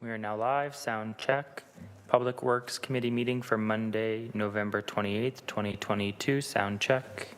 We are now live. Sound check. Public Works Committee meeting for Monday, November 28th, 2022. Sound check.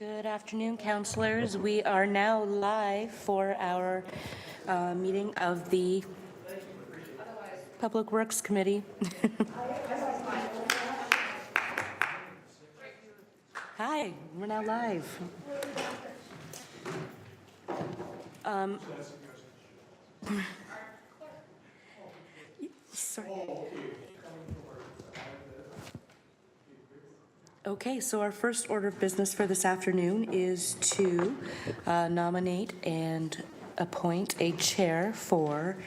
Good afternoon, councillors. We are now live for our meeting of the Public Works Committee. Hi, we're now live. Sorry. Okay, so our first order of business for this afternoon is to nominate and appoint a chair for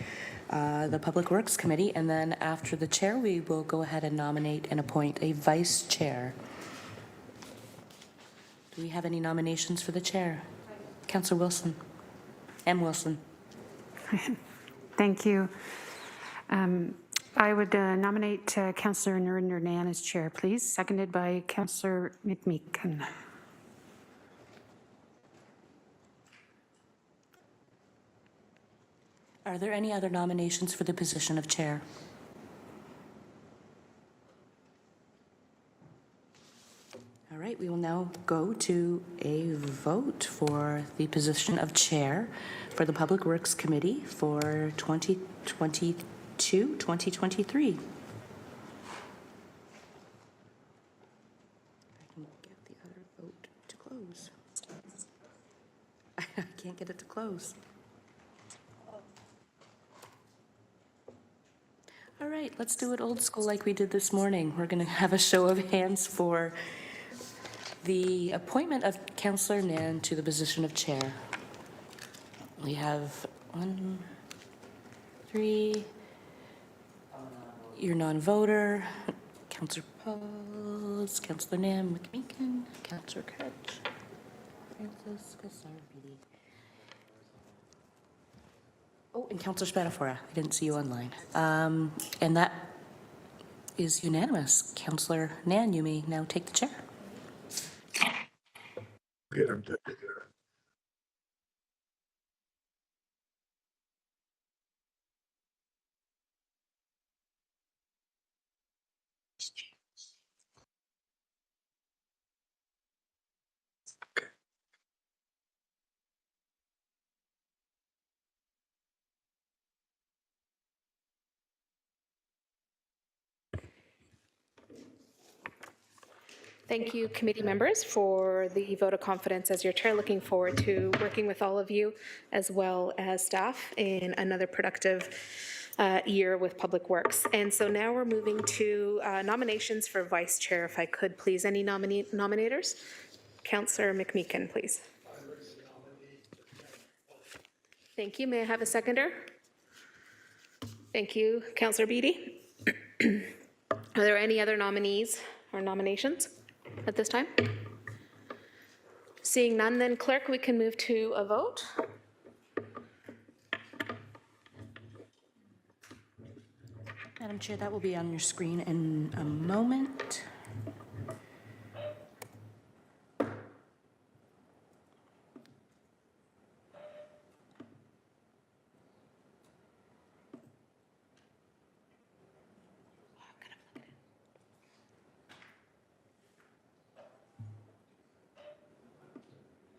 the Public Works Committee, and then after the chair, we will go ahead and nominate and appoint a vice chair. Do we have any nominations for the chair? Councillor Wilson. M. Wilson. Thank you. I would nominate Councillor Narinder Nan as chair, please, seconded by Councillor McMeekin. Are there any other nominations for the position of chair? All right, we will now go to a vote for the position of chair for the Public Works Committee for 2022-2023. I can get the other vote to close. I can't get it to close. All right, let's do it old school like we did this morning. We're going to have a show of hands for the appointment of Councillor Nan to the position of chair. We have 1, 3, your non-voter, Councillor Pauls, Councillor Nan, McMeekin, Councillor Kretsch, Francis Casarvidi. Oh, and Councillor Spadafora. I didn't see you online. And that is unanimous. Councillor Nan, you may now take the chair. Thank you, committee members, for the vote of confidence as your chair. Looking forward to working with all of you as well as staff in another productive year with Public Works. And so now we're moving to nominations for vice chair. If I could, please, any nominators? Councillor McMeekin, please. Thank you. May I have a seconder? Thank you, Councillor Beattie. Are there any other nominees or nominations at this time? Seeing none, then clerk, we can move to a vote. Madam Chair, that will be on your screen in a moment.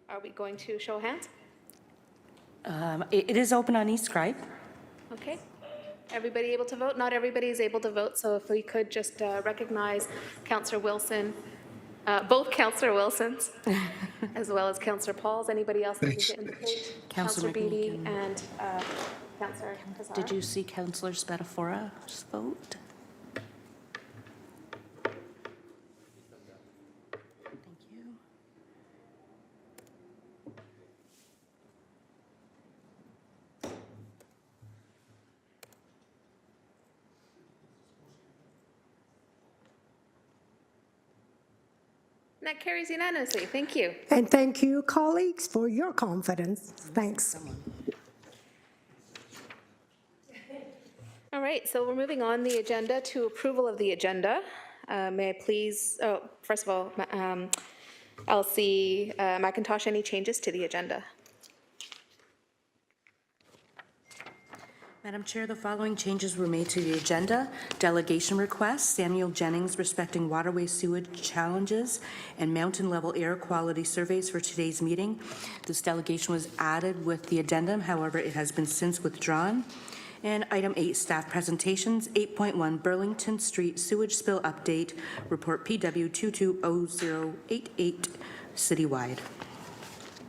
Are we going to show hands? It is open on eScribe. Okay. Everybody able to vote? Not everybody is able to vote, so if we could just recognize Councillor Wilson, both Councillor Wilsons, as well as Councillor Pauls. Anybody else that needs to indicate? Councillor Beattie and Councillor Casar. Did you see Councillor Spatafora's vote? Thank you. That carries unanimously. Thank you. And thank you, colleagues, for your confidence. Thanks. All right, so we're moving on the agenda to approval of the agenda. May I please, first of all, Elsie McIntosh, any changes to the agenda? Madam Chair, the following changes were made to the agenda. Delegation requests, Samuel Jennings respecting waterway sewage challenges and mountain level air quality surveys for today's meeting. This delegation was added with the addendum, however, it has been since withdrawn. And item 8, staff presentations. 8.1, Burlington Street Sewage Spill Update, Report PW 220088, citywide.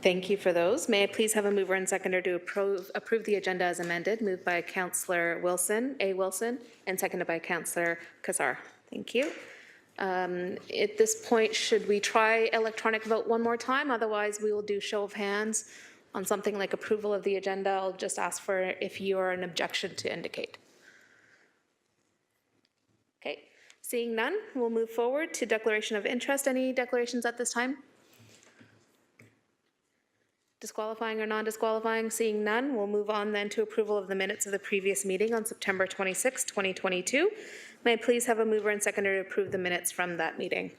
Thank you for those. May I please have a mover and seconder to approve the agenda as amended, moved by Councillor Wilson, and seconded by Councillor Kassar. Thank you. At this point, should we try electronic vote one more time? Otherwise, we will do show of hands on something like approval of the agenda. I'll just ask for if you are an objection to indicate. Okay, seeing none, we'll move forward to declaration of interest. Any declarations at this time? Disqualifying or non-disqualifying? Seeing none, we'll move on then to approval of the minutes of the previous meeting on September 26, 2022. May I please have a mover and seconder to approve the minutes from that meeting?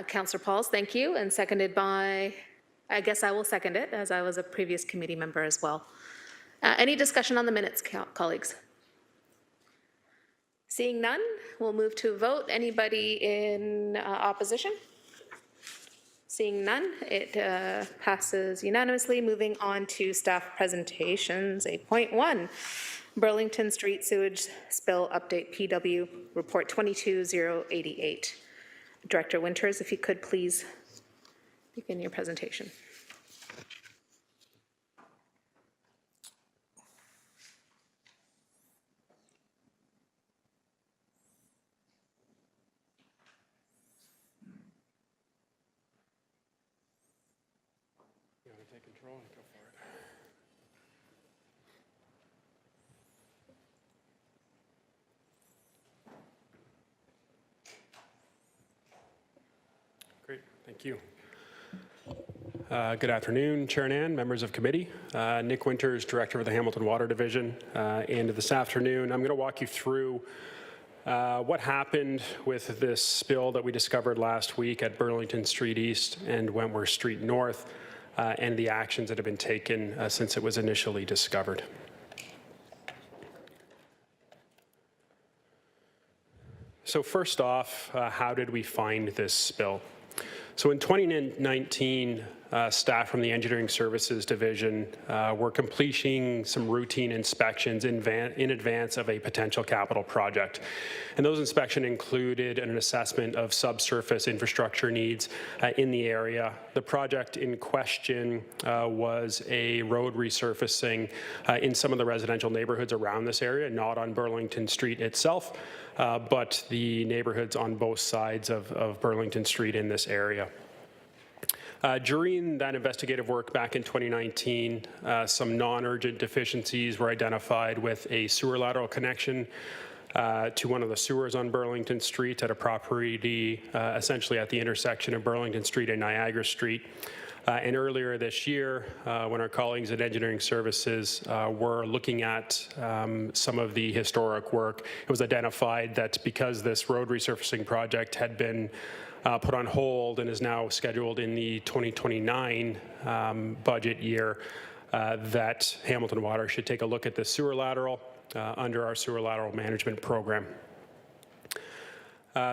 Councillor Pauls, thank you, and seconded by, I guess I will second it, as I was a previous committee member as well. Any discussion on the minutes, colleagues? Seeing none, we'll move to a vote. Anybody in opposition? Seeing none, it passes unanimously. Moving on to staff presentations. 8.1, Burlington Street Sewage Spill Update PW Report 22088. Director Winters, if you could please begin your presentation. Take control and go for it. Great, thank you. Good afternoon, Chair Nan, members of committee. Nick Winters, Director of the Hamilton Water Division. And this afternoon, I'm going to walk you through what happened with this spill that we discovered last week at Burlington Street East and Wentworth Street North. And the actions that have been taken since it was initially discovered. So first off, how did we find this spill? So in 2019, staff from the Engineering Services Division were completing some routine inspections in advance of a potential capital project. And those inspections included an assessment of subsurface infrastructure needs in the area. The project in question was a road resurfacing in some of the residential neighborhoods around this area, not on Burlington Street itself, but the neighborhoods on both sides of Burlington Street in this area. During that investigative work back in 2019, some non-urgent deficiencies were identified with a sewer lateral connection to one of the sewers on Burlington Street at a property essentially at the intersection of Burlington Street and Niagara Street. And earlier this year, when our colleagues at Engineering Services were looking at some of the historic work, it was identified that because this road resurfacing project had been put on hold and is now scheduled in the 2029 budget year, that Hamilton Water should take a look at the sewer lateral under our sewer lateral management program.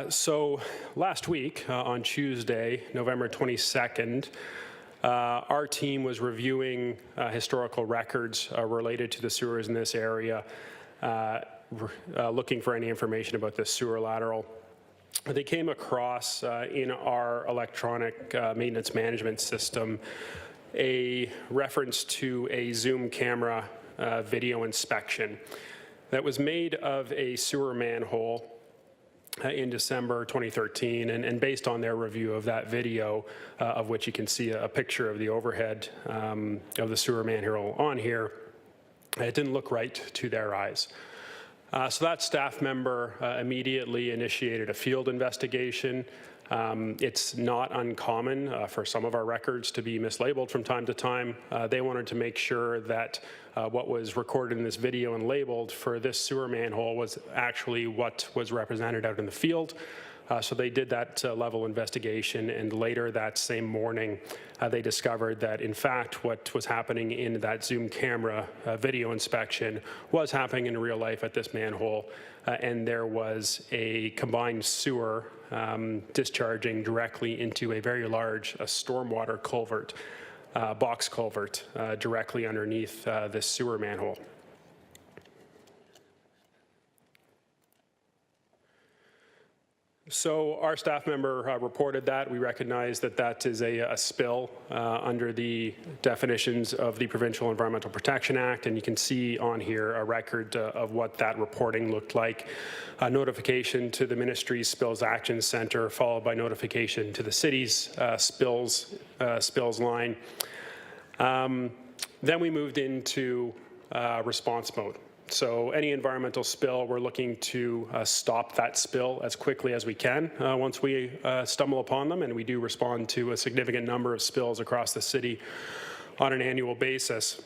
So last week, on Tuesday, November 22nd, our team was reviewing historical records related to the sewers in this area, looking for any information about this sewer lateral. They came across in our electronic maintenance management system a reference to a Zoom camera video inspection that was made of a sewer manhole in December 2013, and based on their review of that video, of which you can see a picture of the overhead of the sewer manhole on here, it didn't look right to their eyes. So that staff member immediately initiated a field investigation. It's not uncommon for some of our records to be mislabeled from time to time. They wanted to make sure that what was recorded in this video and labeled for this sewer manhole was actually what was represented out in the field. So they did that level investigation, and later that same morning, they discovered that, in fact, what was happening in that Zoom camera video inspection was happening in real life at this manhole, and there was a combined sewer discharging directly into a very large stormwater culvert, box culvert, directly underneath this sewer manhole. So our staff member reported that. We recognize that that is a spill under the definitions of the Provincial Environmental Protection Act, and you can see on here a record of what that reporting looked like. A notification to the Ministry's Spills Action Centre, followed by notification to the city's spills line. Then we moved into response mode. So any environmental spill, we're looking to stop that spill as quickly as we can once we stumble upon them, and we do respond to a significant number of spills across the city on an annual basis.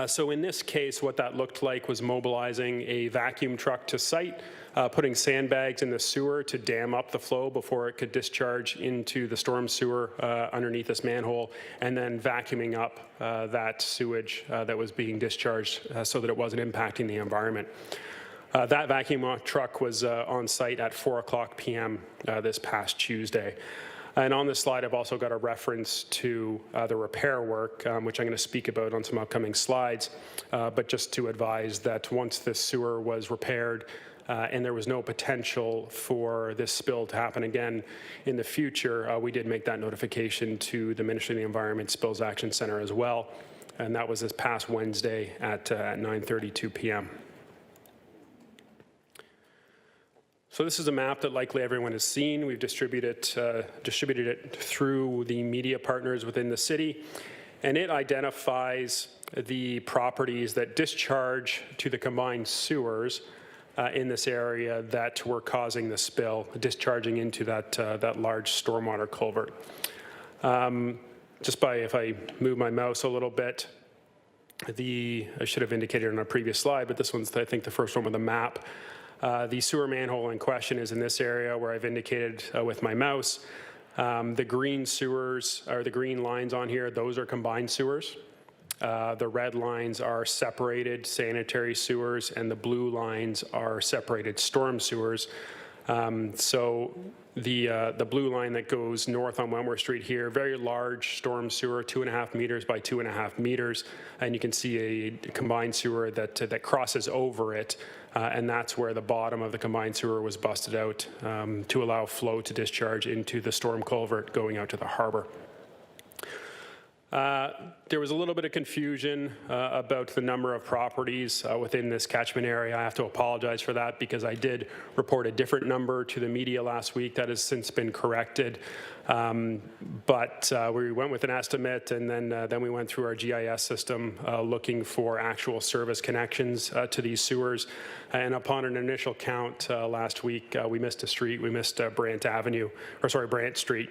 So in this case, what that looked like was mobilizing a vacuum truck to site, putting sandbags in the sewer to dam up the flow before it could discharge into the storm sewer underneath this manhole, and then vacuuming up that sewage that was being discharged so that it wasn't impacting the environment. That vacuum truck was on site at 4:00 p.m. This past Tuesday. And on this slide, I've also got a reference to the repair work, which I'm going to speak about on some upcoming slides. But just to advise that once this sewer was repaired and there was no potential for this spill to happen again in the future, we did make that notification to the Ministry of the Environment Spills Action Centre as well. And that was this past Wednesday at 9:32 p.m. So this is a map that likely everyone has seen. We've distributed it through the media partners within the city, and it identifies the properties that discharge to the combined sewers in this area that were causing the spill, discharging into that large stormwater culvert. If I move my mouse a little bit, I should have indicated on a previous slide, but this one's, I think, the first one with a map. The sewer manhole in question is in this area where I've indicated with my mouse. The green sewers, or the green lines on here, those are combined sewers. The red lines are separated sanitary sewers, and the blue lines are separated storm sewers. So the blue line that goes north on Wentworth Street here, very large storm sewer, 2.5 meters by 2.5 meters, and you can see a combined sewer that crosses over it, and that's where the bottom of the combined sewer was busted out to allow flow to discharge into the storm culvert going out to the harbor. There was a little bit of confusion about the number of properties within this catchment area. I have to apologize for that because I did report a different number to the media last week. That has since been corrected. But we went with an estimate, and then we went through our GIS system looking for actual service connections to these sewers. And upon an initial count last week, we missed a street. We missed Brant Street.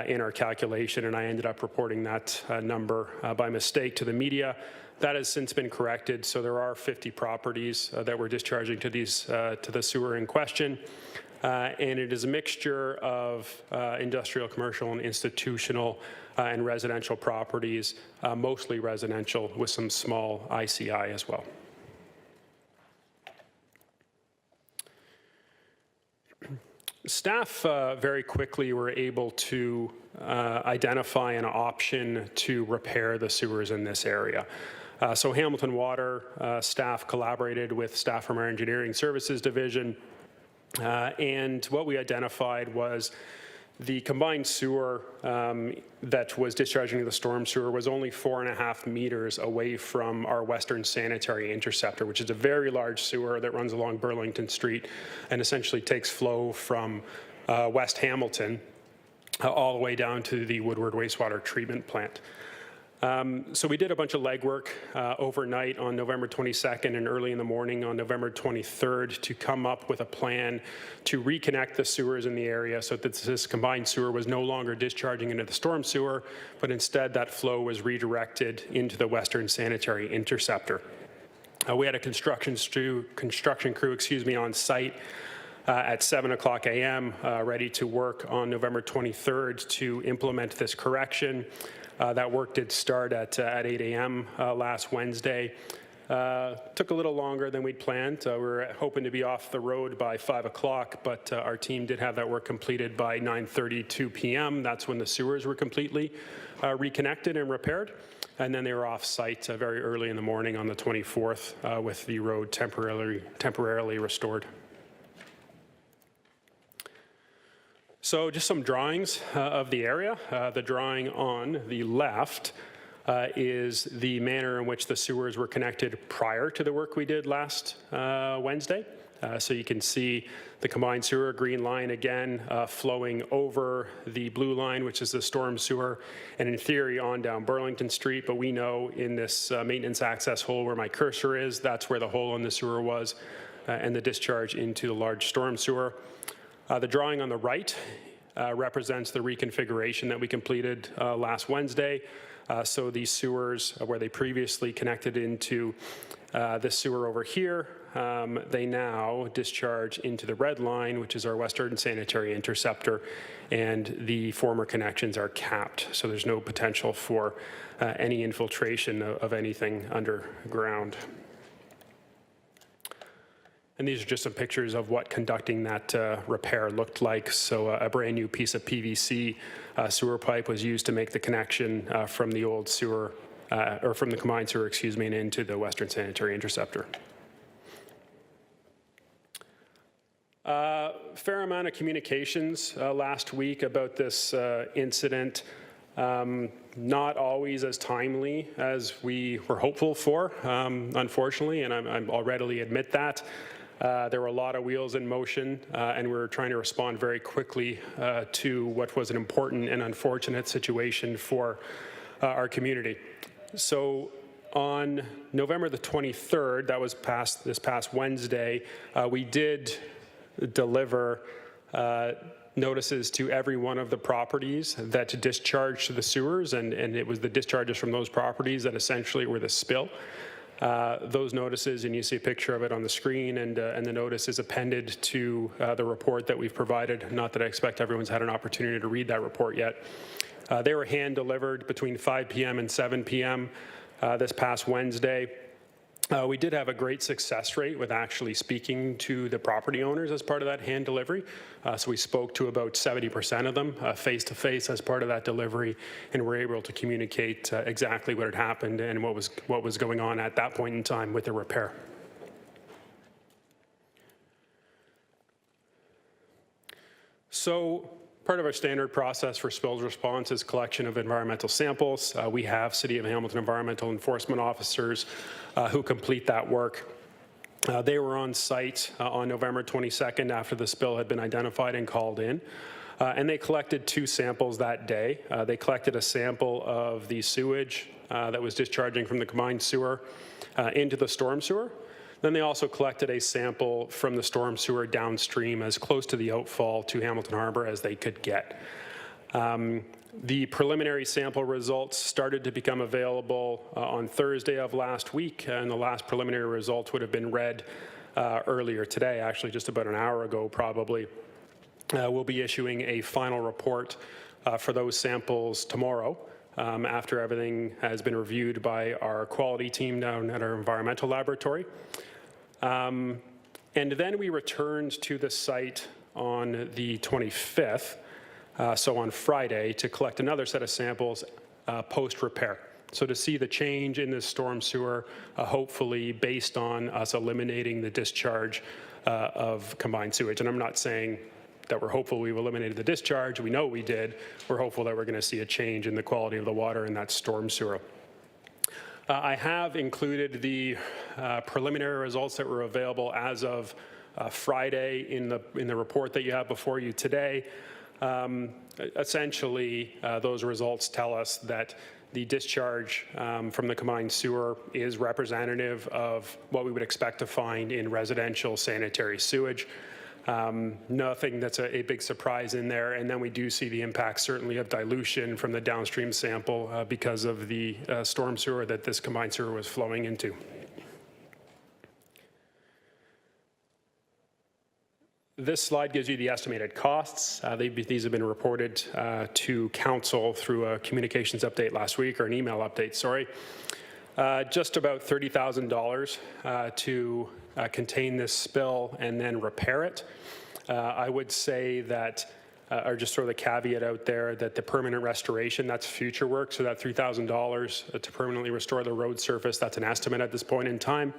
In our calculation, and I ended up reporting that number by mistake to the media. That has since been corrected, so there are 50 properties that we're discharging to the sewer in question, and it is a mixture of industrial, commercial, and institutional and residential properties, mostly residential with some small ICI as well. Staff very quickly were able to identify an option to repair the sewers in this area. So Hamilton Water staff collaborated with staff from our engineering services division, and what we identified was the combined sewer that was discharging to the storm sewer was only 4.5 meters away from our Western Sanitary Interceptor, which is a very large sewer that runs along Burlington Street and essentially takes flow from West Hamilton all the way down to the Woodward Wastewater Treatment Plant. So we did a bunch of legwork overnight on November 22nd and early in the morning on November 23rd to come up with a plan to reconnect the sewers in the area so that this combined sewer was no longer discharging into the storm sewer, but instead that flow was redirected into the Western Sanitary Interceptor. We had a construction crew on site at 7:00 a.m., ready to work on November 23rd to implement this correction. That work did start at 8 a.m. Last Wednesday. Took a little longer than we'd planned. We were hoping to be off the road by 5 o'clock, but our team did have that work completed by 9:32 p.m. That's when the sewers were completely reconnected and repaired. And then they were off-site very early in the morning on the 24th with the road temporarily restored. So just some drawings of the area. The drawing on the left is the manner in which the sewers were connected prior to the work we did last Wednesday. So you can see the combined sewer green line again flowing over the blue line, which is the storm sewer, and in theory on down Burlington Street. But we know in this maintenance access hole where my cursor is, that's where the hole in the sewer was, and the discharge into the large storm sewer. The drawing on the right represents the reconfiguration that we completed last Wednesday. So these sewers, where they previously connected into this sewer over here, they now discharge into the red line, which is our Western Sanitary Interceptor, and the former connections are capped, so there's no potential for any infiltration of anything underground. And these are just some pictures of what conducting that repair looked like. So a brand new piece of PVC sewer pipe was used to make the connection from the old sewer, or from the combined sewer, excuse me, and into the Western Sanitary Interceptor. Fair amount of communications last week about this incident. Not always as timely as we were hopeful for, unfortunately, and I'll readily admit that. There were a lot of wheels in motion, and we were trying to respond very quickly to what was an important and unfortunate situation for our community. So on November the 23rd, that was this past Wednesday, we did deliver notices to every one of the properties that discharged to the sewers, and it was the discharges from those properties that essentially were the spill. Those notices, and you see a picture of it on the screen, and the notice is appended to the report that we've provided. Not that I expect everyone's had an opportunity to read that report yet. They were hand delivered between 5 p.m. and 7 p.m. This past Wednesday. We did have a great success rate with actually speaking to the property owners as part of that hand delivery. So we spoke to about 70% of them face-to-face as part of that delivery, and were able to communicate exactly what had happened and what was going on at that point in time with the repair. So part of our standard process for spills response is collection of environmental samples. We have City of Hamilton environmental enforcement officers who complete that work. They were on site on November 22nd after the spill had been identified and called in. And they collected 2 samples that day. They collected a sample of the sewage that was discharging from the combined sewer into the storm sewer. Then they also collected a sample from the storm sewer downstream as close to the outfall to Hamilton Harbour as they could get. The preliminary sample results started to become available on Thursday of last week, and the last preliminary results would have been read earlier today, actually just about an hour ago probably. We'll be issuing a final report for those samples tomorrow after everything has been reviewed by our quality team down at our environmental laboratory. And then we returned to the site on the 25th, so on Friday, to collect another set of samples post-repair. So to see the change in this storm sewer, hopefully based on us eliminating the discharge of combined sewage. And I'm not saying that we're hopeful we've eliminated the discharge. We know we did. We're hopeful that we're going to see a change in the quality of the water in that storm sewer. I have included the preliminary results that were available as of Friday in the report that you have before you today. Essentially, those results tell us that the discharge from the combined sewer is representative of what we would expect to find in residential sanitary sewage. Nothing that's a big surprise in there, and then we do see the impact certainly of dilution from the downstream sample because of the storm sewer that this combined sewer was flowing into. This slide gives you the estimated costs. These have been reported to council through a communications update last week, or an email update, sorry. Just about $30,000 to contain this spill and then repair it. I would say that, or just throw the caveat out there, that the permanent restoration, that's future work, so that $3,000 to permanently restore the road surface, that's an estimate at this point in time.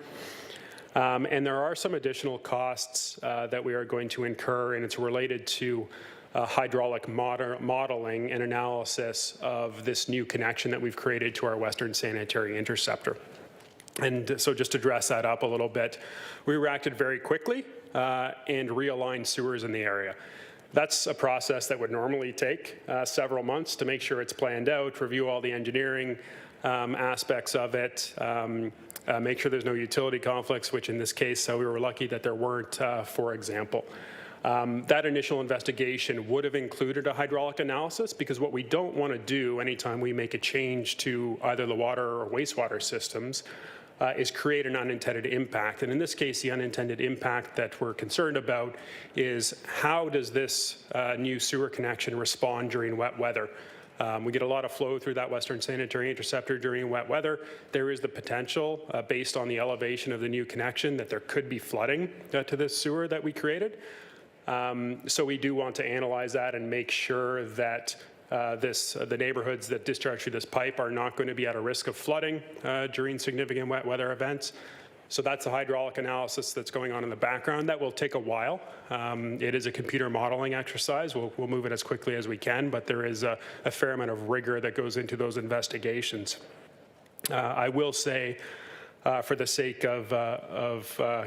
And there are some additional costs that we are going to incur, and it's related to hydraulic modeling and analysis of this new connection that we've created to our Western Sanitary Interceptor. And so just to dress that up a little bit, we reacted very quickly and realigned sewers in the area. That's a process that would normally take several months to make sure it's planned out, review all the engineering aspects of it, make sure there's no utility conflicts, which in this case we were lucky that there weren't, for example. That initial investigation would have included a hydraulic analysis, because what we don't want to do anytime we make a change to either the water or wastewater systems is create an unintended impact. And in this case, the unintended impact that we're concerned about is how does this new sewer connection respond during wet weather? We get a lot of flow through that Western Sanitary Interceptor during wet weather. There is the potential, based on the elevation of the new connection, that there could be flooding to this sewer that we created. So we do want to analyze that and make sure that the neighborhoods that discharge through this pipe are not going to be at a risk of flooding during significant wet weather events. So that's the hydraulic analysis that's going on in the background. That will take a while. It is a computer modeling exercise. We'll move it as quickly as we can, but there is a fair amount of rigor that goes into those investigations. I will say, for the sake of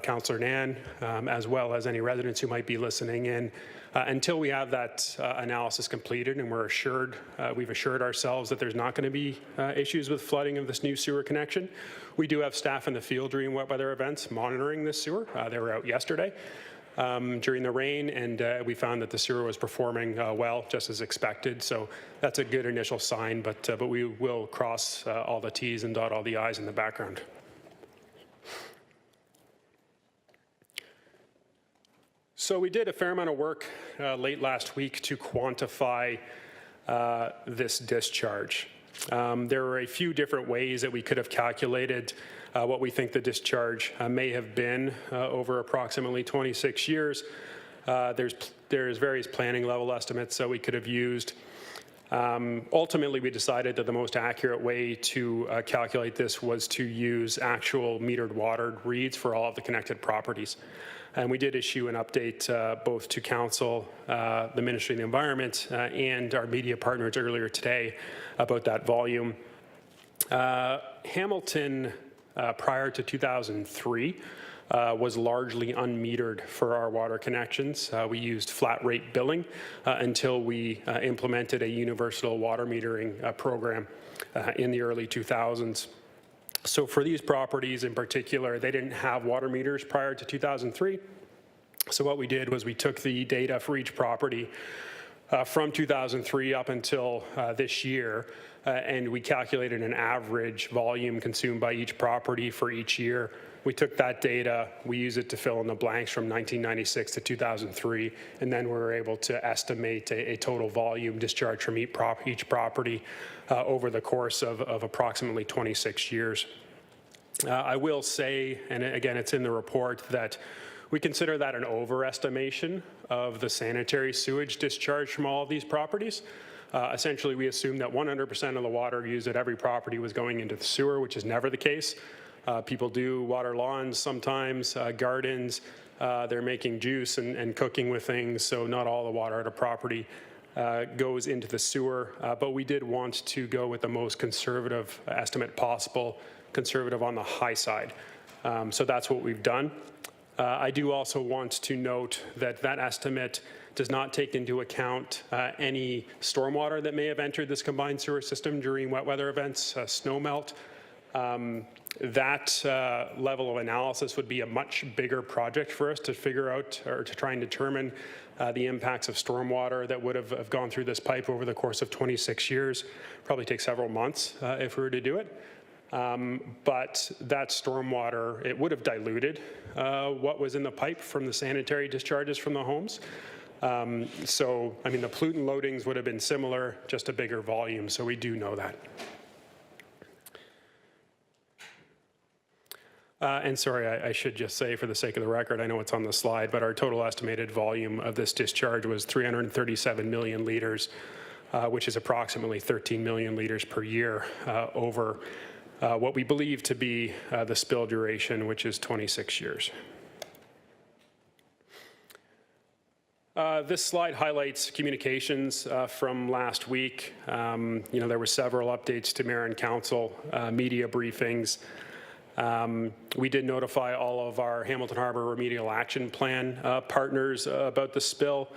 Councillor Nan, as well as any residents who might be listening in, until we have that analysis completed and we've assured ourselves that there's not going to be issues with flooding of this new sewer connection. We do have staff in the field during wet weather events monitoring this sewer. They were out yesterday during the rain, and we found that the sewer was performing well, just as expected. So that's a good initial sign, but we will cross all the T's and dot all the I's in the background. So we did a fair amount of work late last week to quantify this discharge. There were a few different ways that we could have calculated what we think the discharge may have been over approximately 26 years. There's various planning level estimates that we could have used. Ultimately, we decided that the most accurate way to calculate this was to use actual metered water reads for all of the connected properties. And we did issue an update both to Council, the Ministry of the Environment, and our media partners earlier today about that volume. Hamilton, prior to 2003, was largely unmetered for our water connections. We used flat rate billing until we implemented a universal water metering program in the early 2000s. So for these properties in particular, they didn't have water meters prior to 2003. So what we did was we took the data for each property from 2003 up until this year, and we calculated an average volume consumed by each property for each year. We took that data, we used it to fill in the blanks from 1996 to 2003, and then we were able to estimate a total volume discharged from each property over the course of approximately 26 years. I will say, and again, it's in the report, that we consider that an overestimation of the sanitary sewage discharge from all of these properties. Essentially, we assumed that 100% of the water used at every property was going into the sewer, which is never the case. People do water lawns sometimes, gardens. They're making juice and cooking with things, so not all the water at a property goes into the sewer. But we did want to go with the most conservative estimate possible, conservative on the high side. So that's what we've done. I do also want to note that that estimate does not take into account any stormwater that may have entered this combined sewer system during wet weather events, snow melt. That level of analysis would be a much bigger project for us to figure out or to try and determine the impacts of stormwater that would have gone through this pipe over the course of 26 years. Probably take several months if we were to do it. But that stormwater, it would have diluted what was in the pipe from the sanitary discharges from the homes. So, I mean, the pollutant loadings would have been similar, just a bigger volume, so we do know that. And sorry, I should just say for the sake of the record, I know it's on the slide, but our total estimated volume of this discharge was 337 million litres, which is approximately 13 million litres per year over what we believe to be the spill duration, which is 26 years. This slide highlights communications from last week. There were several updates to Mayor and Council, media briefings. We did notify all of our Hamilton Harbour Remedial Action Plan partners about the spill,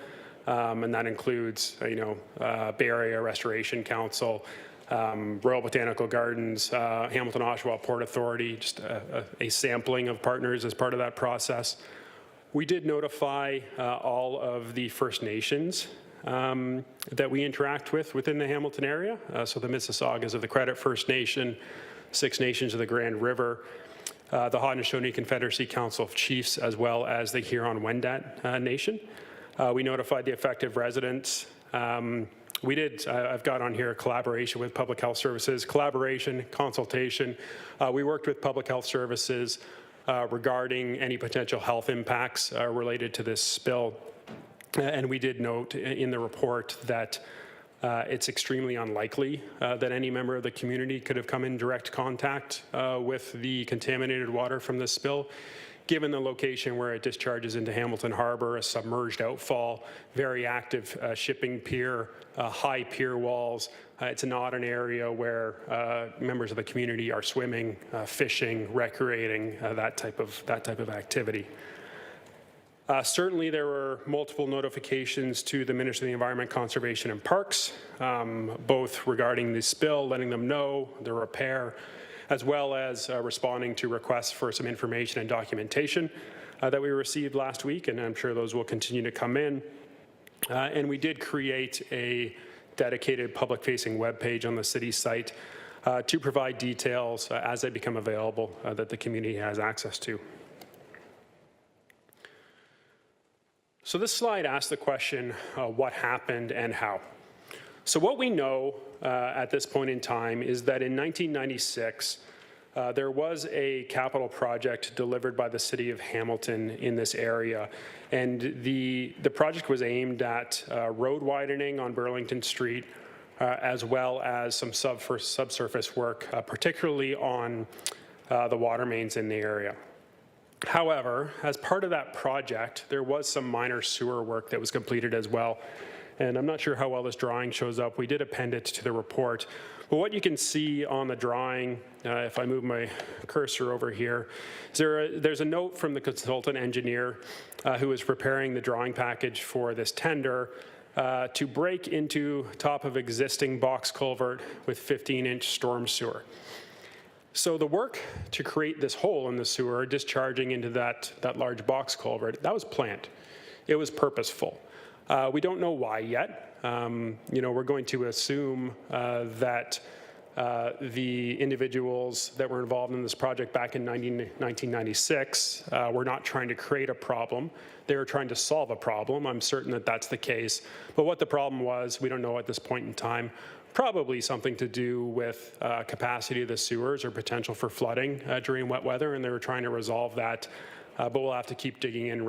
and that includes, Bay Area Restoration Council, Royal Botanical Gardens, Hamilton Oshawa Port Authority, just a sampling of partners as part of that process. We did notify all of the First Nations that we interact with within the Hamilton area, so the Mississaugas of the Credit First Nation, Six Nations of the Grand River, the Haudenosaunee Confederacy Council of Chiefs, as well as the Huron-Wendat Nation. We notified the affected residents. I've got on here collaboration with Public Health Services, collaboration, consultation. We worked with Public Health Services regarding any potential health impacts related to this spill. And we did note in the report that it's extremely unlikely that any member of the community could have come in direct contact with the contaminated water from this spill, given the location where it discharges into Hamilton Harbour, a submerged outfall, very active shipping pier, high pier walls. It's not an area where members of the community are swimming, fishing, recreating, that type of activity. Certainly, there were multiple notifications to the Ministry of the Environment, Conservation and Parks, both regarding the spill, letting them know, the repair, as well as responding to requests for some information and documentation that we received last week, and I'm sure those will continue to come in. And we did create a dedicated public-facing webpage on the city site to provide details as they become available that the community has access to. So this slide asks the question, what happened and how? So what we know at this point in time is that in 1996, there was a capital project delivered by the City of Hamilton in this area. And the project was aimed at road widening on Burlington Street, as well as some subsurface work, particularly on the water mains in the area. However, as part of that project, there was some minor sewer work that was completed as well. And I'm not sure how well this drawing shows up. We did append it to the report. But what you can see on the drawing, if I move my cursor over here, there's a note from the consultant engineer who was preparing the drawing package for this tender to break into top of existing box culvert with 15-inch storm sewer. So the work to create this hole in the sewer discharging into that large box culvert, that was planned. It was purposeful. We don't know why yet. We're going to assume that the individuals that were involved in this project back in 1996 were not trying to create a problem. They were trying to solve a problem. I'm certain that that's the case. But what the problem was, we don't know at this point in time. Probably something to do with capacity of the sewers or potential for flooding during wet weather, and they were trying to resolve that. But we'll have to keep digging into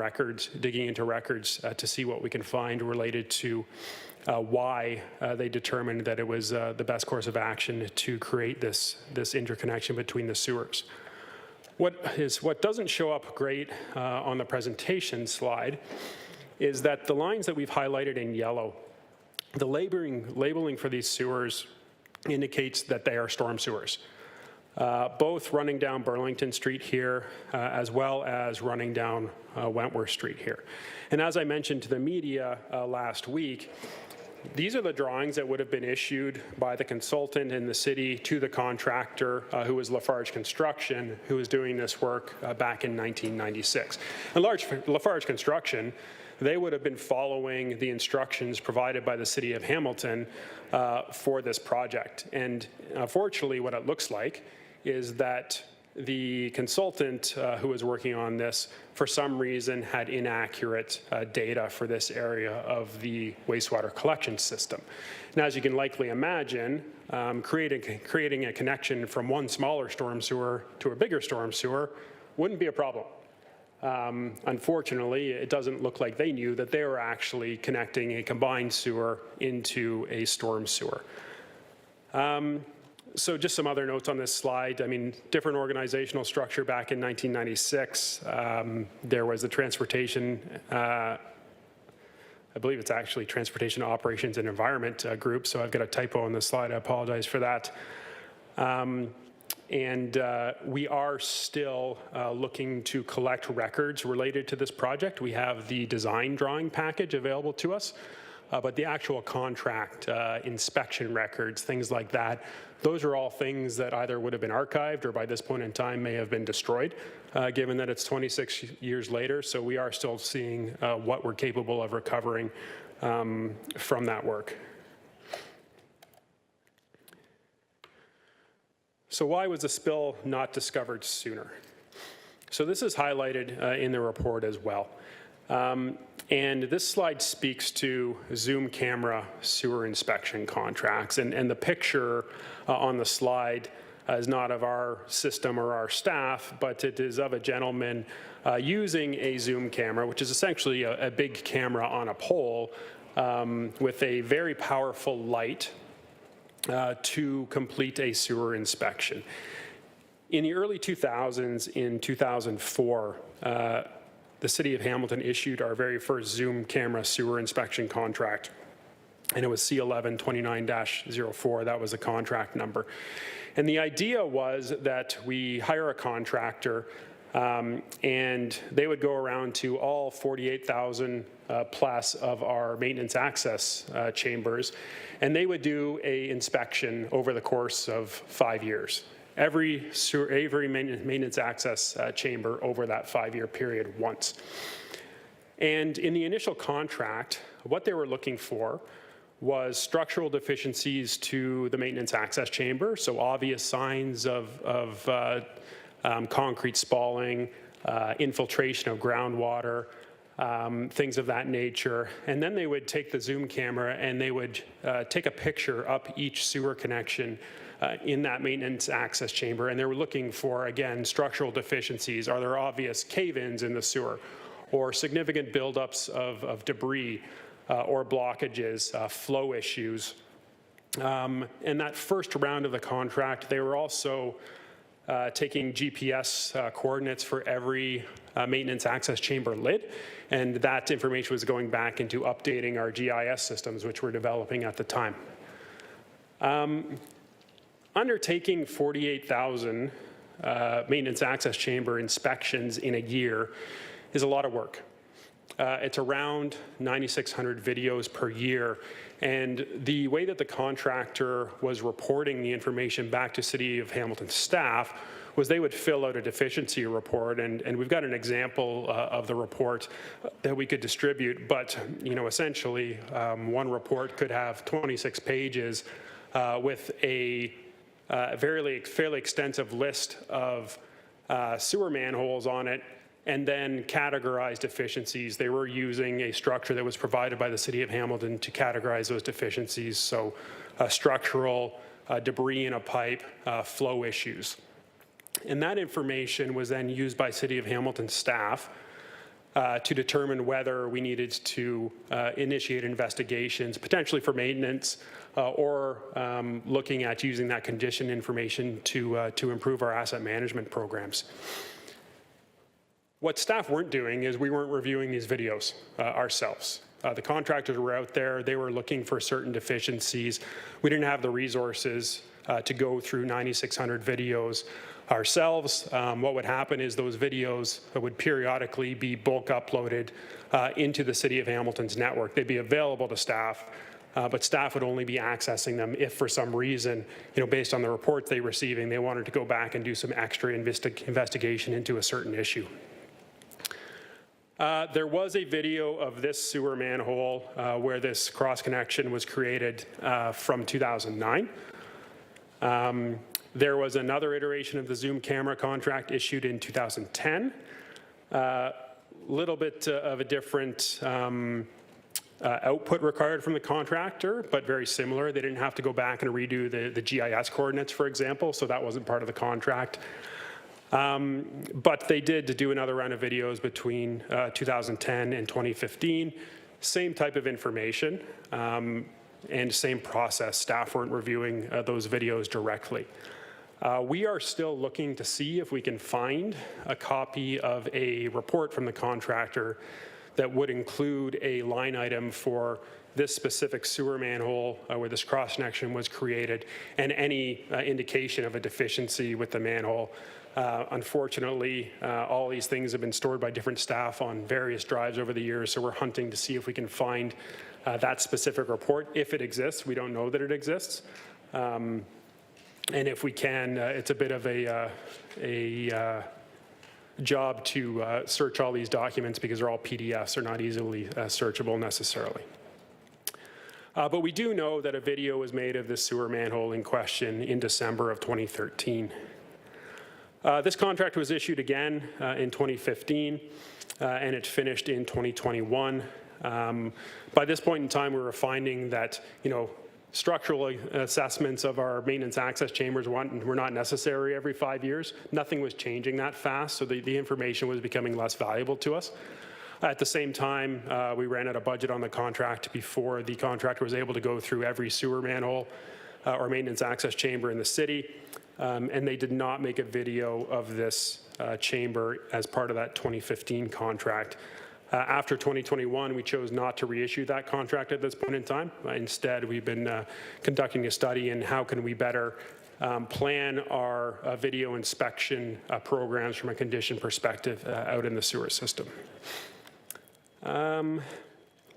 records to see what we can find related to why they determined that it was the best course of action to create this interconnection between the sewers. What doesn't show up great on the presentation slide is that the lines that we've highlighted in yellow, the labeling for these sewers indicates that they are storm sewers, both running down Burlington Street here, as well as running down Wentworth Street here. And as I mentioned to the media last week, these are the drawings that would have been issued by the consultant in the city to the contractor, who was Lafarge Construction, who was doing this work back in 1996. And Lafarge Construction, they would have been following the instructions provided by the City of Hamilton for this project. And unfortunately, what it looks like is that the consultant who was working on this, for some reason, had inaccurate data for this area of the wastewater collection system. And as you can likely imagine, creating a connection from one smaller storm sewer to a bigger storm sewer wouldn't be a problem. Unfortunately, it doesn't look like they knew that they were actually connecting a combined sewer into a storm sewer. So just some other notes on this slide. I mean, different organizational structure back in 1996. There was the transportation, I believe it's actually Transportation Operations and Environment Group, so I've got a typo on this slide. I apologize for that. We are still looking to collect records related to this project. We have the design drawing package available to us, but the actual contract, inspection records, things like that, those are all things that either would have been archived or by this point in time may have been destroyed, given that it's 26 years later. So we are still seeing what we're capable of recovering from that work. So why was the spill not discovered sooner? So this is highlighted in the report as well. And this slide speaks to Zoom camera sewer inspection contracts. And the picture on the slide is not of our system or our staff, but it is of a gentleman using a Zoom camera, which is essentially a big camera on a pole with a very powerful light to complete a sewer inspection. In the early 2000s, in 2004, the City of Hamilton issued our very first Zoom camera sewer inspection contract, and it was C1129-04. That was the contract number. And the idea was that we hire a contractor and they would go around to all 48,000 plus of our maintenance access chambers, and they would do an inspection over the course of 5 years. Every maintenance access chamber over that 5-year period once. And in the initial contract, what they were looking for was structural deficiencies to the maintenance access chamber, so obvious signs of concrete spalling, infiltration of groundwater, things of that nature. And then they would take the Zoom camera and they would take a picture up each sewer connection in that maintenance access chamber, and they were looking for, again, structural deficiencies. Are there obvious cave-ins in the sewer, or significant buildups of debris or blockages, flow issues? In that first round of the contract, they were also taking GPS coordinates for every maintenance access chamber lid, and that information was going back into updating our GIS systems, which we're developing at the time. Undertaking 48,000 maintenance access chamber inspections in a year is a lot of work. It's around 9,600 videos per year, and the way that the contractor was reporting the information back to City of Hamilton staff was they would fill out a deficiency report, and we've got an example of the report that we could distribute, but essentially one report could have 26 pages with a fairly extensive list of sewer manholes on it, and then categorized deficiencies. They were using a structure that was provided by the City of Hamilton to categorize those deficiencies, so structural, debris in a pipe, flow issues. And that information was then used by City of Hamilton staff to determine whether we needed to initiate investigations, potentially for maintenance, or looking at using that condition information to improve our asset management programs. What staff weren't doing is we weren't reviewing these videos ourselves. The contractors were out there, they were looking for certain deficiencies. We didn't have the resources to go through 9,600 videos ourselves. What would happen is those videos would periodically be bulk uploaded into the City of Hamilton's network. They'd be available to staff, but staff would only be accessing them if for some reason, based on the reports they were receiving, they wanted to go back and do some extra investigation into a certain issue. There was a video of this sewer manhole where this cross connection was created from 2009. There was another iteration of the Zoom camera contract issued in 2010. Little bit of a different output required from the contractor, but very similar. They didn't have to go back and redo the GIS coordinates, for example, so that wasn't part of the contract. But they did do another round of videos between 2010 and 2015. Same type of information and same process. Staff weren't reviewing those videos directly. We are still looking to see if we can find a copy of a report from the contractor that would include a line item for this specific sewer manhole where this cross connection was created and any indication of a deficiency with the manhole. Unfortunately, all these things have been stored by different staff on various drives over the years, so we're hunting to see if we can find that specific report. If it exists, we don't know that it exists. And if we can, it's a bit of a job to search all these documents because they're all PDFs, they're not easily searchable necessarily. But we do know that a video was made of this sewer manhole in question in December of 2013. This contract was issued again in 2015, and it finished in 2021. By this point in time, we were finding that, structural assessments of our maintenance access chambers were not necessary every 5 years. Nothing was changing that fast, so the information was becoming less valuable to us. At the same time, we ran out of budget on the contract before the contractor was able to go through every sewer manhole or maintenance access chamber in the city, and they did not make a video of this chamber as part of that 2015 contract. After 2021, we chose not to reissue that contract at this point in time. Instead, we've been conducting a study in how can we better plan our video inspection programs from a condition perspective out in the sewer system. The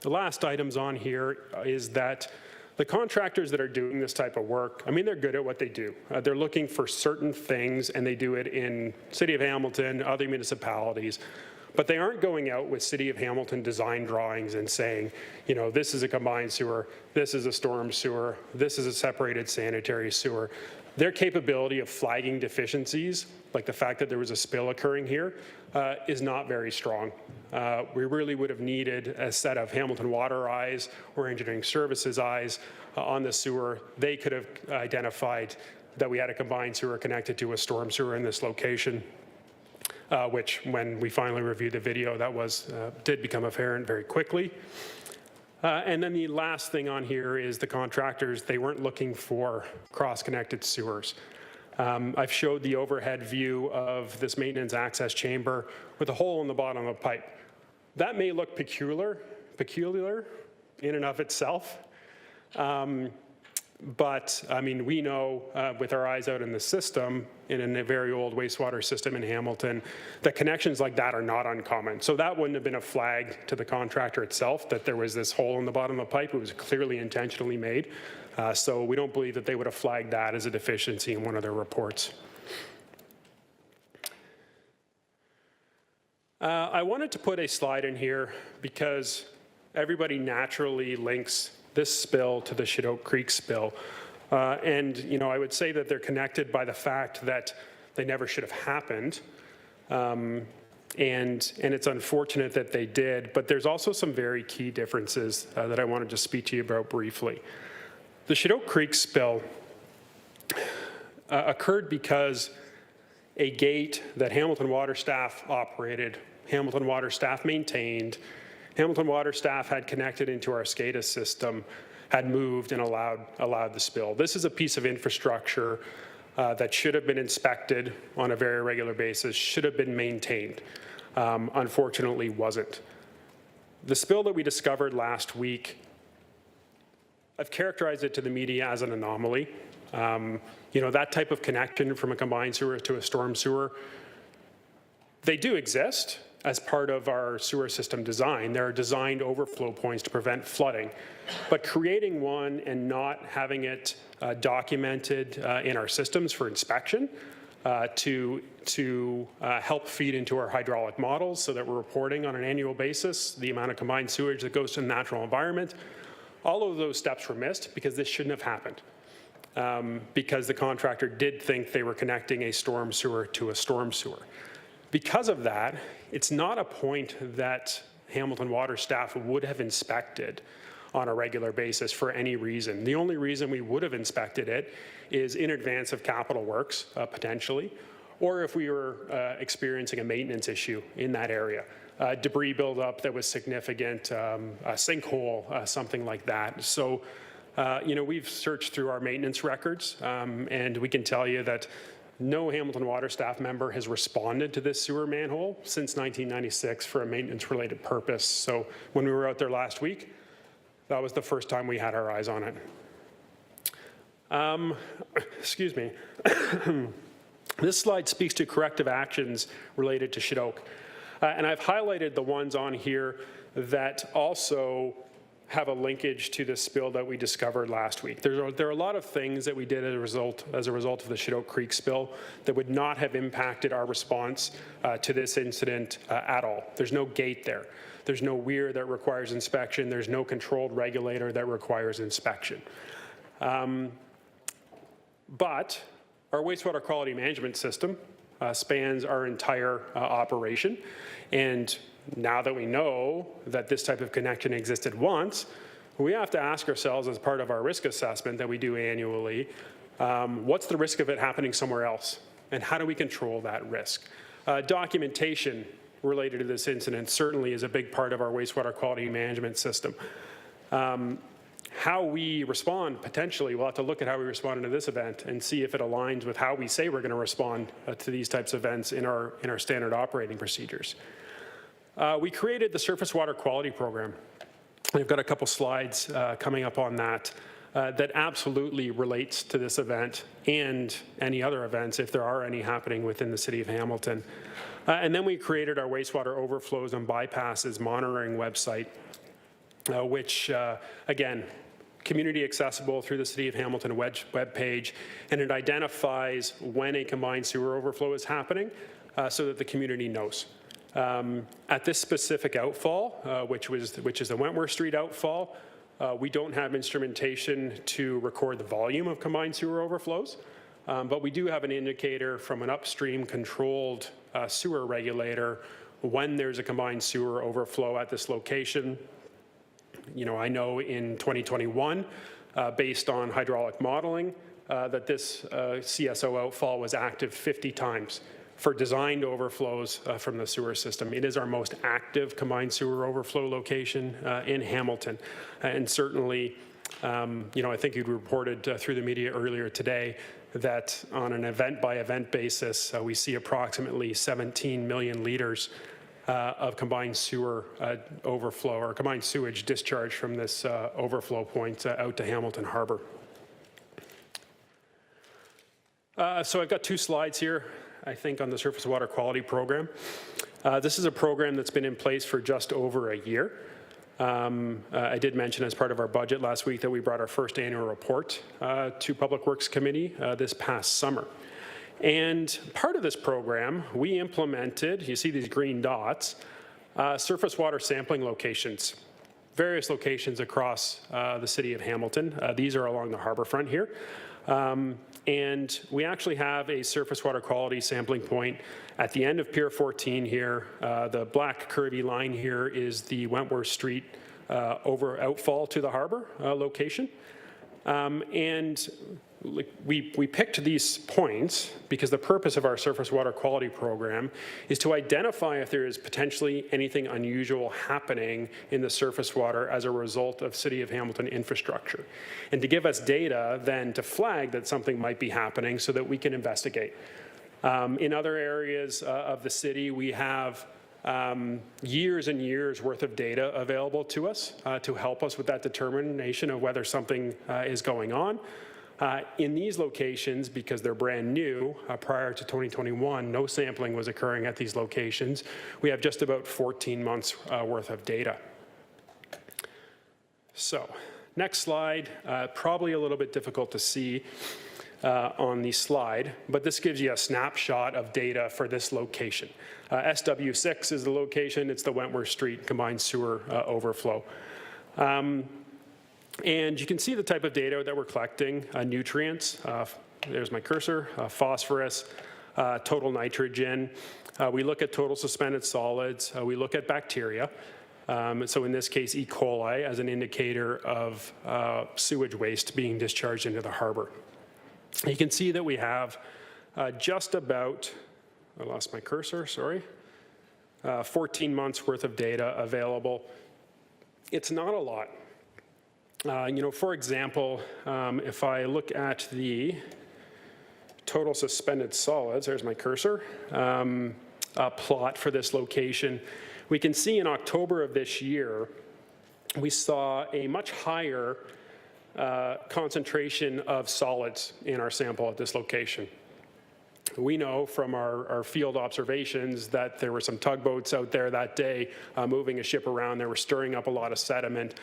last items on here is that the contractors that are doing this type of work, they're good at what they do. They're looking for certain things, and they do it in City of Hamilton, other municipalities. But they aren't going out with City of Hamilton design drawings and saying, this is a combined sewer, this is a storm sewer, this is a separated sanitary sewer. Their capability of flagging deficiencies, like the fact that there was a spill occurring here, is not very strong. We really would have needed a set of Hamilton Water eyes or engineering services eyes on the sewer. They could have identified that we had a combined sewer connected to a storm sewer in this location. Which, when we finally reviewed the video, that did become apparent very quickly. And then the last thing on here is the contractors, they weren't looking for cross-connected sewers. I've showed the overhead view of this maintenance access chamber with a hole in the bottom of a pipe. That may look peculiar in and of itself. But we know with our eyes out in the system, in a very old wastewater system in Hamilton, that connections like that are not uncommon. So that wouldn't have been a flag to the contractor itself that there was this hole in the bottom of the pipe. It was clearly intentionally made. So we don't believe that they would have flagged that as a deficiency in one of their reports. I wanted to put a slide in here because everybody naturally links this spill to the Chedoke Creek spill. And I would say that they're connected by the fact that they never should have happened. And it's unfortunate that they did, but there's also some very key differences that I wanted to speak to you about briefly. The Chedoke Creek spill occurred because a gate that Hamilton Water staff operated, Hamilton Water staff maintained, Hamilton Water staff had connected into our SCADA system, had moved and allowed the spill. This is a piece of infrastructure that should have been inspected on a very regular basis, should have been maintained. Unfortunately, wasn't. The spill that we discovered last week, I've characterized it to the media as an anomaly. That type of connection from a combined sewer to a storm sewer, they do exist as part of our sewer system design. There are designed overflow points to prevent flooding. But creating one and not having it documented in our systems for inspection to help feed into our hydraulic models so that we're reporting on an annual basis the amount of combined sewage that goes to the natural environment, all of those steps were missed because this shouldn't have happened. because the contractor did think they were connecting a storm sewer to a storm sewer. Because of that, it's not a point that Hamilton Water staff would have inspected on a regular basis for any reason. The only reason we would have inspected it is in advance of capital works, potentially, or if we were experiencing a maintenance issue in that area. Debris buildup that was significant, a sinkhole, something like that. So, we've searched through our maintenance records, and we can tell you that no Hamilton Water staff member has responded to this sewer manhole since 1996 for a maintenance-related purpose. So when we were out there last week, that was the first time we had our eyes on it. Excuse me. This slide speaks to corrective actions related to Shidok. And I've highlighted the ones on here that also have a linkage to the spill that we discovered last week. There are a lot of things that we did as a result of the Shidok Creek spill that would not have impacted our response to this incident at all. There's no gate there. There's no weir that requires inspection. There's no controlled regulator that requires inspection. But our wastewater quality management system spans our entire operation. And now that we know that this type of connection existed once, we have to ask ourselves as part of our risk assessment that we do annually, what's the risk of it happening somewhere else? And how do we control that risk? Documentation related to this incident certainly is a big part of our wastewater quality management system. How we respond, potentially, we'll have to look at how we responded to this event and see if it aligns with how we say we're going to respond to these types of events in our standard operating procedures. We created the Surface Water Quality Program. We've got a couple slides coming up on that that absolutely relates to this event and any other events, if there are any happening within the City of Hamilton. And then we created our wastewater overflows and bypasses monitoring website, which, again, community accessible through the City of Hamilton web page, and it identifies when a combined sewer overflow is happening so that the community knows. At this specific outfall, which is the Wentworth Street outfall, we don't have instrumentation to record the volume of combined sewer overflows, but we do have an indicator from an upstream controlled sewer regulator when there's a combined sewer overflow at this location. I know in 2021, based on hydraulic modeling, that this CSO outfall was active 50 times for designed overflows from the sewer system. It is our most active combined sewer overflow location in Hamilton. And certainly, I think you'd reported through the media earlier today that on an event-by-event basis, we see approximately 17 million litres of combined sewer overflow or combined sewage discharge from this overflow point out to Hamilton Harbour. So I've got two slides here, I think, on the Surface Water Quality Program. This is a program that's been in place for just over a year. I did mention as part of our budget last week that we brought our first annual report to Public Works Committee this past summer. And part of this program, we implemented, you see these green dots, surface water sampling locations, various locations across the City of Hamilton. These are along the harbourfront here. And we actually have a surface water quality sampling point at the end of Pier 14 here. The black curvy line here is the Wentworth Street outfall to the harbour location. And we picked these points because the purpose of our surface water quality program is to identify if there is potentially anything unusual happening in the surface water as a result of City of Hamilton infrastructure, and to give us data then to flag that something might be happening so that we can investigate. In other areas of the city, we have years and years worth of data available to us to help us with that determination of whether something is going on. In these locations, because they're brand new, prior to 2021, no sampling was occurring at these locations. We have just about 14 months worth of data. So, next slide, probably a little bit difficult to see on the slide, but this gives you a snapshot of data for this location. SW6 is the location. It's the Wentworth Street combined sewer overflow. And you can see the type of data that we're collecting, nutrients, there's my cursor, phosphorus, total nitrogen. We look at total suspended solids. We look at bacteria. So in this case, E. coli as an indicator of sewage waste being discharged into the harbor. You can see that we have just about, I lost my cursor, sorry, 14 months worth of data available. It's not a lot. For example, if I look at the total suspended solids, there's my cursor, plot for this location, we can see in October of this year, we saw a much higher concentration of solids in our sample at this location. We know from our field observations that there were some tugboats out there that day moving a ship around. They were stirring up a lot of sediment.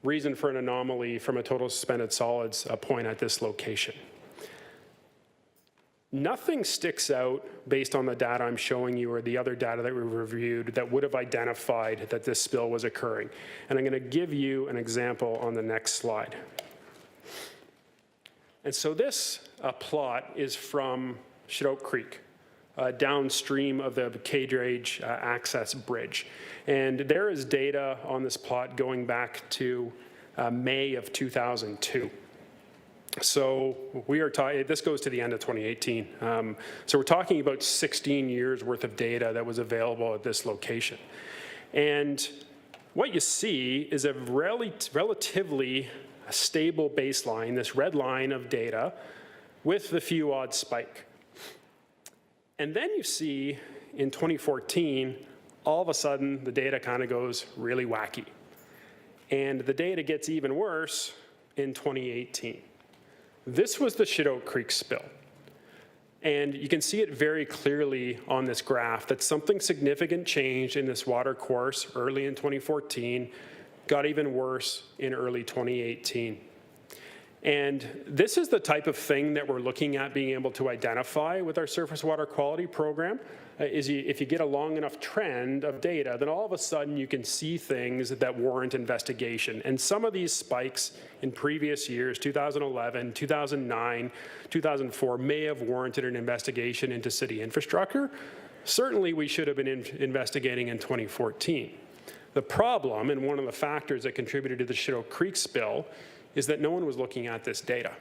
Reason for an anomaly from a total suspended solids point at this location. Nothing sticks out based on the data I'm showing you or the other data that we reviewed that would have identified that this spill was occurring. And I'm going to give you an example on the next slide. And so this plot is from Chedoke Creek, downstream of the K-Drage access bridge. And there is data on this plot going back to May of 2002. So we are talking, this goes to the end of 2018. So we're talking about 16 years worth of data that was available at this location. And what you see is a relatively stable baseline, this red line of data with the few odd spike. And then you see in 2014, all of a sudden the data kind of goes really wacky. And the data gets even worse in 2018. This was the Chedoke Creek spill. And you can see it very clearly on this graph that something significant changed in this water course early in 2014, got even worse in early 2018. And this is the type of thing that we're looking at being able to identify with our surface water quality program. If you get a long enough trend of data, then all of a sudden you can see things that warrant investigation. And some of these spikes in previous years, 2011, 2009, 2004, may have warranted an investigation into city infrastructure. Certainly we should have been investigating in 2014. The problem, and one of the factors that contributed to the Chedoke Creek spill, is that no one was looking at this data.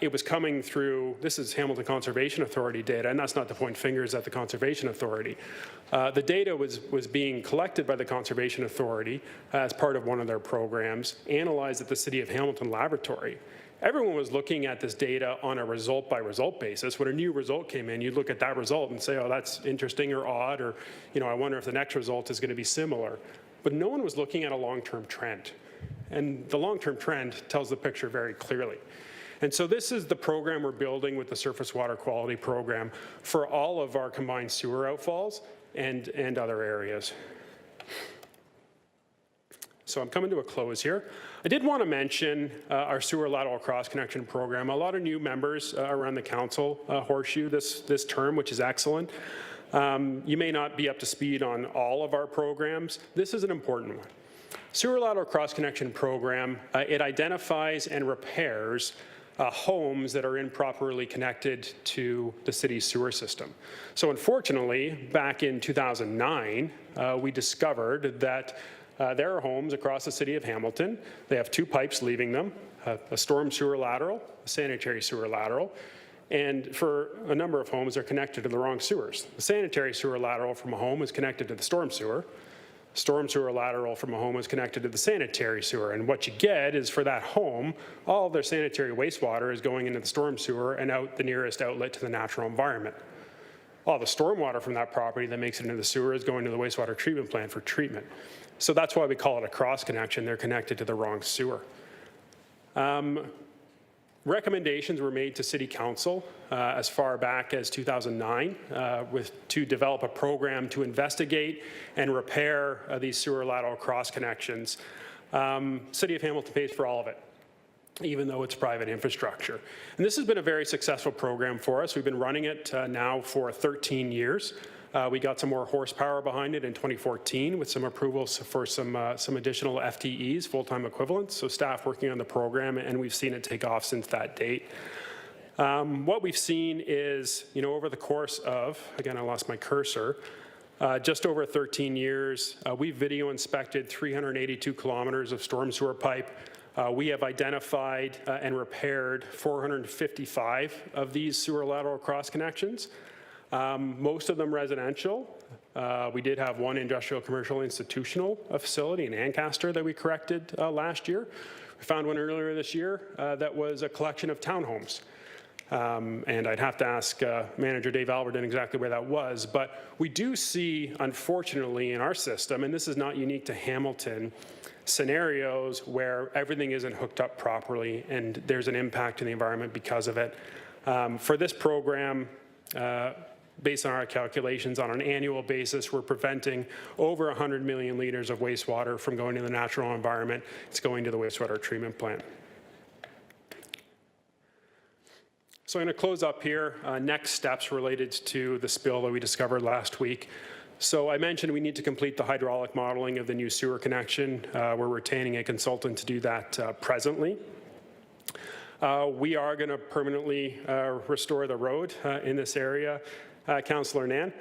It was coming through, this is Hamilton Conservation Authority data, and that's not to point fingers at the Conservation Authority. The data was being collected by the Conservation Authority as part of one of their programs, analyzed at the City of Hamilton Laboratory. Everyone was looking at this data on a result-by-result basis. When a new result came in, you'd look at that result and say, oh, that's interesting or odd, or I wonder if the next result is going to be similar. But no one was looking at a long-term trend. And the long-term trend tells the picture very clearly. And so this is the program we're building with the Surface Water Quality Program for all of our combined sewer outfalls and other areas. So I'm coming to a close here. I did want to mention our sewer lateral cross-connection program. A lot of new members around the council horseshoe this term, which is excellent. You may not be up to speed on all of our programs. This is an important one. Sewer lateral cross-connection program, it identifies and repairs homes that are improperly connected to the city's sewer system. So unfortunately, back in 2009, we discovered that there are homes across the city of Hamilton. They have two pipes leaving them, a storm sewer lateral, a sanitary sewer lateral, and for a number of homes, they're connected to the wrong sewers. The sanitary sewer lateral from a home is connected to the storm sewer. Storm sewer lateral from a home is connected to the sanitary sewer. And what you get is for that home, all of their sanitary wastewater is going into the storm sewer and out the nearest outlet to the natural environment. All the stormwater from that property that makes it into the sewer is going to the wastewater treatment plant for treatment. So that's why we call it a cross connection. They're connected to the wrong sewer. Recommendations were made to City Council as far back as 2009 to develop a program to investigate and repair these sewer lateral cross connections. City of Hamilton pays for all of it, even though it's private infrastructure. And this has been a very successful program for us. We've been running it now for 13 years. We got some more horsepower behind it in 2014 with some approvals for some additional FTEs, full-time equivalents, so staff working on the program, and we've seen it take off since that date. What we've seen is, over the course of, again, I lost my cursor, just over 13 years, we've video inspected 382 kilometers of storm sewer pipe. We have identified and repaired 455 of these sewer lateral cross connections. Most of them residential. We did have one industrial, commercial, institutional facility in Ancaster that we corrected last year. We found one earlier this year that was a collection of townhomes. And I'd have to ask Manager Dave Alberton exactly where that was. But we do see, unfortunately, in our system, and this is not unique to Hamilton, scenarios where everything isn't hooked up properly and there's an impact to the environment because of it. For this program, based on our calculations, on an annual basis, we're preventing over 100 million liters of wastewater from going to the natural environment. It's going to the wastewater treatment plant. So I'm going to close up here. Next steps related to the spill that we discovered last week. So I mentioned we need to complete the hydraulic modeling of the new sewer connection. We're retaining a consultant to do that presently. We are going to permanently restore the road in this area, Councillor Nan.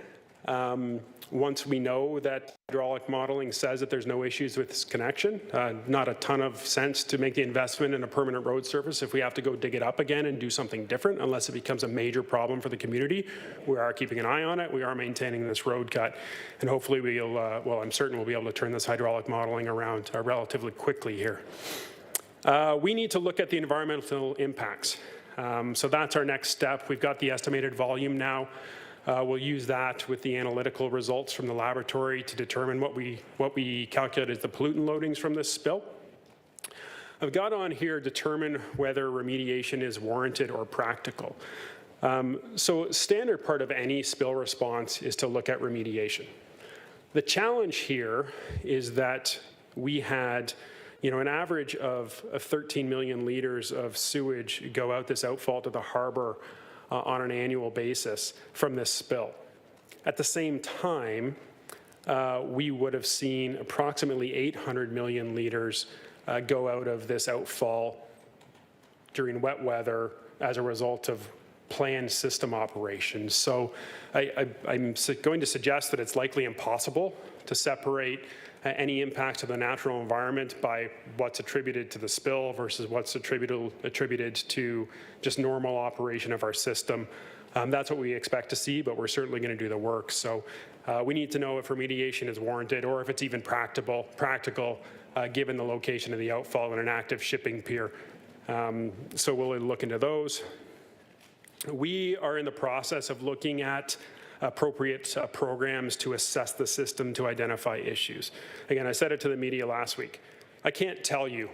Once we know that hydraulic modeling says that there's no issues with this connection, not a ton of sense to make the investment in a permanent road surface if we have to go dig it up again and do something different, unless it becomes a major problem for the community. We are keeping an eye on it. We are maintaining this road cut, and hopefully we'll, well, I'm certain we'll be able to turn this hydraulic modeling around relatively quickly here. We need to look at the environmental impacts. So that's our next step. We've got the estimated volume now. We'll use that with the analytical results from the laboratory to determine what we calculate as the pollutant loadings from this spill. I've got on here determine whether remediation is warranted or practical. So standard part of any spill response is to look at remediation. The challenge here is that we had an average of 13 million liters of sewage go out this outfall to the harbor on an annual basis from this spill. At the same time, we would have seen approximately 800 million liters go out of this outfall during wet weather as a result of planned system operations. So I'm going to suggest that it's likely impossible to separate any impact to the natural environment by what's attributed to the spill versus what's attributed to just normal operation of our system. That's what we expect to see, but we're certainly going to do the work. So we need to know if remediation is warranted or if it's even practical given the location of the outfall and an active shipping pier. So we'll look into those. We are in the process of looking at appropriate programs to assess the system to identify issues. Again, I said it to the media last week. I can't tell you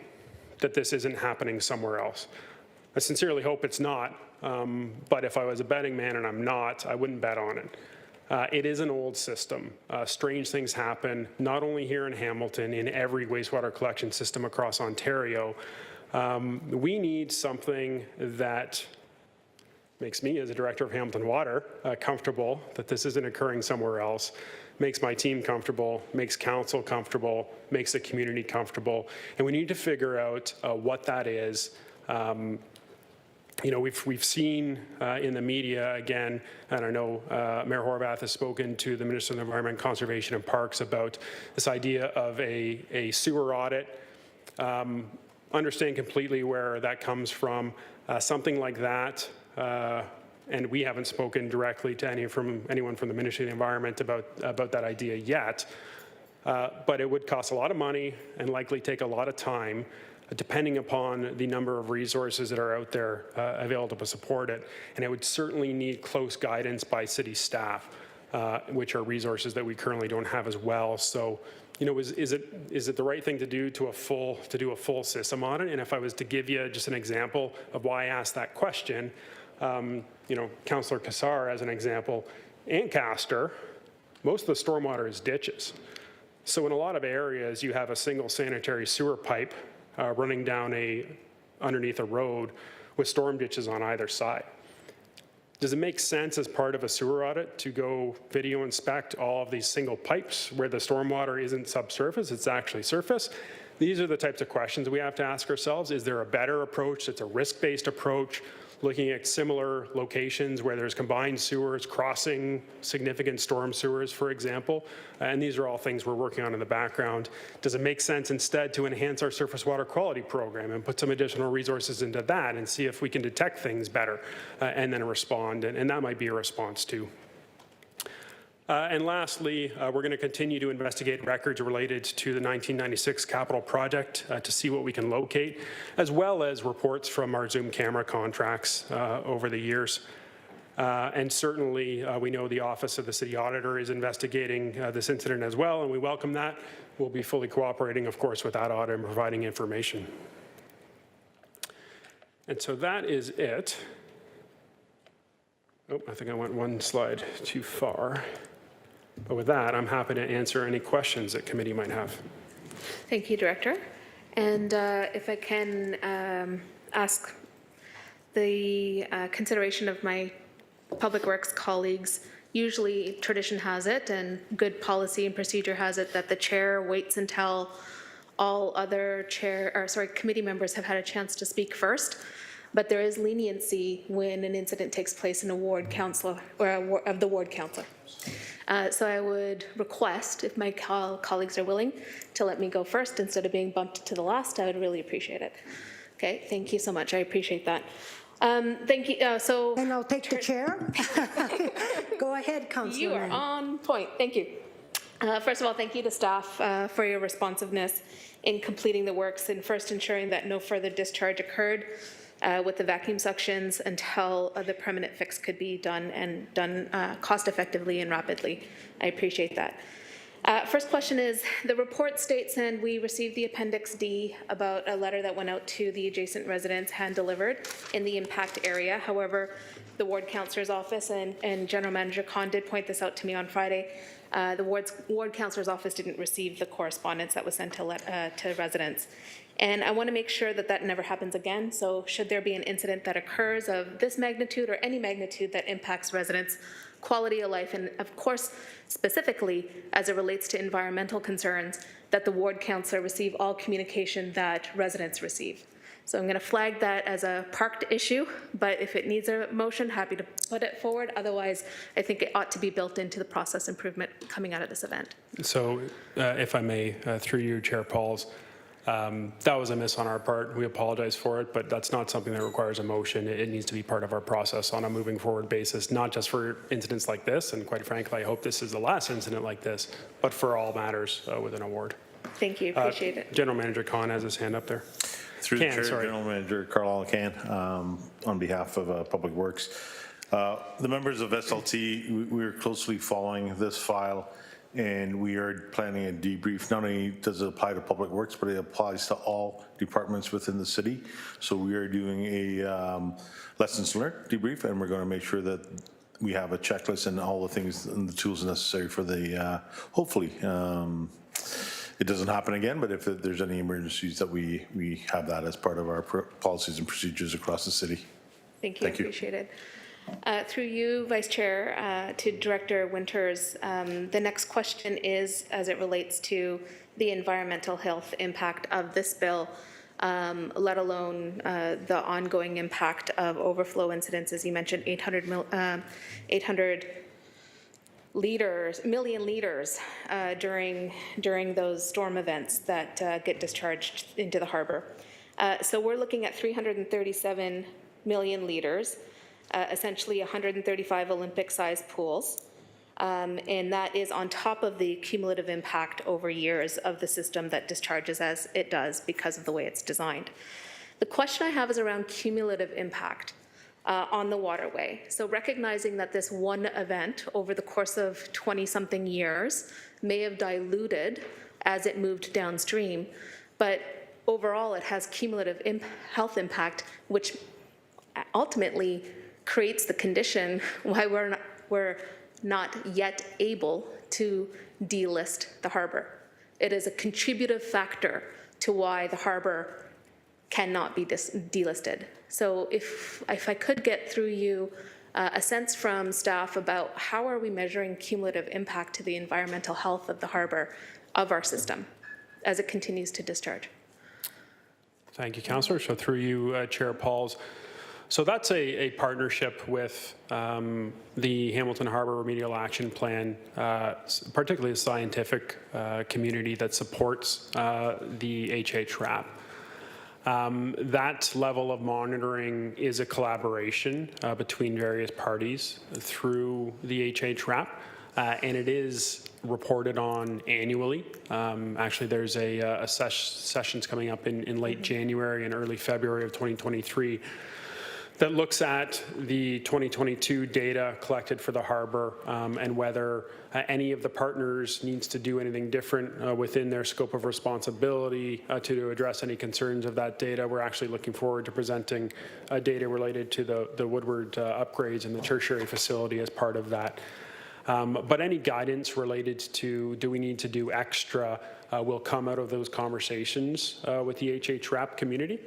that this isn't happening somewhere else. I sincerely hope it's not, but if I was a betting man and I'm not, I wouldn't bet on it. It is an old system. Strange things happen, not only here in Hamilton, in every wastewater collection system across Ontario. We need something that makes me, as a director of Hamilton Water, comfortable that this isn't occurring somewhere else, makes my team comfortable, makes council comfortable, makes the community comfortable, and we need to figure out what that is. We've seen in the media again, and I know Mayor Horwath has spoken to the Minister of the Environment, Conservation and Parks about this idea of a sewer audit. Understand completely where that comes from. Something like that, and we haven't spoken directly to anyone from the Ministry of the Environment about that idea yet, but it would cost a lot of money and likely take a lot of time, depending upon the number of resources that are out there available to support it. And it would certainly need close guidance by city staff, which are resources that we currently don't have as well. So, is it the right thing to do to do a full system audit? And if I was to give you just an example of why I asked that question, Councillor Cassar, as an example, Ancaster, most of the stormwater is ditches. So in a lot of areas, you have a single sanitary sewer pipe running down underneath a road with storm ditches on either side. Does it make sense as part of a sewer audit to go video inspect all of these single pipes where the stormwater isn't subsurface, it's actually surface? These are the types of questions we have to ask ourselves. Is there a better approach that's a risk-based approach, looking at similar locations where there's combined sewers crossing significant storm sewers, for example? And these are all things we're working on in the background. Does it make sense instead to enhance our surface water quality program and put some additional resources into that and see if we can detect things better and then respond? And that might be a response too. And lastly, we're going to continue to investigate records related to the 1996 capital project to see what we can locate, as well as reports from our Zoom camera contracts over the years. And certainly, we know the Office of the City Auditor is investigating this incident as well, and we welcome that. We'll be fully cooperating, of course, with that audit and providing information. And so that is it. Oh, I think I went one slide too far. But with that, I'm happy to answer any questions that committee might have. Thank you, Director. And if I can ask the consideration of my Public Works colleagues, usually tradition has it and good policy and procedure has it that the chair waits until all other committee members have had a chance to speak first. But there is leniency when an incident takes place in a ward council or of the ward councillor. So I would request, if my colleagues are willing, to let me go first instead of being bumped to the last. I would really appreciate it. Okay, thank you so much. I appreciate that. Thank you. And I'll take the chair. Go ahead, Councillor. You are on point. Thank you. First of all, thank you to staff for your responsiveness in completing the works and first ensuring that no further discharge occurred with the vacuum suctions until the permanent fix could be done and done cost effectively and rapidly. I appreciate that. First question is, the report states, and we received the Appendix D about a letter that went out to the adjacent residents hand-delivered in the impact area. However, the ward councillor's office and General Manager Khan did point this out to me on Friday. The ward councillor's office didn't receive the correspondence that was sent to residents. And I want to make sure that that never happens again. So should there be an incident that occurs of this magnitude or any magnitude that impacts residents' quality of life, and of course, specifically as it relates to environmental concerns, that the ward councillor receive all communication that residents receive. So I'm going to flag that as a parked issue, but if it needs a motion, happy to put it forward. Otherwise, I think it ought to be built into the process improvement coming out of this event. So if I may, through you, Chair Pauls, that was a miss on our part. We apologize for it, but that's not something that requires a motion. It needs to be part of our process on a moving forward basis, not just for incidents like this, and quite frankly, I hope this is the last incident like this, but for all matters within a ward. Thank you, appreciate it. General Manager Khan has his hand up there. Through the Chair, General Manager Carl Allen on behalf of Public Works. The members of SLT, we are closely following this file, and we are planning a debrief. Not only does it apply to Public Works, but it applies to all departments within the city. So we are doing a lessons learned debrief, and we're going to make sure that we have a checklist and all the things and the tools necessary for the, hopefully, it doesn't happen again, but if there's any emergencies, that we have that as part of our policies and procedures across the city. Thank you, appreciate it. Through you, Vice Chair, to Director Winters, the next question is as it relates to the environmental health impact of this bill, let alone the ongoing impact of overflow incidents. As you mentioned, 800 million liters during those storm events that get discharged into the harbor. So we're looking at 337 million liters, essentially 135 Olympic-sized pools, and that is on top of the cumulative impact over years of the system that discharges as it does because of the way it's designed. The question I have is around cumulative impact on the waterway. So recognizing that this one event over the course of 20-something years may have diluted as it moved downstream, but overall it has cumulative health impact, which ultimately creates the condition why we're not yet able to delist the harbor. It is a contributive factor to why the harbor cannot be delisted. So if I could get through you a sense from staff about how are we measuring cumulative impact to the environmental health of the harbor, of our system, as it continues to discharge. Thank you, Councillor. So through you, Chair Pauls. So that's a partnership with the Hamilton Harbour Remedial Action Plan, particularly the scientific community that supports the HH-RAP. That level of monitoring is a collaboration between various parties through the HH-RAP, and it is reported on annually. Actually, there's a sessions coming up in late January and early February of 2023 that looks at the 2022 data collected for the harbour and whether any of the partners needs to do anything different within their scope of responsibility to address any concerns of that data. We're actually looking forward to presenting data related to the Woodward upgrades in the tertiary facility as part of that. But any guidance related to do we need to do extra will come out of those conversations with the HH-RAP community.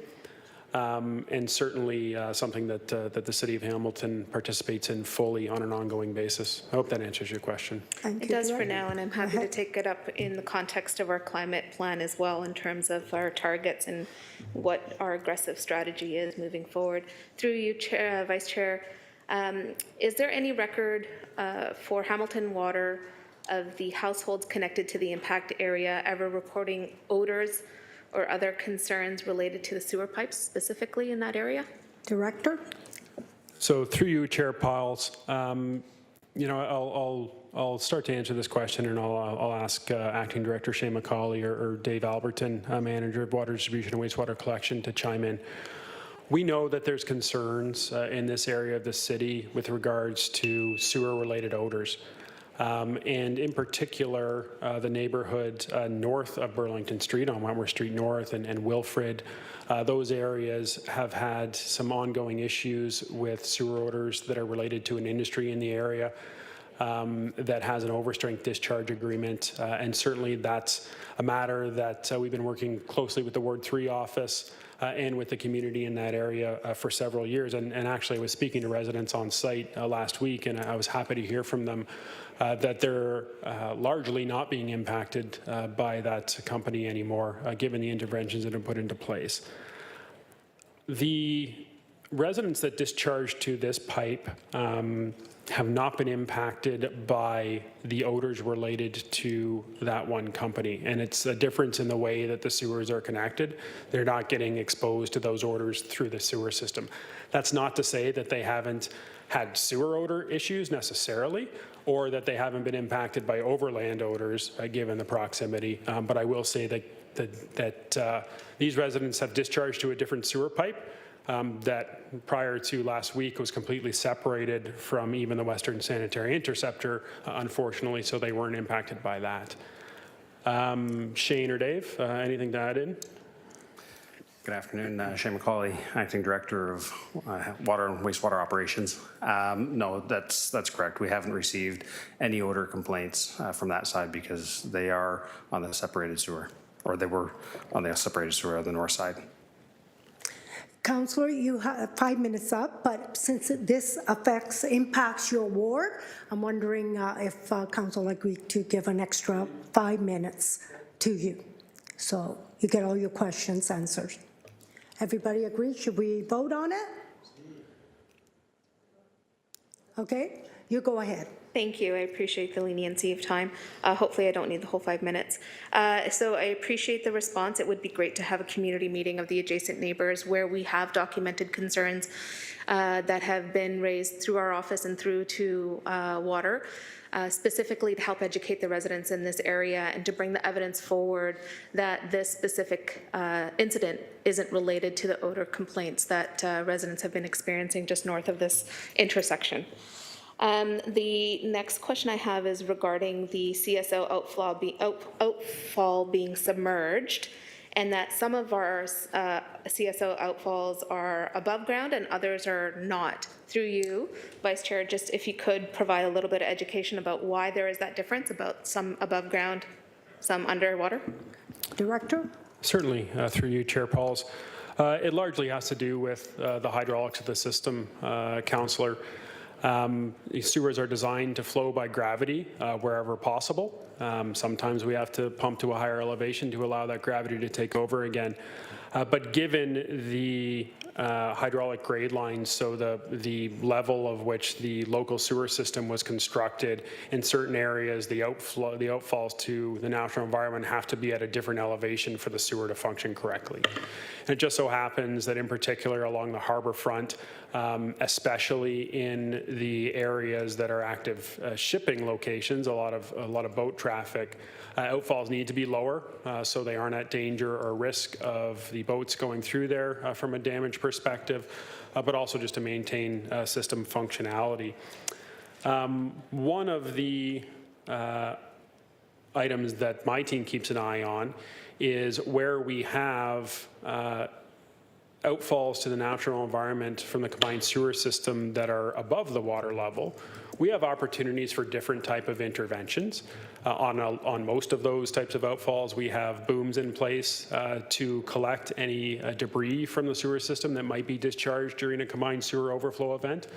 And certainly something that the City of Hamilton participates in fully on an ongoing basis. I hope that answers your question. Thank It you, does for Director. now, and I'm happy to take it up in the context of our climate plan as well, in terms of our targets and what our aggressive strategy is moving forward. Through you, Chair, Vice Chair, is there any record for Hamilton Water of the households connected to the impact area ever reporting odors or other concerns related to the sewer pipes specifically in that area? Director? So through you, Chair Piles, you know, I'll start to answer this question, and I'll ask Acting Director Shane McCauley or Dave Alberton, Manager of Water Distribution and Wastewater Collection, to chime in. We know that there's concerns in this area of the city with regards to sewer-related odors. And in particular, the neighborhood north of Burlington Street, on Wentworth Street North and Wilfrid, those areas have had some ongoing issues with sewer odors that are related to an industry in the area that has an overstrength discharge agreement. And certainly that's a matter that we've been working closely with the Ward 3 office and with the community in that area for several years. And actually I was speaking to residents on site last week, and I was happy to hear from them that they're largely not being impacted by that company anymore, given the interventions that have been put into place. The residents that discharge to this pipe have not been impacted by the odors related to that one company. And it's a difference in the way that the sewers are connected. They're not getting exposed to those odors through the sewer system. That's not to say that they haven't had sewer odor issues necessarily, or that they haven't been impacted by overland odors given the proximity. But I will say that these residents have discharged to a different sewer pipe that prior to last week was completely separated from even the Western Sanitary Interceptor, unfortunately, so they weren't impacted by that. Shane or Dave, anything to add in? Good afternoon, Shane McCauley, Acting Director of Water and Wastewater Operations. No, that's correct. We haven't received any odor complaints from that side because they are on the separated sewer, or they were on the separated sewer on the north side. Councillor, you have 5 minutes up, but since this impacts your ward, I'm wondering if Council agreed to give an extra 5 minutes to you. So you get all your questions answered. Everybody agree? Should we vote on it? Okay, you go ahead. Thank you. I appreciate the leniency of time. Hopefully I don't need the whole 5 minutes. So I appreciate the response. It would be great to have a community meeting of the adjacent neighbors where we have documented concerns that have been raised through our office and through to water, specifically to help educate the residents in this area and to bring the evidence forward that this specific incident isn't related to the odor complaints that residents have been experiencing just north of this intersection. The next question I have is regarding the CSO outfall being submerged, and that some of our CSO outfalls are above ground and others are not. Through you, Vice Chair, just if you could provide a little bit of education about why there is that difference, about some above ground, some underwater? Director? Certainly, through you, Chair Pauls. It largely has to do with the hydraulics of the system, Councillor. These sewers are designed to flow by gravity wherever possible. Sometimes we have to pump to a higher elevation to allow that gravity to take over again. But given the hydraulic grade lines, so the level of which the local sewer system was constructed, in certain areas the outfalls to the natural environment have to be at a different elevation for the sewer to function correctly. And it just so happens that in particular along the harbor front, especially in the areas that are active shipping locations, a lot of boat traffic, outfalls need to be lower so they aren't at danger or risk of the boats going through there from a damage perspective, but also just to maintain system functionality. One of the items that my team keeps an eye on is where we have outfalls to the natural environment from the combined sewer system that are above the water level. We have opportunities for different type of interventions. On most of those types of outfalls, we have booms in place to collect any debris from the sewer system that might be discharged during a combined sewer overflow event.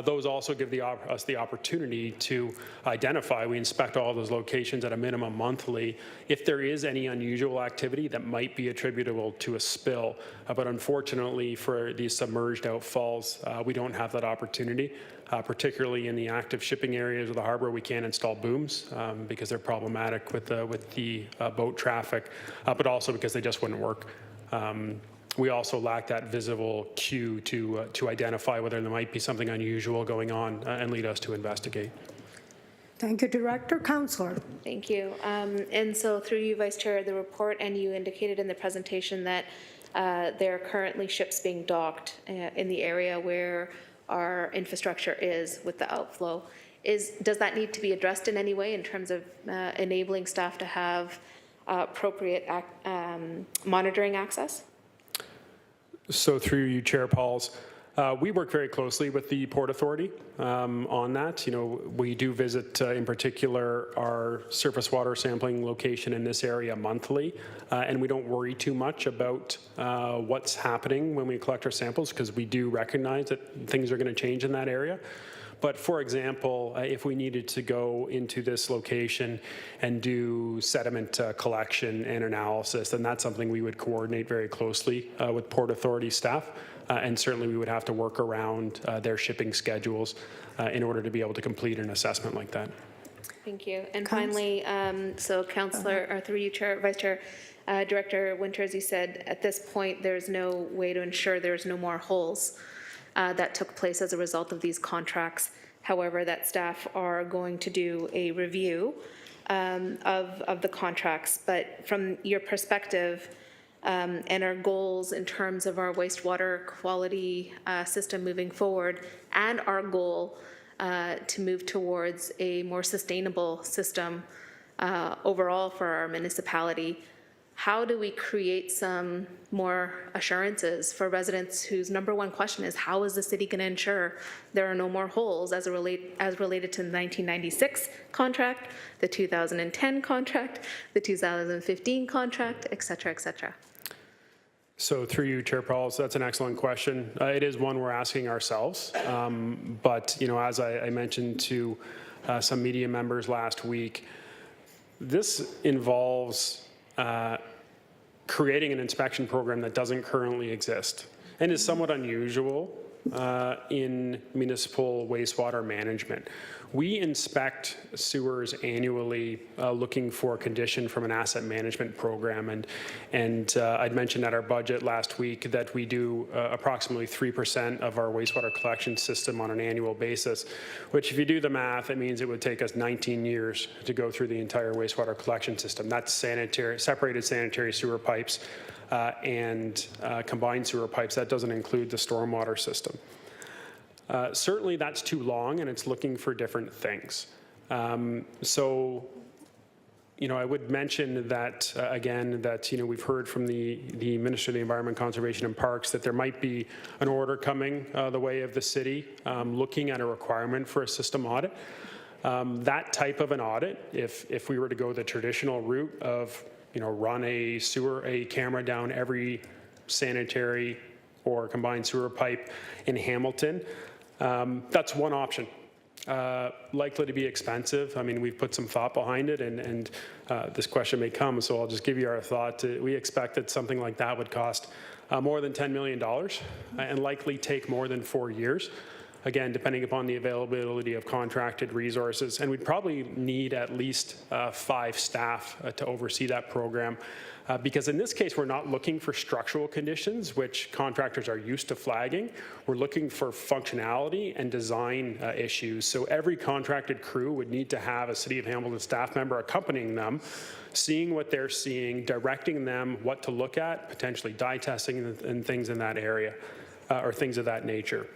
Those also give us the opportunity to identify, we inspect all those locations at a minimum monthly, if there is any unusual activity that might be attributable to a spill. But unfortunately for these submerged outfalls, we don't have that opportunity. Particularly in the active shipping areas of the harbor, we can't install booms because they're problematic with the boat traffic, but also because they just wouldn't work. We also lack that visible cue to identify whether there might be something unusual going on and lead us to investigate. Thank you, Director. Councillor. Thank you. And so through you, Vice Chair, the report, and you indicated in the presentation that there are currently ships being docked in the area where our infrastructure is with the outflow. Does that need to be addressed in any way in terms of enabling staff to have appropriate monitoring access? So through you, Chair Pauls, we work very closely with the Port Authority on that. You know, we do visit, in particular, our surface water sampling location in this area monthly, and we don't worry too much about what's happening when we collect our samples because we do recognize that things are going to change in that area. But for example, if we needed to go into this location and do sediment collection and analysis, then that's something we would coordinate very closely with Port Authority staff. And certainly we would have to work around their shipping schedules in order to be able to complete an assessment like that. Thank you. And finally, so Councillor, or through you, Chair, Vice Chair, Director Winters, you said at this point there's no way to ensure there's no more holes that took place as a result of these contracts. However, that staff are going to do a review of the contracts. But from your perspective and our goals in terms of our wastewater quality system moving forward, and our goal to move towards a more sustainable system overall for our municipality, how do we create some more assurances for residents whose number one question is, how is the city going to ensure there are no more holes as related to the 1996 contract, the 2010 contract, the 2015 contract, et cetera, et cetera? So through you, Chair Pauls, that's an excellent question. It is one we're asking ourselves. But, you know, as I mentioned to some media members last week, this involves creating an inspection program that doesn't currently exist and is somewhat unusual in municipal wastewater management. We inspect sewers annually looking for condition from an asset management program, and I'd mentioned at our budget last week that we do approximately 3% of our wastewater collection system on an annual basis, which if you do the math, it means it would take us 19 years to go through the entire wastewater collection system. That's separated sanitary sewer pipes and combined sewer pipes. That doesn't include the stormwater system. Certainly that's too long, and it's looking for different things. So, you know, I would mention that, again, that, you know, we've heard from the Minister of the Environment, Conservation and Parks that there might be an order coming the way of the city looking at a requirement for a system audit. That type of an audit, if we were to go the traditional route of, you know, run a camera down every sanitary or combined sewer pipe in Hamilton, That's one option. Likely to be expensive. I mean, we've put some thought behind it, and this question may come, so I'll just give you our thought. We expect that something like that would cost more than $10 million and likely take more than 4 years. Again, depending upon the availability of contracted resources. And we'd probably need at least 5 staff to oversee that program. Because in this case, we're not looking for structural conditions, which contractors are used to flagging. We're looking for functionality and design issues. So every contracted crew would need to have a City of Hamilton staff member accompanying them, seeing what they're seeing, directing them what to look at, potentially dye testing and things in that area, or things of that nature.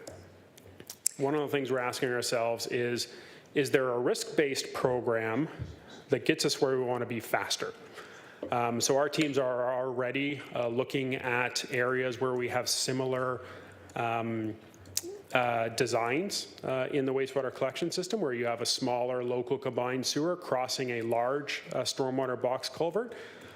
One of the things we're asking ourselves is there a risk-based program that gets us where we want to be faster? So our teams are already looking at areas where we have similar designs in the wastewater collection system, where you have a smaller local combined sewer crossing a large stormwater box culvert.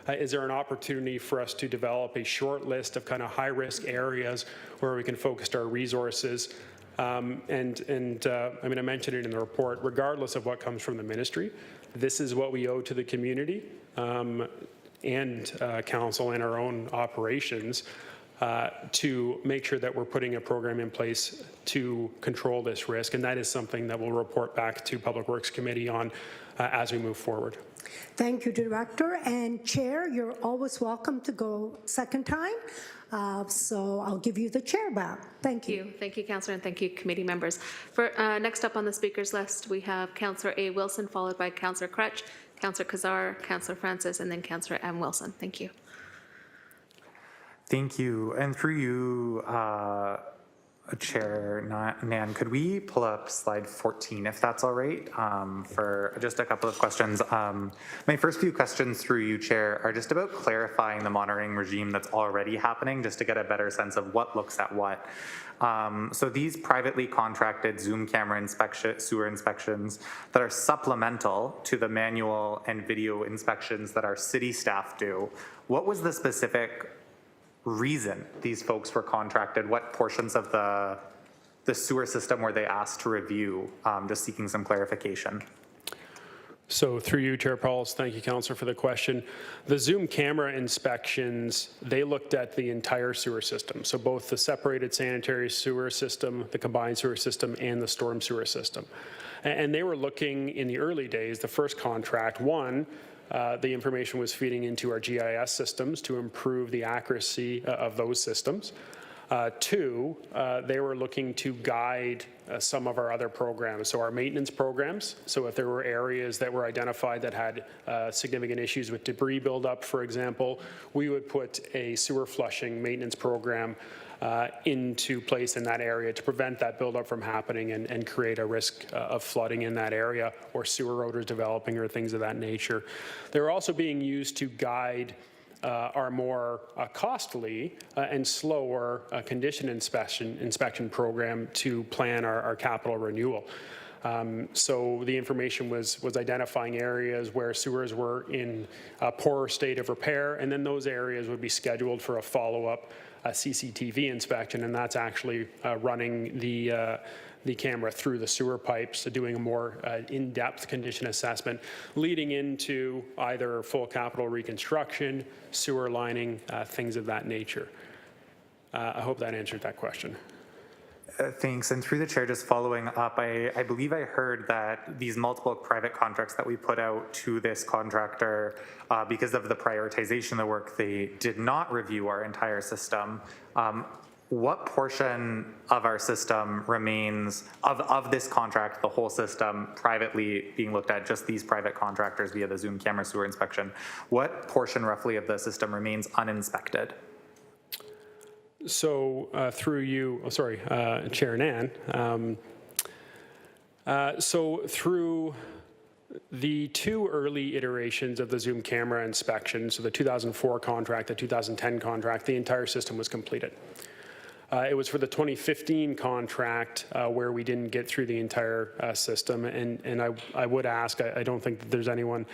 Is there an opportunity for us to develop a short list of kind of high-risk areas where we can focus our resources? I mean, I mentioned it in the report, regardless of what comes from the ministry, this is what we owe to the community and council and our own operations to make sure that we're putting a program in place to control this risk. And that is something that we'll report back to Public Works Committee on as we move forward. Thank you, Director. And Chair, you're always welcome to go second time. So I'll give you the chair back. Thank you. Thank you, Councillor, and thank you, committee members. For next up on the speakers list, we have Councillor A. Wilson, followed by Councillor Crutch, Councillor Kazar, Councillor Francis, and then Councillor M. Wilson. Thank you. Thank you. And through you, Chair Nan, could we pull up slide 14, if that's all right, for just a couple of questions. My first few questions through you, Chair, are just about clarifying the monitoring regime that's already happening, just to get a better sense of what looks at what. So these privately contracted Zoom camera sewer inspections that are supplemental to the manual and video inspections that our city staff do, what was the specific reason these folks were contracted? What portions of the sewer system were they asked to review? Just seeking some clarification. So through you, Chair Pauls, thank you, Councillor, for the question. The Zoom camera inspections, they looked at the entire sewer system. So both the separated sanitary sewer system, the combined sewer system, and the storm sewer system. And they were looking in the early days, the first contract, the information was feeding into our GIS systems to improve the accuracy of those systems. Two, they were looking to guide some of our other programs, so our maintenance programs. So if there were areas that were identified that had significant issues with debris buildup, for example, we would put a sewer flushing maintenance program into place in that area to prevent that buildup from happening and create a risk of flooding in that area or sewer odors developing or things of that nature. They're also being used to guide our more costly and slower condition inspection program to plan our capital renewal. So the information was identifying areas where sewers were in a poorer state of repair, and then those areas would be scheduled for a follow-up CCTV inspection, and that's actually running the camera through the sewer pipes, doing a more in-depth condition assessment, leading into either full capital reconstruction, sewer lining, things of that nature. I hope that answered that question. Thanks. And through the chair, just following up, I believe I heard that these multiple private contracts that we put out to this contractor, because of the prioritization of the work, they did not review our entire system. What portion of our system remains, of this contract, the whole system, privately being looked at, just these private contractors via the Zoom camera sewer inspection, what portion roughly of the system remains uninspected? So through you, Chair Nan, so through the two early iterations of the Zoom camera inspection, so the 2004 contract, the 2010 contract, the entire system was completed. It was for the 2015 contract where we didn't get through the entire system, and I would ask, I don't think that there's anyone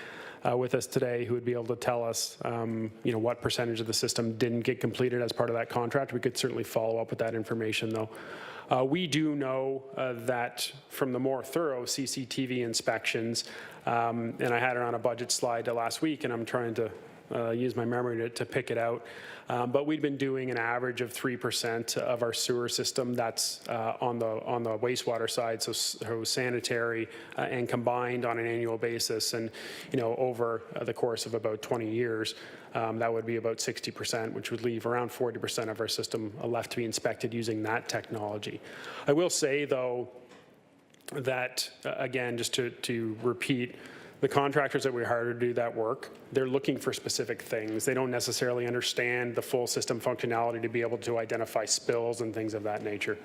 with us today who would be able to tell us, what percentage of the system didn't get completed as part of that contract. We could certainly follow up with that information, though. We do know that from the more thorough CCTV inspections, and I had it on a budget slide last week, and I'm trying to use my memory to pick it out. But we've been doing an average of 3% of our sewer system. That's on the wastewater side, so sanitary and combined on an annual basis. And over the course of about 20 years, that would be about 60%, which would leave around 40% of our system left to be inspected using that technology. I will say, though, that again, just to repeat, the contractors that we hire to do that work, they're looking for specific things. They don't necessarily understand the full system functionality to be able to identify spills and things of that nature.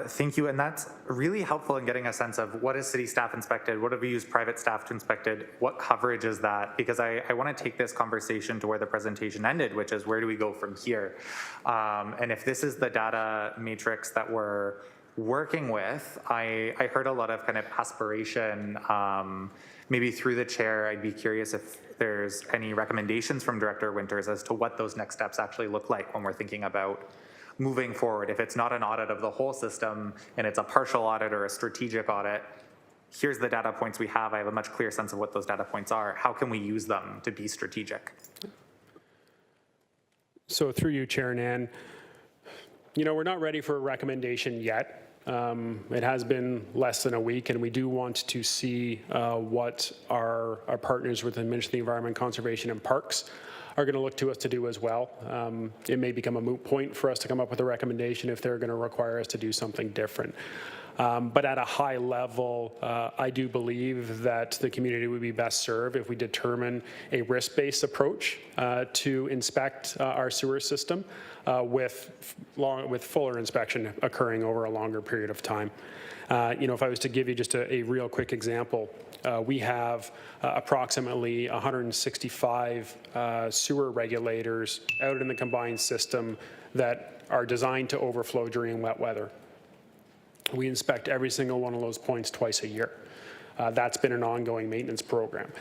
Thank you, and that's really helpful in getting a sense of what is city staff inspected, what have we used private staff to inspected, what coverage is that, because I want to take this conversation to where the presentation ended, which is where do we go from here? And if this is the data matrix that we're working with, I heard a lot of kind of aspiration. Maybe through the chair, I'd be curious if there's any recommendations from Director Winters as to what those next steps actually look like when we're thinking about moving forward. If it's not an audit of the whole system and it's a partial audit or a strategic audit, here's the data points we have. I have a much clearer sense of what those data points are. How can we use them to be strategic? So through you, Chair Nan, we're not ready for a recommendation yet. It has been less than a week, and we do want to see what our partners within Ministry of the Environment, Conservation and Parks are going to look to us to do as well. It may become a moot point for us to come up with a recommendation if they're going to require us to do something different. But at a high level, I do believe that the community would be best served if we determine a risk-based approach to inspect our sewer system with fuller inspection occurring over a longer period of time. If I was to give you just a real quick example, we have approximately 165 sewer regulators out in the combined system that are designed to overflow during wet weather. We inspect every single one of those points twice a year. That's been an ongoing maintenance program.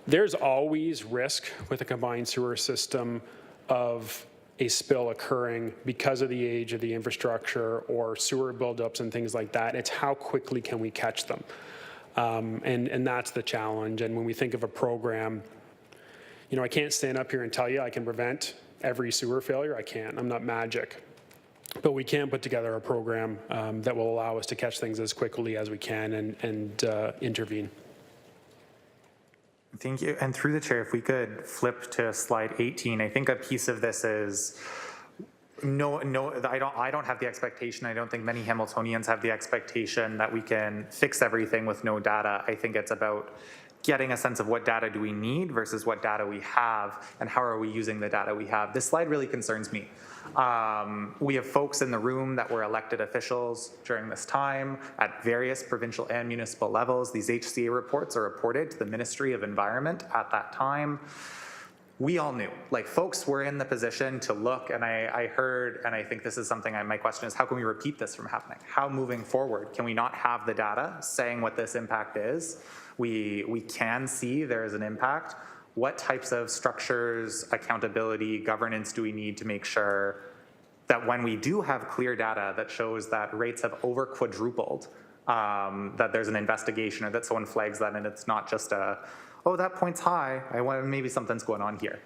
There's always risk with a combined sewer system of a spill occurring because of the age of the infrastructure or sewer buildups and things like that. It's how quickly can we catch them? And that's the challenge. And when we think of a program, I can't stand up here and tell you I can prevent every sewer failure. I can't. I'm not magic. But we can put together a program that will allow us to catch things as quickly as we can and intervene. Thank you. And through the chair, if we could flip to slide 18, I think a piece of this is no, I don't have the expectation. I don't think many Hamiltonians have the expectation that we can fix everything with no data. I think it's about getting a sense of what data do we need versus what data we have and how are we using the data we have. This slide really concerns me. We have folks in the room that were elected officials during this time at various provincial and municipal levels. These HCA reports are reported to the Ministry of Environment at that time. We all knew, folks were in the position to look, and I heard, and I think this is something my question is, how can we repeat this from happening? How moving forward, can we not have the data saying what this impact is? We can see there is an impact. What types of structures, accountability, governance do we need to make sure that when we do have clear data that shows that rates have over quadrupled, that there's an investigation or that someone flags that and it's not just oh, that point's high, maybe something's going on here.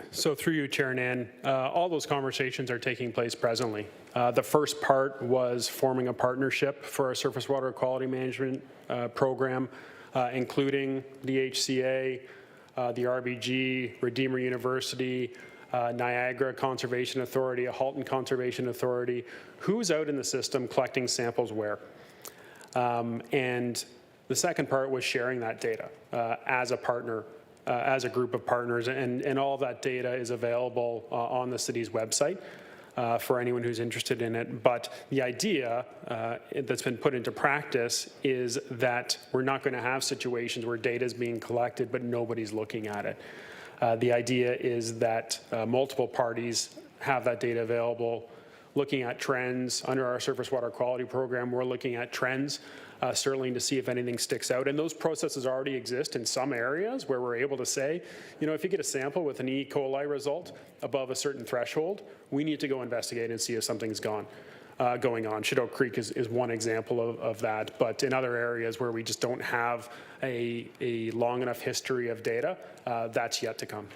So through you, Chair Nan, all those conversations are taking place presently. The first part was forming a partnership for our surface water quality management program, including the HCA, the RBG, Redeemer University, Niagara Conservation Authority, Halton Conservation Authority. Who's out in the system collecting samples where? And the second part was sharing that data as a partner, as a group of partners, and all of that data is available on the city's website for anyone who's interested in it. But the idea that's been put into practice is that we're not going to have situations where data is being collected but nobody's looking at it. The idea is that multiple parties have that data available, looking at trends. Under our surface water quality program, we're looking at trends certainly to see if anything sticks out. And those processes already exist in some areas where we're able to say, you know, if you get a sample with an E. coli result above a certain threshold, we need to go investigate and see if something's going on. Chinook Creek is one example of that, but in other areas where we just don't have a long enough history of data, that's yet to come.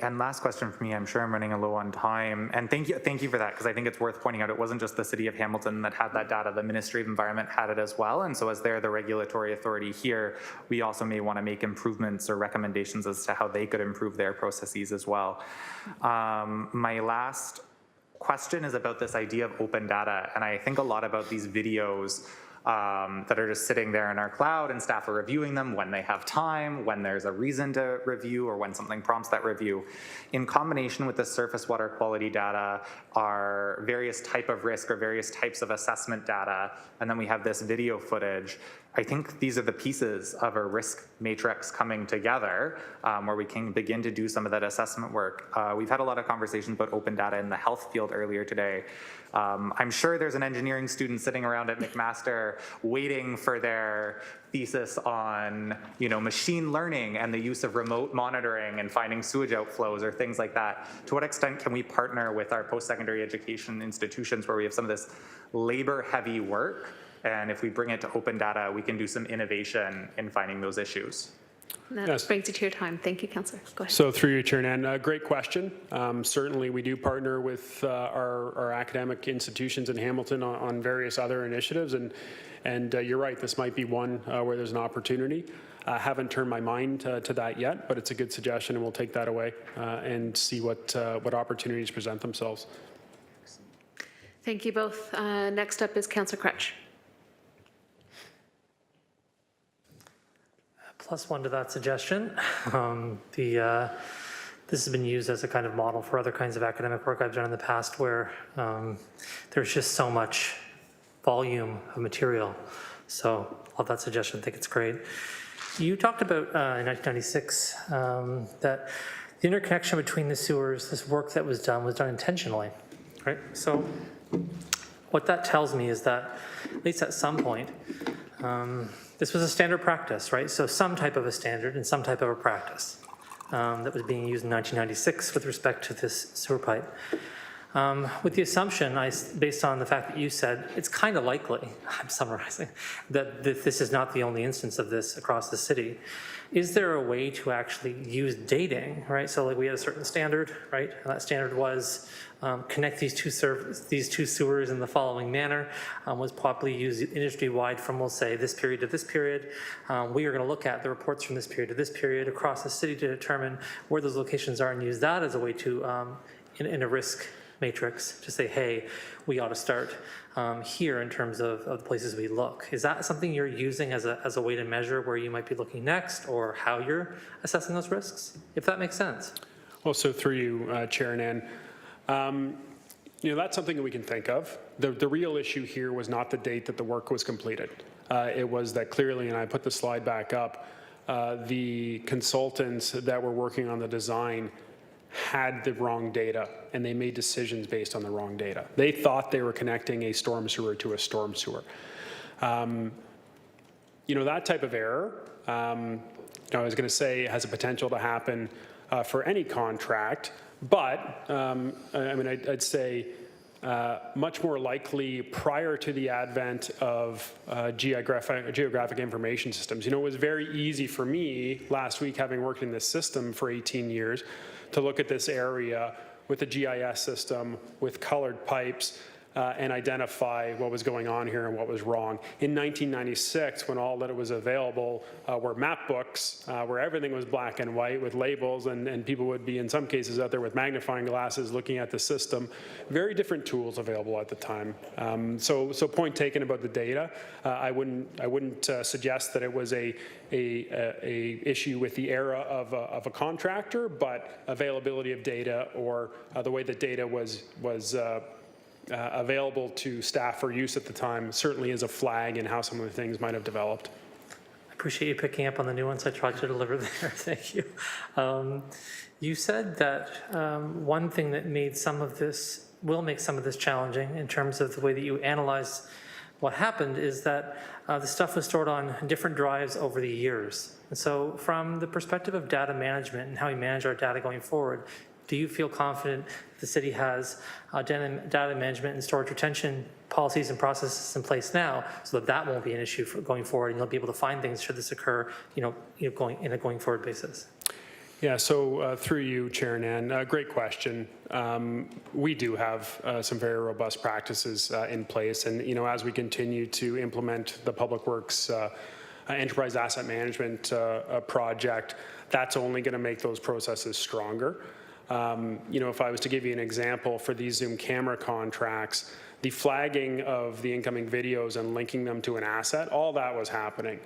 And last question for me, I'm sure I'm running a low on time, and thank you for that, because I think it's worth pointing out it wasn't just the City of Hamilton that had that data, the Ministry of Environment had it as well, and so as they're the regulatory authority here, we also may want to make improvements or recommendations as to how they could improve their processes as well. My last question is about this idea of open data, and I think a lot about these videos that are just sitting there in our cloud, and staff are reviewing them when they have time, when there's a reason to review, or when something prompts that review. In combination with the surface water quality data are various type of risk or various types of assessment data, and then we have this video footage. I think these are the pieces of a risk matrix coming together where we can begin to do some of that assessment work. We've had a lot of conversations about open data in the health field earlier today. I'm sure there's an engineering student sitting around at McMaster waiting for their thesis on, you know, machine learning and the use of remote monitoring and finding sewage outflows or things like that. To what extent can we partner with our post-secondary education institutions where we have some of this labor-heavy work? And if we bring it to open data, we can do some innovation in finding those issues. That Yes. brings you to your time. Thank you, Councillor. Go ahead. So through you, Chair Nan, great question. Certainly we do partner with our academic institutions in Hamilton on various other initiatives, and you're right, this might be one where there's an opportunity. I haven't turned my mind to that yet, but it's a good suggestion, and we'll take that away and see what opportunities present themselves. Thank you both. Next up is Councillor Crutch. Plus one to that suggestion. This has been used as a kind of model for other kinds of academic work I've done in the past where there's just so much volume of material. So love that suggestion, think it's great. You talked about in 1996 that the interconnection between the sewers, this work that was done intentionally, right? So what that tells me is that, at least at some point, this was a standard practice, right? So some type of a standard and some type of a practice that was being used in 1996 with respect to this sewer pipe. With the assumption, based on the fact that you said, it's kind of likely, I'm summarizing, that this is not the only instance of this across the city. Is there a way to actually use dating, right? So like we had a certain standard, right? And that standard was connect these two sewers in the following manner, was probably used industry-wide from, we'll say, this period to this period. We are going to look at the reports from this period to this period across the city to determine where those locations are and use that as a way to, in a risk matrix, to say, hey, we ought to start here in terms of the places we look. Is that something you're using as a way to measure where you might be looking next or how you're assessing those risks, if that makes sense? Well, so through you, Chair Nan, you know, that's something that we can think of. The real issue here was not the date that the work was completed. It was that clearly, and I put the slide back up, the consultants that were working on the design had the wrong data, and they made decisions based on the wrong data. They thought they were connecting a storm sewer to a storm sewer. You know, that type of error, I was going to say, has a potential to happen for any contract, but I mean, I'd say much more likely prior to the advent of geographic information systems. You know, it was very easy for me last week, having worked in this system for 18 years, to look at this area with a GIS system, with colored pipes, and identify what was going on here and what was wrong. In 1996, when all that was available were map books, where everything was black and white with labels, and people would be, in some cases, out there with magnifying glasses looking at the system. Very different tools available at the time. So point taken about the data. I wouldn't suggest that it was a issue with the era of a contractor, but availability of data or the way the data was available to staff for use at the time certainly is a flag in how some of the things might have developed. I appreciate you picking up on the nuance I tried to deliver there. Thank you. You said that one thing that made some of this, will make some of this challenging in terms of the way that you analyze what happened is that the stuff was stored on different drives over the years. And so from the perspective of data management and how we manage our data going forward, do you feel confident the city has data management and storage retention policies and processes in place now so that that won't be an issue for going forward, and you'll be able to find things should this occur, going forward basis? Yeah, so through you, Chair Nan, great question. We do have some very robust practices in place, and as we continue to implement the Public Works Enterprise Asset Management project, that's only going to make those processes stronger. If I was to give you an example for these Zoom camera contracts, the flagging of the incoming videos and linking them to an asset, all that was happening.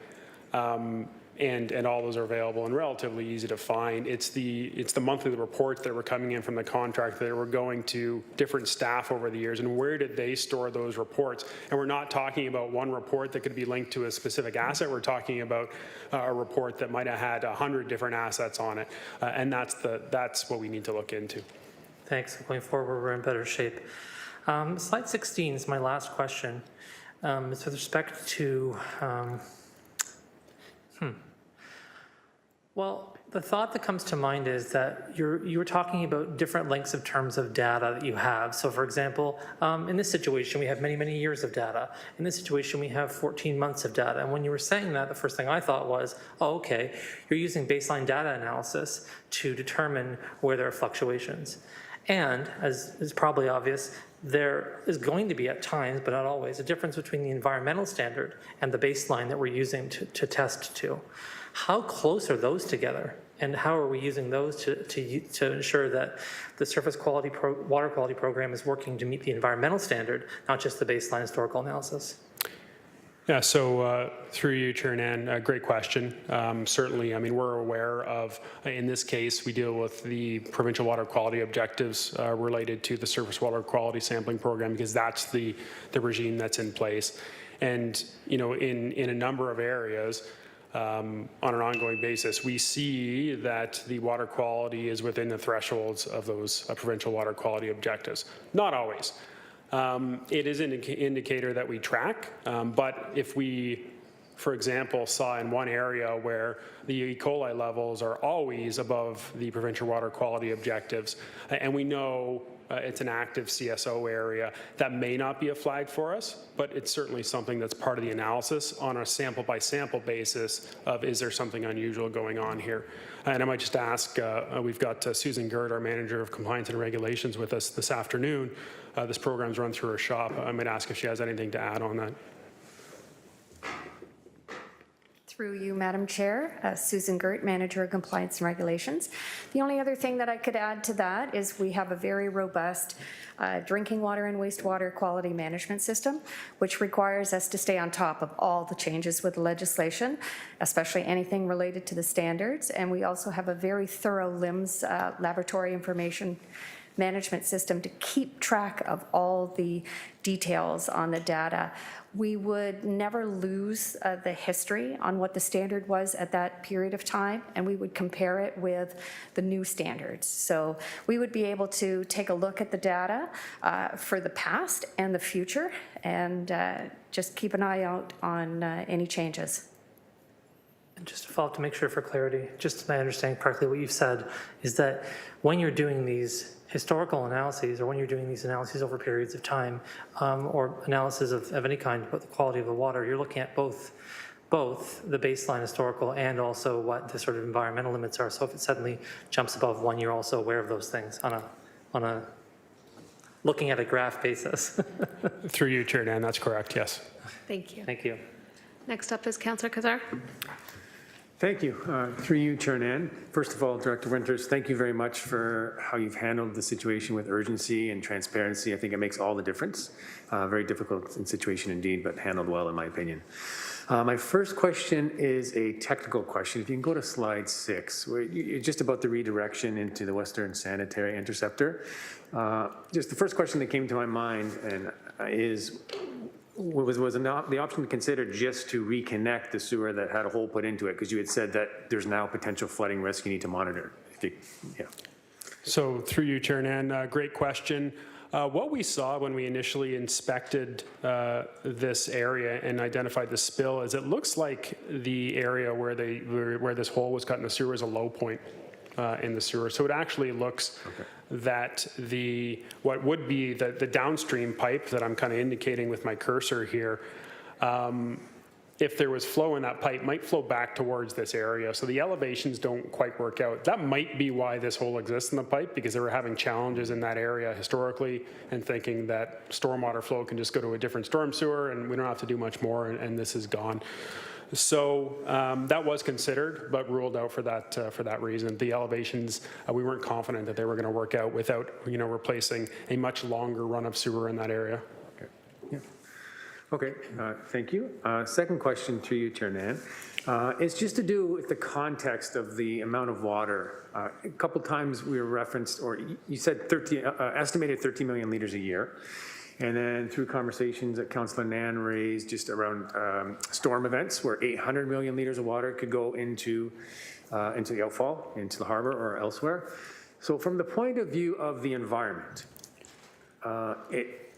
And all those are available and relatively easy to find. It's the monthly reports that were coming in from the contract that were going to different staff over the years, and where did they store those reports? And we're not talking about one report that could be linked to a specific asset. We're talking about a report that might have had 100 different assets on it, and that's what we need to look into. Thanks. Going forward, we're in better shape. Slide 16 is my last question. It's with respect to Well, the thought that comes to mind is that you were talking about different lengths of terms of data that you have. So for example, in this situation, we have many, many years of data. In this situation, we have 14 months of data. And when you were saying that, the first thing I thought was, oh, okay, you're using baseline data analysis to determine where there are fluctuations. And, as is probably obvious, there is going to be at times, but not always, a difference between the environmental standard and the baseline that we're using to test to. How close are those together? And how are we using those to ensure that the surface quality water quality program is working to meet the environmental standard, not just the baseline historical analysis? Yeah, so through you, Chair Nan, great question. Certainly, we're aware of, in this case, we deal with the provincial water quality objectives related to the surface water quality sampling program, because that's the regime that's in place. And, in a number of areas, on an ongoing basis, we see that the water quality is within the thresholds of those provincial water quality objectives. Not always. It is an indicator that we track, but if we, for example, saw in one area where the E. coli levels are always above the provincial water quality objectives, and we know it's an active CSO area, that may not be a flag for us, but it's certainly something that's part of the analysis on a sample-by-sample basis of, is there something unusual going on here? And I might just ask, we've got Susan Gert, our Manager of Compliance and Regulations, with us this afternoon. This program's run through her shop. I might ask if she has anything to add on that. Through you, Madam Chair, Susan Gert, Manager of Compliance and Regulations. The only other thing that I could add to that is we have a very robust drinking water and wastewater quality management system, which requires us to stay on top of all the changes with legislation, especially anything related to the standards. And we also have a very thorough LIMS laboratory information management system to keep track of all the details on the data. We would never lose the history on what the standard was at that period of time, and we would compare it with the new standards. So we would be able to take a look at the data for the past and the future, and just keep an eye out on any changes. And just to follow up to make sure for clarity, just so I understand correctly what you've said, is that when you're doing these historical analyses, or when you're doing these analyses over periods of time, or analysis of any kind about the quality of the water, you're looking at both the baseline historical and also what the sort of environmental limits are. So if it suddenly jumps above one, you're also aware of those things on a looking at a graph basis. Through you, Chair Dan, that's correct, yes. Thank you. Thank you. Next up is Councillor Kazar. Thank you. Through you, Chair Nan. First of all, Director Winters, thank you very much for how you've handled the situation with urgency and transparency. I think it makes all the difference. Very difficult situation indeed, but handled well in my opinion. My first question is a technical question. If you can go to slide 6, where just about the redirection into the Western Sanitary Interceptor. Just the first question that came to my mind is, was the option considered just to reconnect the sewer that had a hole put into it? Because you had said that there's now potential flooding risk you need to monitor. Yeah. So through you, Chair Nan, great question. What we saw when we initially inspected this area and identified the spill is it looks like the area where this hole was cut in the sewer is a low point in the sewer. So it actually looks that what would be the downstream pipe that I'm kind of indicating with my cursor here, if there was flow in that pipe, might flow back towards this area. So the elevations don't quite work out. That might be why this hole exists in the pipe, because they were having challenges in that area historically and thinking that stormwater flow can just go to a different storm sewer and we don't have to do much more, and this is gone. So that was considered, but ruled out for that reason. The elevations, we weren't confident that they were going to work out without, replacing a much longer run of sewer in that area. Okay, thank you. Second question to you, Chair Nan. It's just to do with the context of the amount of water. A couple times we were referenced, or you said estimated 13 million liters a year. And then through conversations that Councillor Nan raised just around storm events where 800 million liters of water could go into the outfall, into the harbor or elsewhere. So from the point of view of the environment,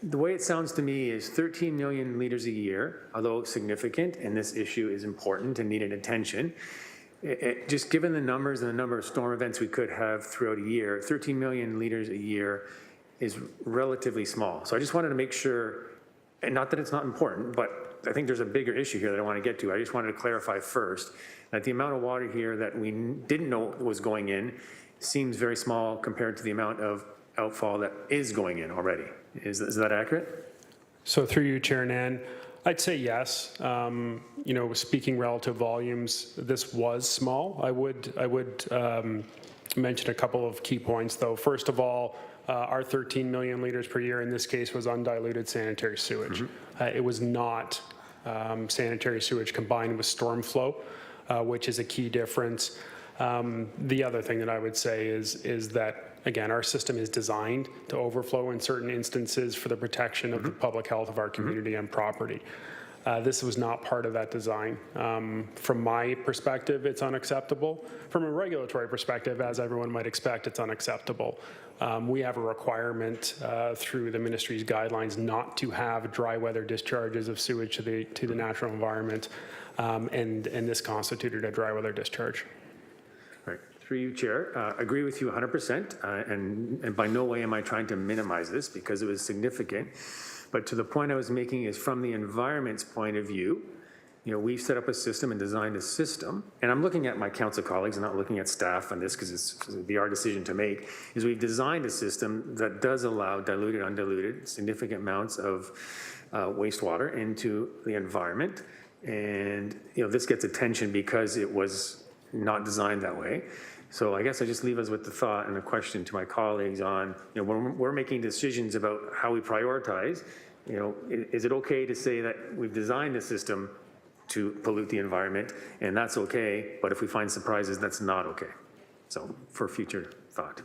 the way it sounds to me is 13 million liters a year, although significant, and this issue is important and needed attention. Just given the numbers and the number of storm events we could have throughout a year, 13 million liters a year is relatively small. So I just wanted to make sure, and not that it's not important, but I think there's a bigger issue here that I want to get to. I just wanted to clarify first that the amount of water here that we didn't know was going in seems very small compared to the amount of outfall that is going in already. Is that accurate? So through you, Chair Nan, I'd say yes. Speaking relative volumes, this was small. I would mention a couple of key points, though. First of all, our 13 million liters per year in this case was undiluted sanitary sewage. It was not sanitary sewage combined with storm flow, which is a key difference. The other thing that I would say is that, again, our system is designed to overflow in certain instances for the protection of the public health of our community and property. This was not part of that design. From my perspective, it's unacceptable. From a regulatory perspective, as everyone might expect, it's unacceptable. We have a requirement through the ministry's guidelines not to have dry weather discharges of sewage to the natural environment, and this constituted a dry weather discharge. Right. Through you, Chair, agree with you 100%, and by no way am I trying to minimize this because it was significant. But to the point I was making is from the environment's point of view, we've set up a system and designed a system, and I'm looking at my council colleagues and not looking at staff on this because it'd be our decision to make, is we've designed a system that does allow diluted, undiluted, significant amounts of wastewater into the environment. And, this gets attention because it was not designed that way. So I guess I just leave us with the thought and a question to my colleagues on, when we're making decisions about how we prioritize, is it okay to say that we've designed a system to pollute the environment and that's okay, but if we find surprises, that's not okay? So for future thought.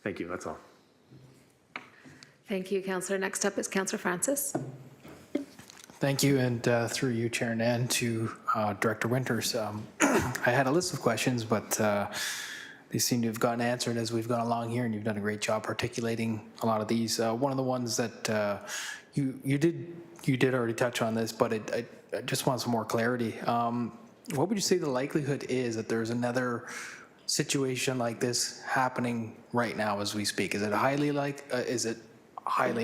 Thank you, that's all. Thank you, Councillor. Next up is Councillor Francis. Thank you, and through you, Chair Nan, to Director Winters. I had a list of questions, but they seem to have gotten answered as we've gone along here, and you've done a great job articulating a lot of these. One of the ones that you did already touch on this, but I just want some more clarity. What would you say the likelihood is that there's another situation like this happening right now as we speak? Is it highly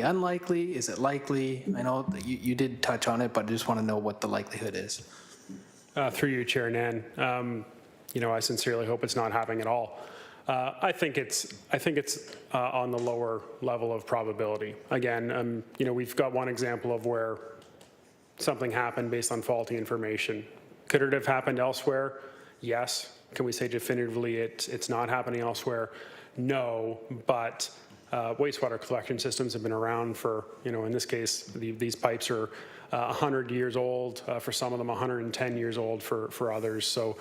unlikely? Is it likely? I know that you did touch on it, but I just want to know what the likelihood is. Through you, Chair Nan, I sincerely hope it's not happening at all. I think it's on the lower level of probability. Again, we've got one example of where something happened based on faulty information. Could it have happened elsewhere? Yes. Can we say definitively it's not happening elsewhere? No, but wastewater collection systems have been around for, in this case, these pipes are 100 years old, for some of them 110 years old for others. So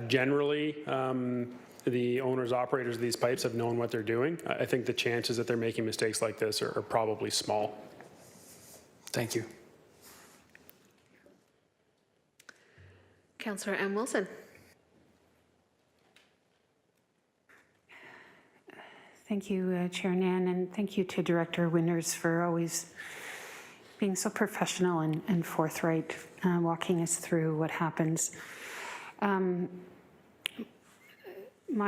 generally, the owners, operators of these pipes have known what they're doing. I think the chances that they're making mistakes like this are probably small. Thank you. Councillor M. Wilson. Thank you, Chair Nan, and thank you to Director Winters for always being so professional and forthright, walking us through what happens. My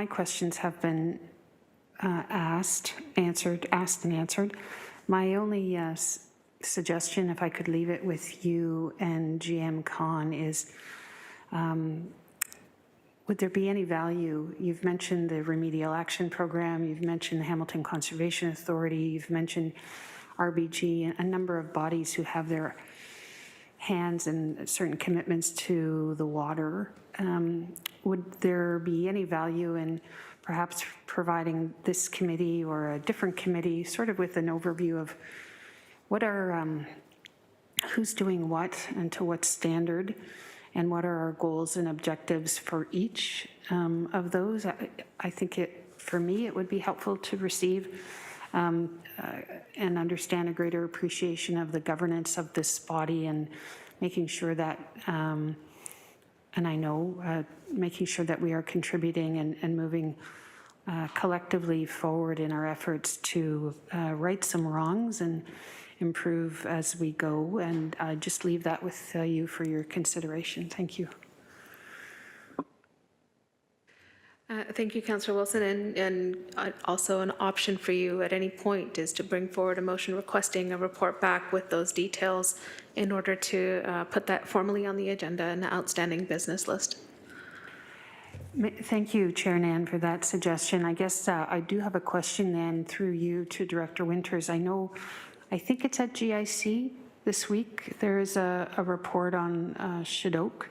questions have been asked and answered. My only suggestion, if I could leave it with you and GM Khan, is would there be any value? You've mentioned the Remedial Action Program, you've mentioned the Hamilton Conservation Authority, you've mentioned RBG, and a number of bodies who have their hands in certain commitments to the water. Would there be any value in perhaps providing this committee or a different committee sort of with an overview of what are, who's doing what and to what standard, and what are our goals and objectives for each of those? I think for me, it would be helpful to receive and understand a greater appreciation of the governance of this body and making sure that, and I know, making sure that we are contributing and moving collectively forward in our efforts to right some wrongs and improve as we go. And just leave that with you for your consideration. Thank you. Thank you, Councillor Wilson. And also an option for you at any point is to bring forward a motion requesting a report back with those details in order to put that formally on the agenda and the outstanding business list. Thank you, Chair Nan, for that suggestion. I guess I do have a question then through you to Director Winters. I think it's at GIC this week. There is a report on Shadok.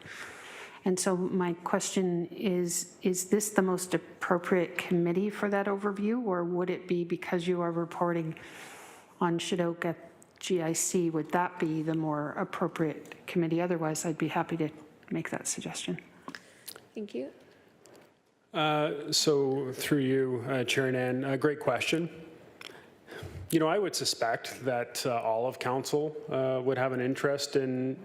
And so my question is this the most appropriate committee for that overview, or would it be, because you are reporting on Shadok at GIC, would that be the more appropriate committee? Otherwise, I'd be happy to make that suggestion. Thank you. So through you, Chair Nan, great question. You know, I would suspect that all of council would have an interest in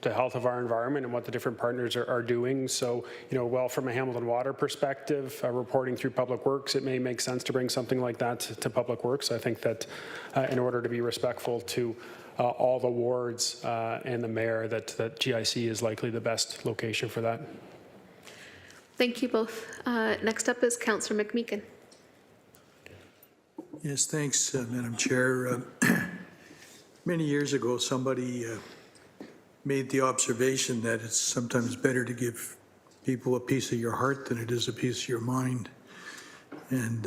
the health of our environment and what the different partners are doing. So, you know, well, from a Hamilton Water perspective, reporting through Public Works, it may make sense to bring something like that to Public Works. I think that in order to be respectful to all the wards and the mayor, that GIC is likely the best location for that. Thank you both. Next up is Councillor McMeekin. Yes, thanks, Madam Chair. Many years ago, somebody made the observation that it's sometimes better to give people a piece of your heart than it is a piece of your mind. And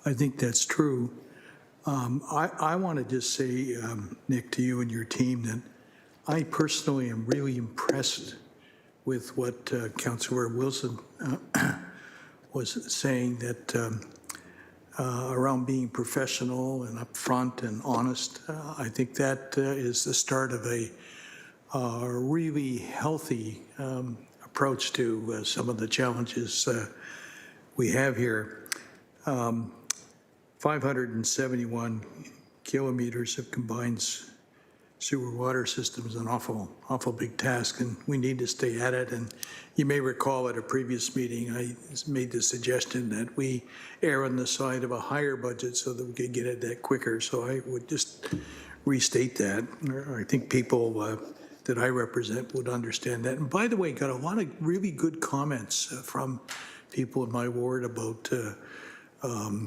I think that's true. I want to just say, Nick, to you and your team, that I personally am really impressed with what Councillor Wilson was saying, that around being professional and upfront and honest. I think that is the start of a really healthy approach to some of the challenges we have here. 571 kilometers of combined sewer water systems, an awful big task, and we need to stay at it. And you may recall at a previous meeting, I made the suggestion that we err on the side of a higher budget so that we could get it that quicker. So I would just restate that. I think people that I represent would understand that. And by the way, got a lot of really good comments from people in my ward about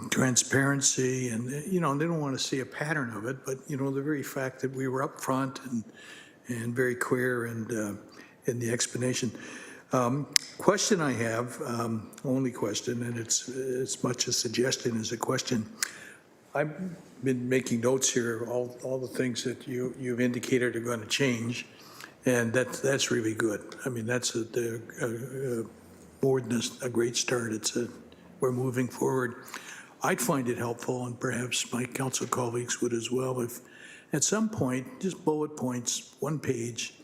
transparency, and they don't want to see a pattern of it, but the very fact that we were upfront and very clear and in the explanation. Question I have, only question, and it's as much a suggestion as a question. I've been making notes here, all the things that you've indicated are going to change, and that's really good. I mean, that's more than a great start. We're moving forward. I'd find it helpful, and perhaps my council colleagues would as well, if at some point, just bullet points, one page,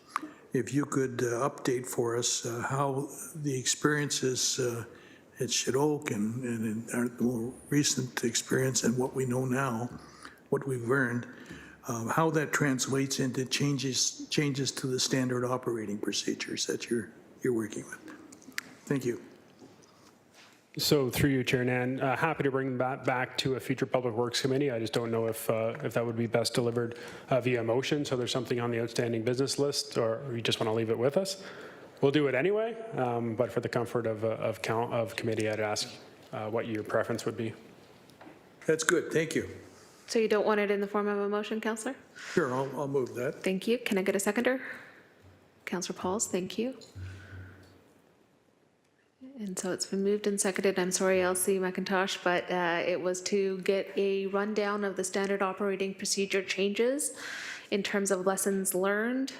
if you could update for us how the experiences at Shadok and in our more recent experience and what we know now, what we've learned, how that translates into changes to the standard operating procedures that you're working with. Thank you. So through you, Chair Nan, happy to bring that back to a future Public Works Committee. I just don't know if that would be best delivered via motion. So there's something on the outstanding business list, or you just want to leave it with us. We'll do it anyway, but for the comfort of committee, I'd ask what your preference would be. That's good, thank you. So you don't want it in the form of a motion, Councillor? Sure, I'll move that. Thank you. Can I get a seconder? Councillor Pauls, thank you. And so it's been moved and seconded. I'm sorry, Elsie McIntosh, but it was to get a rundown of the standard operating procedure changes in terms of lessons learned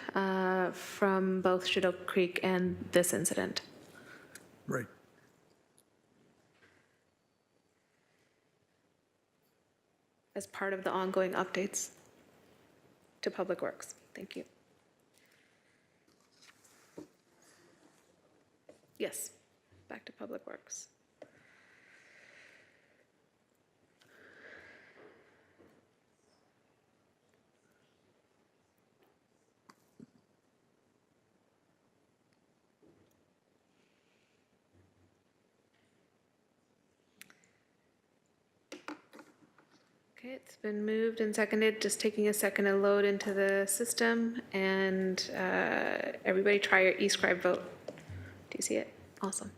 from both Chinook Creek and this incident. Right. As part of the ongoing updates to Public Works. Thank you. Yes, back to Public Works. Okay, it's been moved and seconded, just taking a second to load into the system, and everybody try your eScribe vote. Do you see it? Awesome.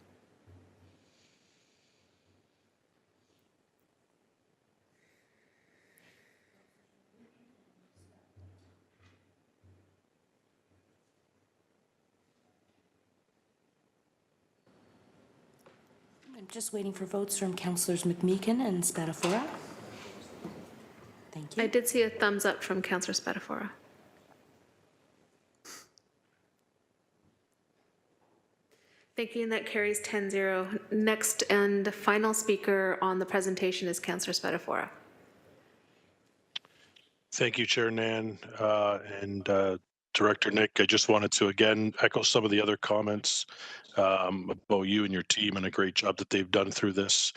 I'm just waiting for votes from Councillors McMeekin and Spatafora. Thank you. I did see a thumbs up from Councillor Spatafora. Thank you, and that carries 10-0. Next and final speaker on the presentation is Councillor Spatafora. Thank you, Chair Nan and Director Nick. I just wanted to again echo some of the other comments about you and your team and a great job that they've done through this.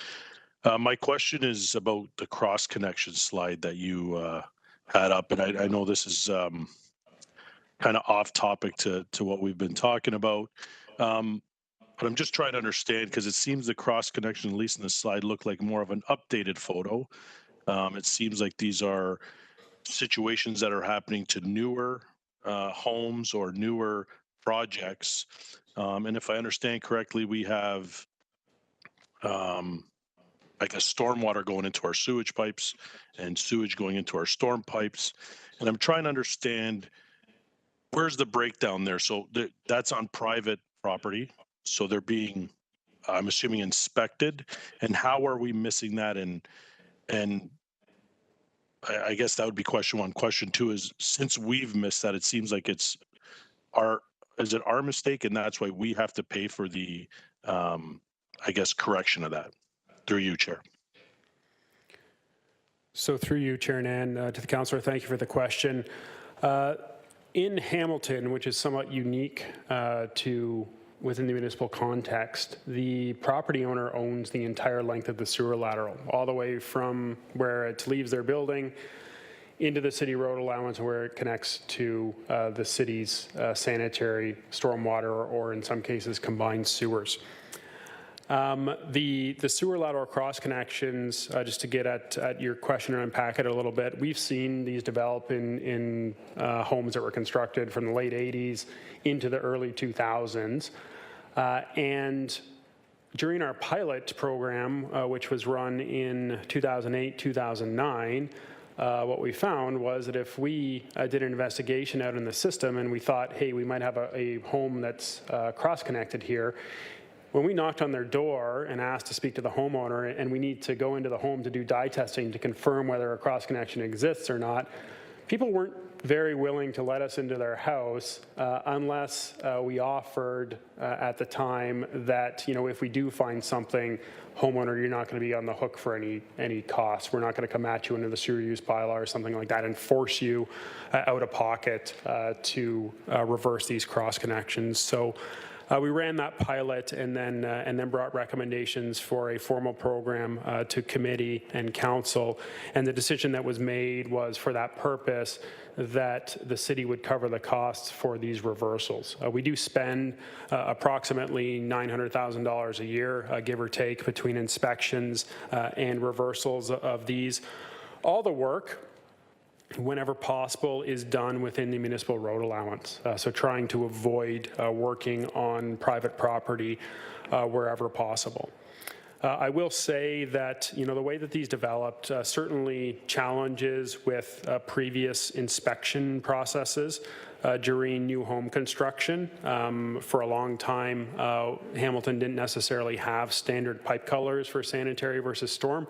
My question is about the cross connection slide that you had up, and I know this is kind of off topic to what we've been talking about. But I'm just trying to understand, because it seems the cross connection, at least in this slide, look like more of an updated photo. It seems like these are situations that are happening to newer homes or newer projects. And if I understand correctly, we have like a stormwater going into our sewage pipes and sewage going into our storm pipes. And I'm trying to understand, where's the breakdown there? So that's on private property. So they're being, I'm assuming, inspected. And how are we missing that? And I guess that would be question one. Question two is, since we've missed that, it seems like is it our mistake, and that's why we have to pay for the, I guess, correction of that? Through you, Chair. So through you, Chair Nan, to the councillor, thank you for the question. In Hamilton, which is somewhat unique to within the municipal context, the property owner owns the entire length of the sewer lateral, all the way from where it leaves their building into the city road allowance, where it connects to the city's sanitary stormwater, or in some cases combined sewers. The sewer lateral cross connections, just to get at your question and unpack it a little bit, we've seen these develop in homes that were constructed from the late 80s into the early 2000s. And during our pilot program, which was run in 2008, 2009, what we found was that if we did an investigation out in the system and we thought, hey, we might have a home that's cross-connected here, when we knocked on their door and asked to speak to the homeowner, and we need to go into the home to do dye testing to confirm whether a cross-connection exists or not, people weren't very willing to let us into their house unless we offered at the time that, you know, if we do find something, homeowner, you're not going to be on the hook for any costs. We're not going to come at you into the sewer use bylaw or something like that and force you out of pocket to reverse these cross connections. So We ran that pilot and then brought recommendations for a formal program to committee and council. And the decision that was made was for that purpose that the city would cover the costs for these reversals. We do spend approximately $900,000 a year, give or take, between inspections and reversals of these. All the work, whenever possible, is done within the municipal road allowance. So trying to avoid working on private property wherever possible. I will say that, the way that these developed, certainly challenges with previous inspection processes during new home construction. For a long time, Hamilton didn't necessarily have standard pipe colors for sanitary versus storm,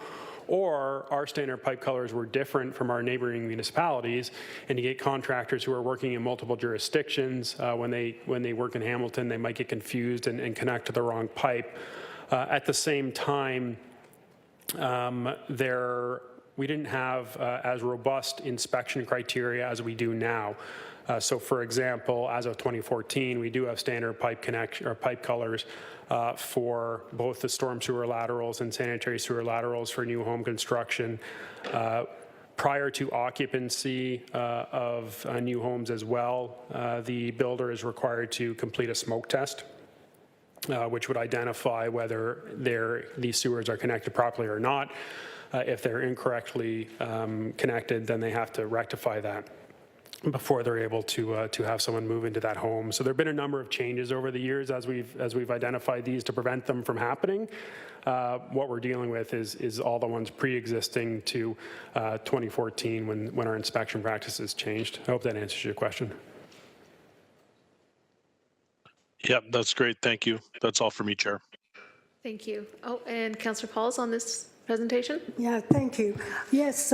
or our standard pipe colors were different from our neighboring municipalities, and you get contractors who are working in multiple jurisdictions. When they work in Hamilton, they might get confused and connect to the wrong pipe. At the same time, we didn't have as robust inspection criteria as we do now. So, for example, as of 2014, we do have standard pipe connection or pipe colors for both the storm sewer laterals and sanitary sewer laterals for new home construction. Prior to occupancy of new homes as well, the builder is required to complete a smoke test, which would identify whether these sewers are connected properly or not. If they're incorrectly connected, then they have to rectify that before they're able to have someone move into that home. So there have been a number of changes over the years as we've identified these to prevent them from happening. What we're dealing with is all the ones pre-existing to 2014 when our inspection practices changed. I hope that answers your question. Yep, that's great. Thank you. That's all for me, Chair. Thank you. Oh, and Councillor Pauls on this presentation? Yeah, thank you. Yes,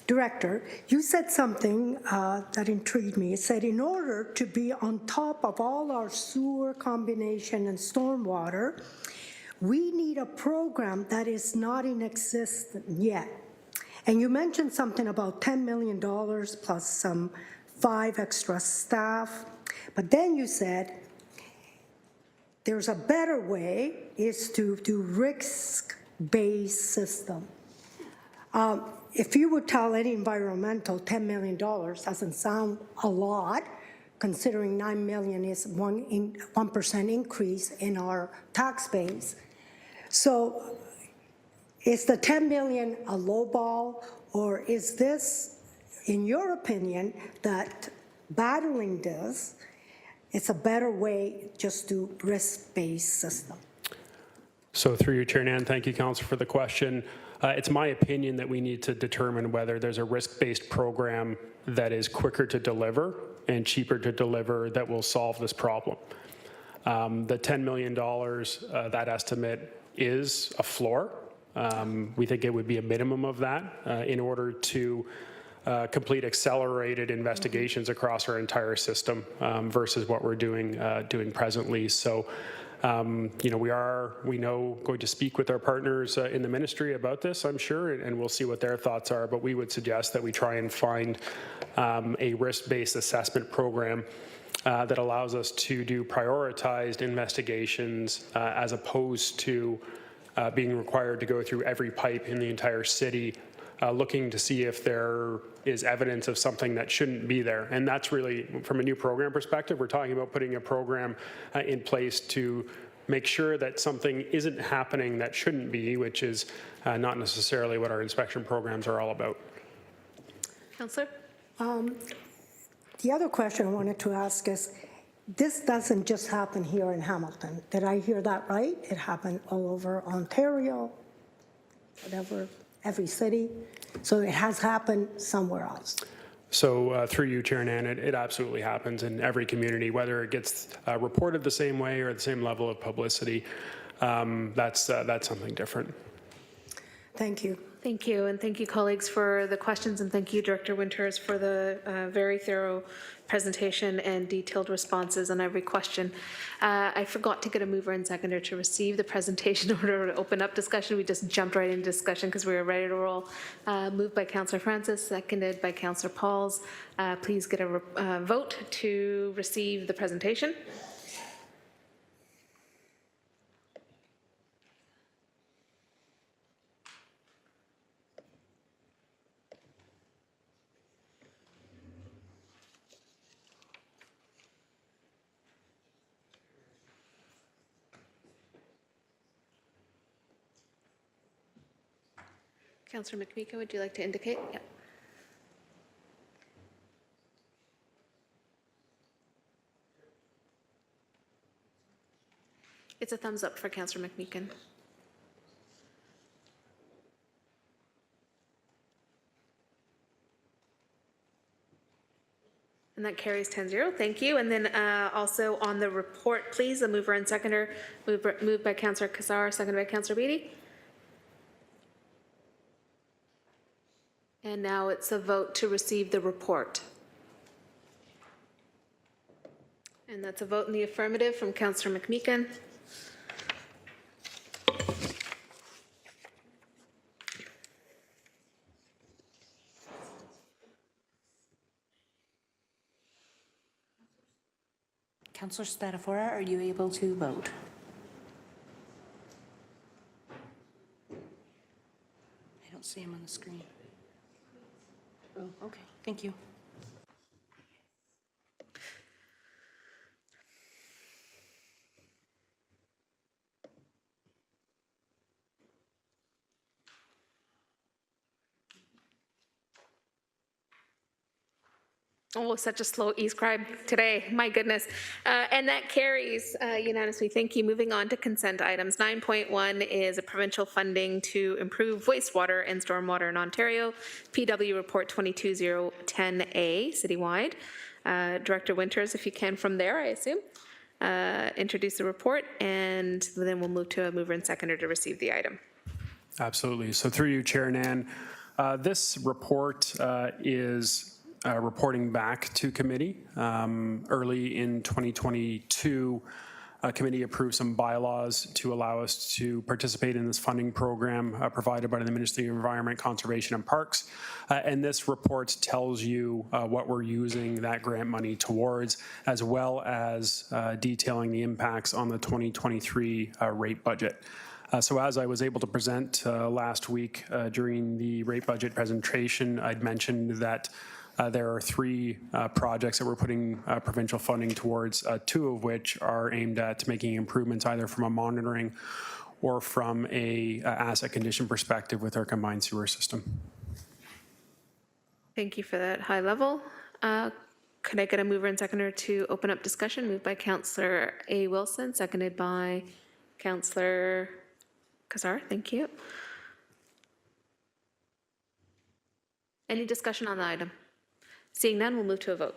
Director, you said something that intrigued me. It said, in order to be on top of all our sewer combination and stormwater, we need a program that is not in existence yet. And you mentioned something about $10 million plus some 5 extra staff. But then you said, there's a better way, is to do risk-based system. If you would tell any environmental $10 million doesn't sound a lot, considering $9 million is 1% increase in our tax base. So is the $10 million a low ball, or is this, in your opinion, that battling this, it's a better way just to risk-based system? So through you, Chair Nan, thank you, Councillor, for the question. It's my opinion that we need to determine whether there's a risk-based program that is quicker to deliver and cheaper to deliver that will solve this problem. The $10 million, that estimate is a floor. We think it would be a minimum of that in order to complete accelerated investigations across our entire system versus what we're doing presently. So, we know going to speak with our partners in the ministry about this, I'm sure, and we'll see what their thoughts are. But we would suggest that we try and find a risk-based assessment program that allows us to do prioritized investigations as opposed to being required to go through every pipe in the entire city, looking to see if there is evidence of something that shouldn't be there. And that's really, from a new program perspective, we're talking about putting a program in place to make sure that something isn't happening that shouldn't be, which is not necessarily what our inspection programs are all about. Councillor? The other question I wanted to ask is, this doesn't just happen here in Hamilton. Did I hear that right? It happened all over Ontario, whatever, every city. So it has happened somewhere else. So through you, Chair Nan, it absolutely happens in every community, whether it gets reported the same way or the same level of publicity. That's something different. Thank you. Thank you, and thank you, colleagues, for the questions, and thank you, Director Winters, for the very thorough presentation and detailed responses on every question. I forgot to get a mover and seconder to receive the presentation in order to open up discussion. We just jumped right into discussion because we were ready to roll. Moved by Councillor Francis, seconded by Councillor Pauls. Please get a vote to receive the presentation. Councillor McMeekin, would you like to indicate? Yeah. It's a thumbs up for Councillor McMeekin. And that carries 10-0. Thank you. And then also on the report, please, the mover and seconder, moved by Councillor Kassar, seconded by Councillor Beatty. And now it's a vote to receive the report. And that's a vote in the affirmative from Councillor McMeekin. Councillor Spatafora, are you able to vote? I don't see him on the screen. Oh, okay, thank you. Oh, such a slow e-scribe today, my goodness. And that carries unanimously. Thank you. Moving on to consent items. 9.1 is a provincial funding to improve wastewater and stormwater in Ontario. PW Report 22010A, citywide. Director Winters, if you can from there, I assume, introduce the report, and then we'll move to a mover and seconder to receive the item. Absolutely. So through you, Chair Nan, this report is reporting back to committee. Early in 2022, committee approved some bylaws to allow us to participate in this funding program provided by the Ministry of Environment, Conservation and Parks. And this report tells you what we're using that grant money towards, as well as detailing the impacts on the 2023 rate budget. So as I was able to present last week during the rate budget presentation, I'd mentioned that there are 3 projects that we're putting provincial funding towards, 2 of which are aimed at making improvements either from a monitoring or from a asset condition perspective with our combined sewer system. Thank you for that high level. Could I get a mover and seconder to open up discussion? Moved by Councillor A. Wilson, seconded by Councillor Kassar. Thank you. Any discussion on the item? Seeing none, we'll move to a vote.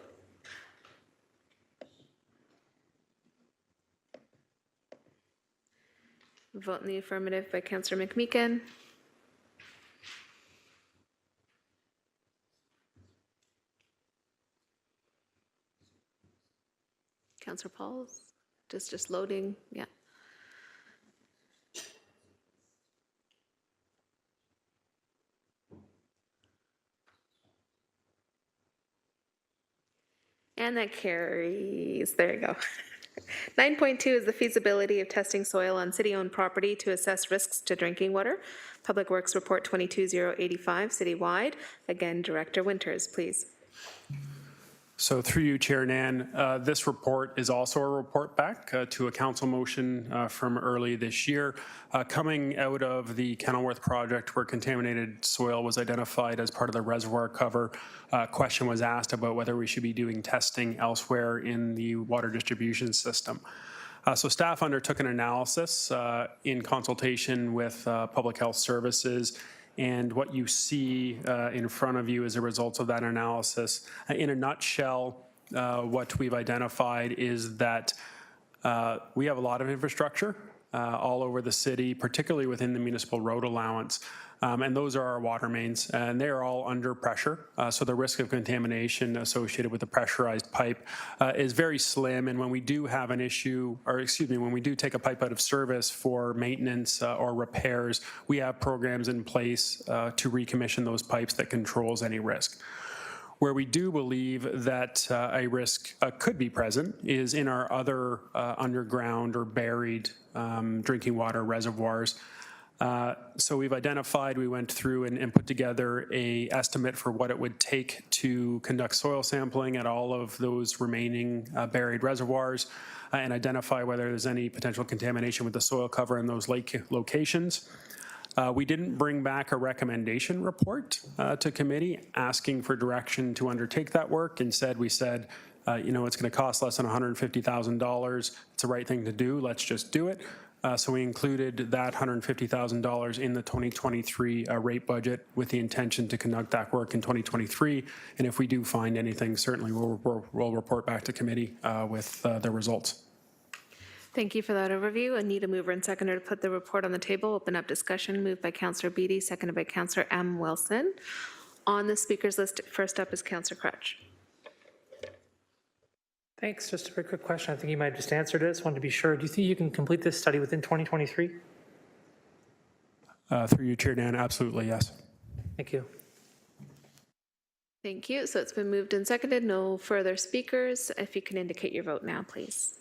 Vote in the affirmative by Councillor McMeekin. Councillor Pauls, just loading, yeah. And that carries, there you go. 9.2 is the feasibility of testing soil on city-owned property to assess risks to drinking water. Public Works Report 22085, citywide. Again, Director Winters, please. So through you, Chair Nan, this report is also a report back to a council motion from early this year, coming out of the Kenilworth project where contaminated soil was identified as part of the reservoir cover. Question was asked about whether we should be doing testing elsewhere in the water distribution system. So staff undertook an analysis in consultation with Public Health Services, and what you see in front of you as a result of that analysis. In a nutshell, what we've identified is that we have a lot of infrastructure all over the city, particularly within the municipal road allowance. And those are our water mains, and they are all under pressure. So the risk of contamination associated with the pressurized pipe is very slim. And when we do have an issue, or excuse me, when we do take a pipe out of service for maintenance or repairs, we have programs in place to recommission those pipes that controls any risk. Where we do believe that a risk could be present is in our other underground or buried drinking water reservoirs. So we've identified, we went through and put together a estimate for what it would take to conduct soil sampling at all of those remaining buried reservoirs and identify whether there's any potential contamination with the soil cover in those lake locations. We didn't bring back a recommendation report to committee asking for direction to undertake that work. Instead, we said, you know, it's going to cost less than $150,000. It's the right thing to do. Let's just do it. So we included that $150,000 in the 2023 rate budget with the intention to conduct that work in 2023. And if we do find anything, certainly we'll report back to committee with the results. Thank you for that overview. I need a mover and seconder to put the report on the table. Open up discussion. Moved by Councillor Beattie, seconded by Councillor M. Wilson. On the speakers list, first up is Councillor Crutch. Thanks. Just a very quick question. I think you might have just answered it. Just wanted to be sure. Do you think you can complete this study within 2023? Through you, Chair Dan, absolutely, yes. Thank you. Thank you. So it's been moved and seconded. No further speakers. If you can indicate your vote now, please.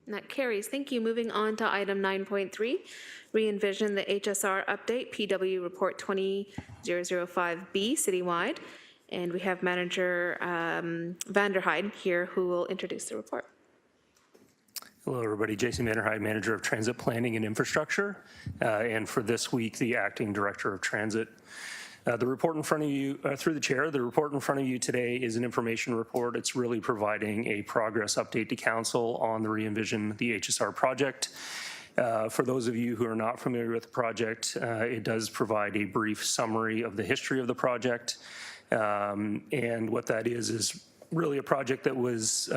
And that carries. Thank you. Moving on to item 9.3, re-envision the HSR update, PW Report 20005B citywide. And we have Manager Vanderheide here who will introduce the report. Hello, everybody. Jason Vanderheide, Manager of Transit Planning and Infrastructure. And for this week, the Acting Director of Transit. The report in front of you, through the chair, the report in front of you today is an information report. It's really providing a progress update to council on the re-envision the HSR project. For those of you who are not familiar with the project, it does provide a brief summary of the history of the project. And what that is really a project that was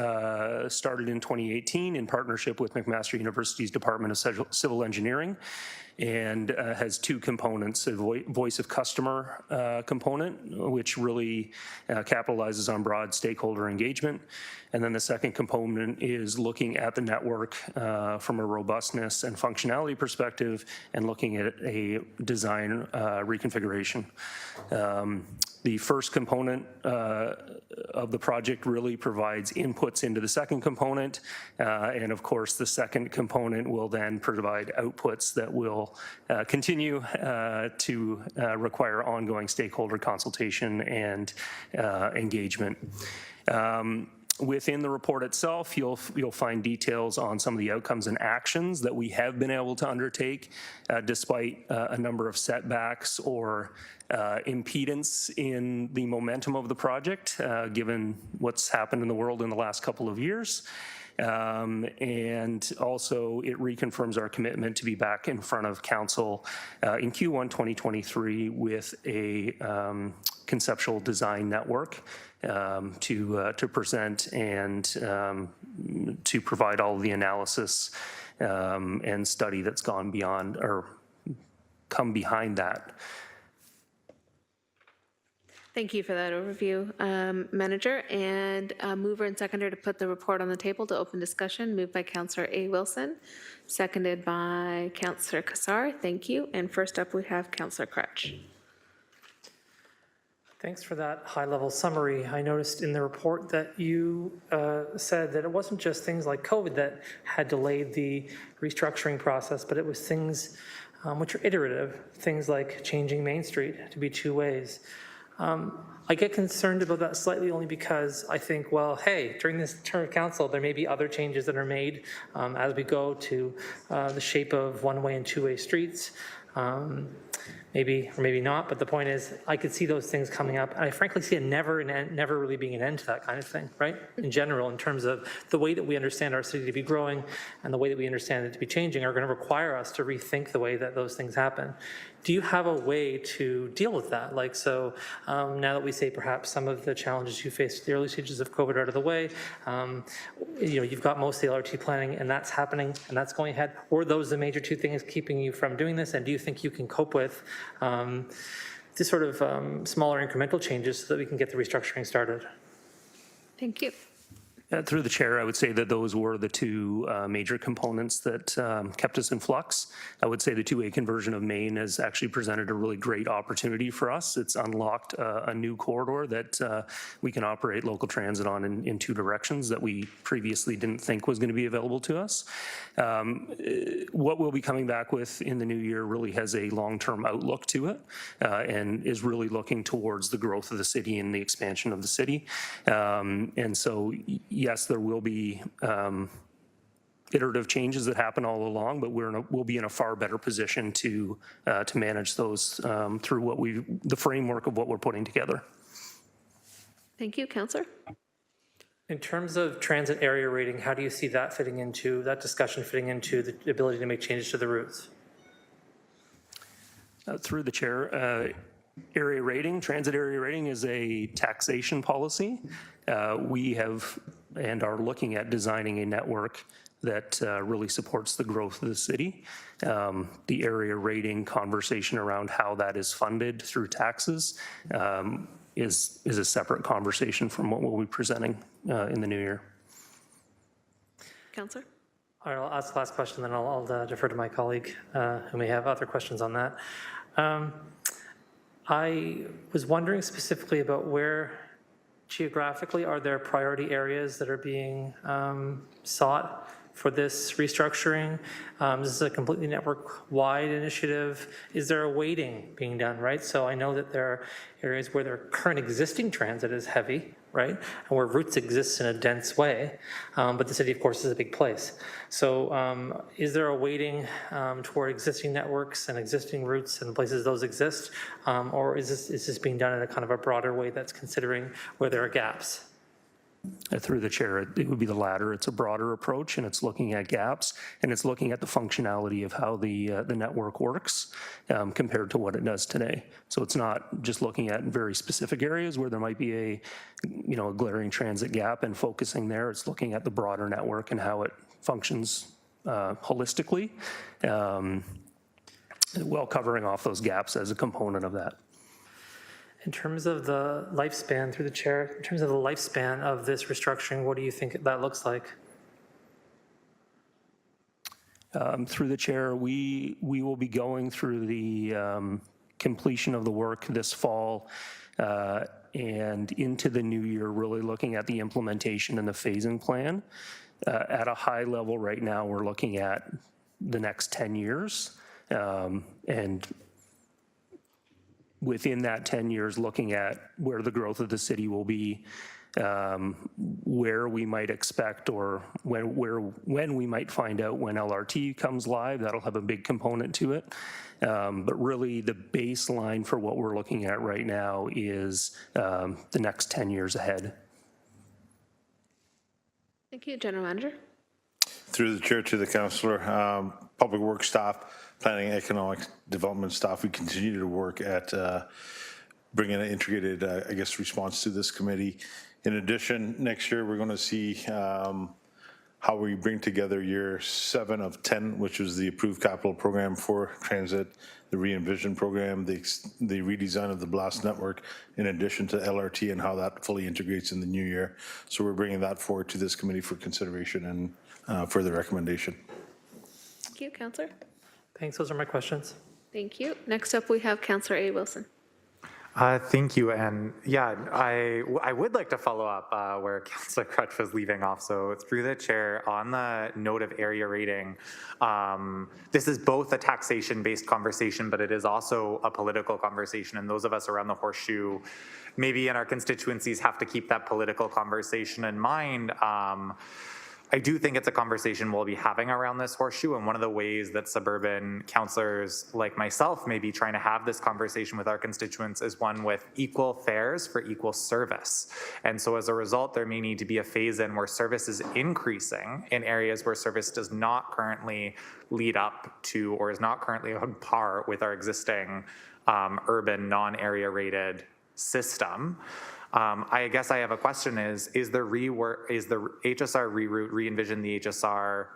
started in 2018 in partnership with McMaster University's Department of Civil Engineering, and has two components: a voice of customer component, which really capitalizes on broad stakeholder engagement, and then the second component is looking at the network from a robustness and functionality perspective, and looking at a design reconfiguration. The first component of the project really provides inputs into the second component, and of course the second component will then provide outputs that will continue to require ongoing stakeholder consultation and engagement. Within the report itself, you'll find details on some of the outcomes and actions that we have been able to undertake despite a number of setbacks or impedance in the momentum of the project, given what's happened in the world in the last couple of years. And also it reconfirms our commitment to be back in front of council in Q1 2023 with a conceptual design network to present and to provide all of the analysis and study that's gone beyond or come behind that. Thank you for that overview, Manager. And mover and seconder to put the report on the table to open discussion, moved by Councillor A. Wilson, seconded by Councillor Cassar. Thank you. And first up, we have Councillor Crutch. Thanks for that high-level summary. I noticed in the report that you said that it wasn't just things like COVID that had delayed the restructuring process, but it was things which are iterative, things like changing Main Street to be two ways. I get concerned about that slightly only because I think, well, hey, during this term of council, there may be other changes that are made as we go to the shape of one-way and two-way streets. Maybe or maybe not, but the point is I could see those things coming up, and I frankly see never really being an end to that kind of thing, right? In general, in terms of the way that we understand our city to be growing and the way that we understand it to be changing are going to require us to rethink the way that those things happen. Do you have a way to deal with that? Like, so now that we say perhaps some of the challenges you faced at the early stages of COVID are out of the way, you know, you've got most of the LRT planning and that's happening and that's going ahead. Were those the major two things keeping you from doing this? And do you think you can cope with this sort of smaller incremental changes so that we can get the restructuring started? Thank you. Through the chair, I would say that those were the two major components that kept us in flux. I would say the 2A conversion of Maine has actually presented a really great opportunity for us. It's unlocked a new corridor that we can operate local transit on in two directions that we previously didn't think was going to be available to us. What we'll be coming back with in the new year really has a long-term outlook to it and is really looking towards the growth of the city and the expansion of the city. And so, yes, there will be iterative changes that happen all along, but we'll be in a far better position to manage those through the framework of what we're putting together. Thank you, Councillor. In terms of transit area rating, how do you see that fitting into, that discussion fitting into the ability to make changes to the routes? Through the chair, area rating, transit area rating is a taxation policy. We have and are looking at designing a network that really supports the growth of the city. The area rating conversation around how that is funded through taxes is a separate conversation from what we'll be presenting in the new year. Councillor? All right, I'll ask the last question, then I'll defer to my colleague who may have other questions on that. I was wondering specifically about where geographically are there priority areas that are being sought for this restructuring? This is a completely network-wide initiative. Is there a weighting being done, right? So I know that there are areas where their current existing transit is heavy, right? And where routes exist in a dense way, but the city, of course, is a big place. So is there a weighting toward existing networks and existing routes and places those exist? Or is this being done in a kind of a broader way that's considering where there are gaps? Through the chair, it would be the latter. It's a broader approach, and it's looking at gaps, and it's looking at the functionality of how the network works compared to what it does today. So it's not just looking at very specific areas where there might be a glaring transit gap and focusing there. It's looking at the broader network and how it functions holistically, while covering off those gaps as a component of that. In terms of the lifespan, through the chair, in terms of the lifespan of this restructuring, what do you think that looks like? Through the chair, we will be going through the completion of the work this fall and into the new year, really looking at the implementation and the phasing plan. At a high level right now, we're looking at the next 10 years and within that 10 years, looking at where the growth of the city will be, where we might expect or when we might find out when LRT comes live. That'll have a big component to it. But really the baseline for what we're looking at right now is the next 10 years ahead. Thank you, General Manager. Through the chair to the councillor, public works staff, planning and economic development staff, we continue to work at bringing an integrated, response to this committee. In addition, next year we're going to see how we bring together year 7 of 10, which is the approved capital program for transit, the re-envision program, the redesign of the blast network, in addition to LRT and how that fully integrates in the new year. So we're bringing that forward to this committee for consideration and further recommendation. Thank you, Councillor. Thanks, those are my questions. Thank you. Next up, we have Councillor A. Wilson. Thank you, and yeah, I would like to follow up where Councillor Crutch was leaving off. So through the chair, on the note of area rating, this is both a taxation-based conversation, but it is also a political conversation, and those of us around the horseshoe, maybe in our constituencies, have to keep that political conversation in mind. I do think it's a conversation we'll be having around this horseshoe, and one of the ways that suburban councillors like myself may be trying to have this conversation with our constituents is one with equal fares for equal service. And so as a result, there may need to be a phase-in where service is increasing in areas where service does not currently lead up to or is not currently on par with our existing urban non-area rated system. I guess I have a question is the HSR reroute, re-envision the HSR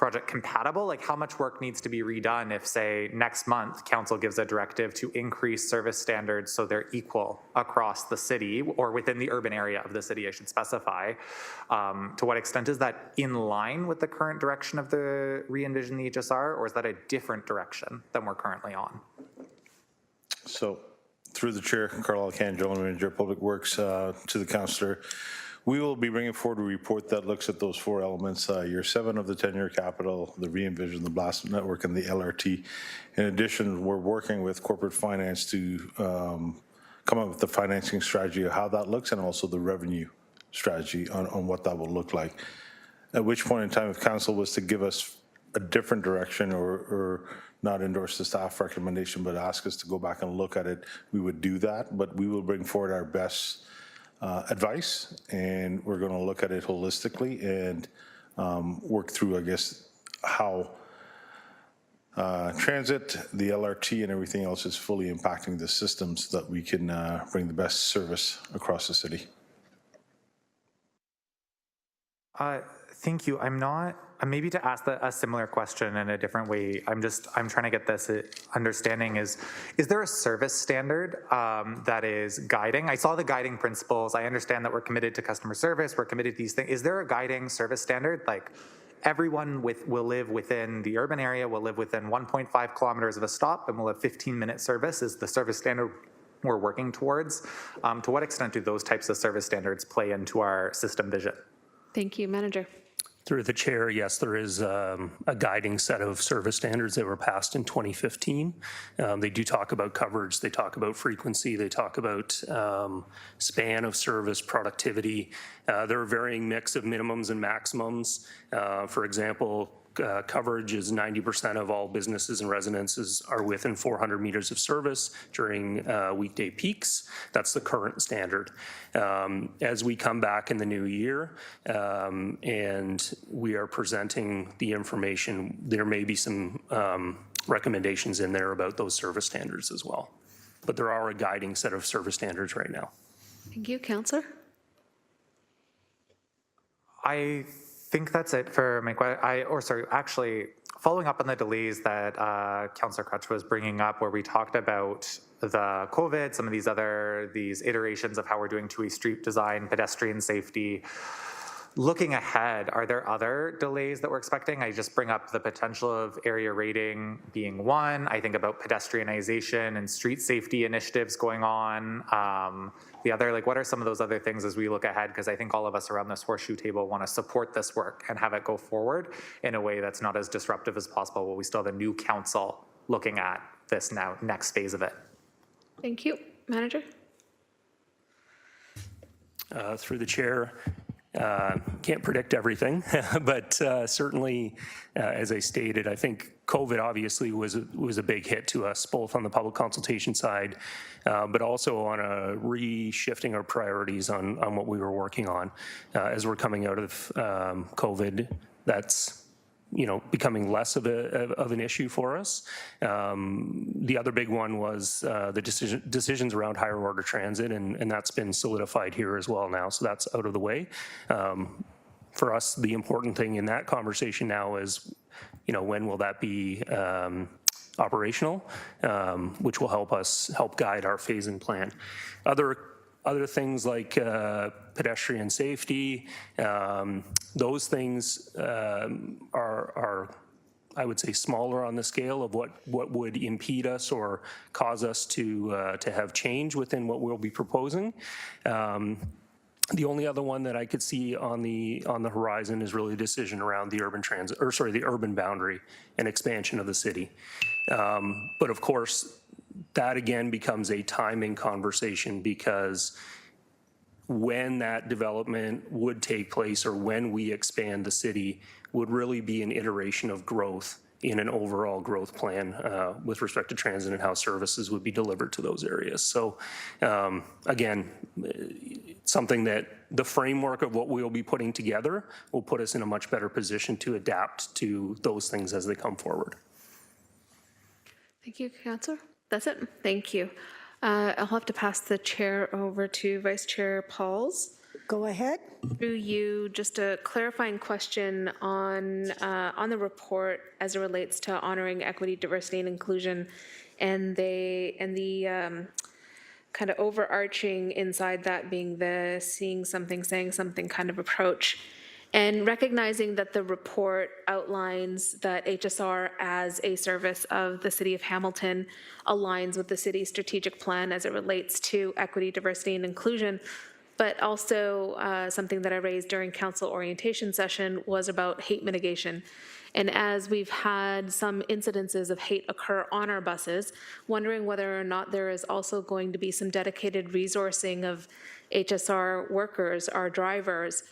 project compatible? Like how much work needs to be redone if, say, next month council gives a directive to increase service standards so they're equal across the city or within the urban area of the city, I should specify. To what extent is that in line with the current direction of the re-envision the HSR, or is that a different direction than we're currently on? So through the chair, Carl Alcan, General Manager of Public Works, to the councillor, we will be bringing forward a report that looks at those 4 elements, year 7 of the 10-year capital, the re-envision, the blast network, and the LRT. In addition, we're working with corporate finance to come up with the financing strategy of how that looks and also the revenue strategy on what that will look like. At which point in time, if council was to give us a different direction or not endorse the staff recommendation, but ask us to go back and look at it, we would do that. But we will bring forward our best advice, and we're going to look at it holistically and work through, I guess, how transit, the LRT, and everything else is fully impacting the system so that we can bring the best service across the city. Thank you. Maybe to ask a similar question in a different way, I'm trying to get this understanding is there a service standard that is guiding? I saw the guiding principles. I understand that we're committed to customer service. We're committed to these things. Is there a guiding service standard? Like everyone will live within the urban area, will live within 1.5 kilometers of a stop, and will have 15-minute service is the service standard we're working towards. To what extent do those types of service standards play into our system vision? Thank you, Manager. Through the chair, yes, there is a guiding set of service standards that were passed in 2015. They do talk about coverage, they talk about frequency, they talk about span of service, productivity. There are varying mix of minimums and maximums. For example, coverage is 90% of all businesses and residences are within 400 meters of service during weekday peaks. That's the current standard. As we come back in the new year and we are presenting the information, there may be some recommendations in there about those service standards as well. But there are a guiding set of service standards right now. Thank you, Councillor. I think that's it for my question. Actually, following up on the delays that Councillor Crutch was bringing up, where we talked about the COVID, some of these iterations of how we're doing two-way street design, pedestrian safety. Looking ahead, are there other delays that we're expecting? I just bring up the potential of area rating being one. I think about pedestrianization and street safety initiatives going on. The other, what are some of those other things as we look ahead? Because I think all of us around this horseshoe table want to support this work and have it go forward in a way that's not as disruptive as possible, while we still have a new council looking at this next phase of it. Thank you. Manager? Through the chair, can't predict everything, but certainly, as I stated, I think COVID obviously was a big hit to us, both on the public consultation side, but also on reshifting our priorities on what we were working on. As we're coming out of COVID, that's becoming less of an issue for us. The other big one was the decisions around higher order transit, and that's been solidified here as well now, so that's out of the way. For us, the important thing in that conversation now is, when will that be operational, which will help guide our phasing plan. Other things like pedestrian safety, those things are, I would say, smaller on the scale of what would impede us or cause us to have change within what we'll be proposing. The only other one that I could see on the horizon is really a decision around the urban boundary and expansion of the city. But of course, that again becomes a timing conversation, because when that development would take place or when we expand the city would really be an iteration of growth in an overall growth plan with respect to transit and how services would be delivered to those areas. So again, something that the framework of what we'll be putting together will put us in a much better position to adapt to those things as they come forward. Thank you, Councillor. That's it. Thank you. I'll have to pass the chair over to Vice Chair Pauls. Go ahead. Through you, just a clarifying question on the report as it relates to honoring equity, diversity, and inclusion, and the kind of overarching inside that being the seeing something, saying something kind of approach. And recognizing that the report outlines that HSR as a service of the City of Hamilton aligns with the city's strategic plan as it relates to equity, diversity, and inclusion, but also something that I raised during council orientation session was about hate mitigation. And as we've had some incidences of hate occur on our buses, wondering whether or not there is also going to be some dedicated resourcing of HSR workers, our drivers,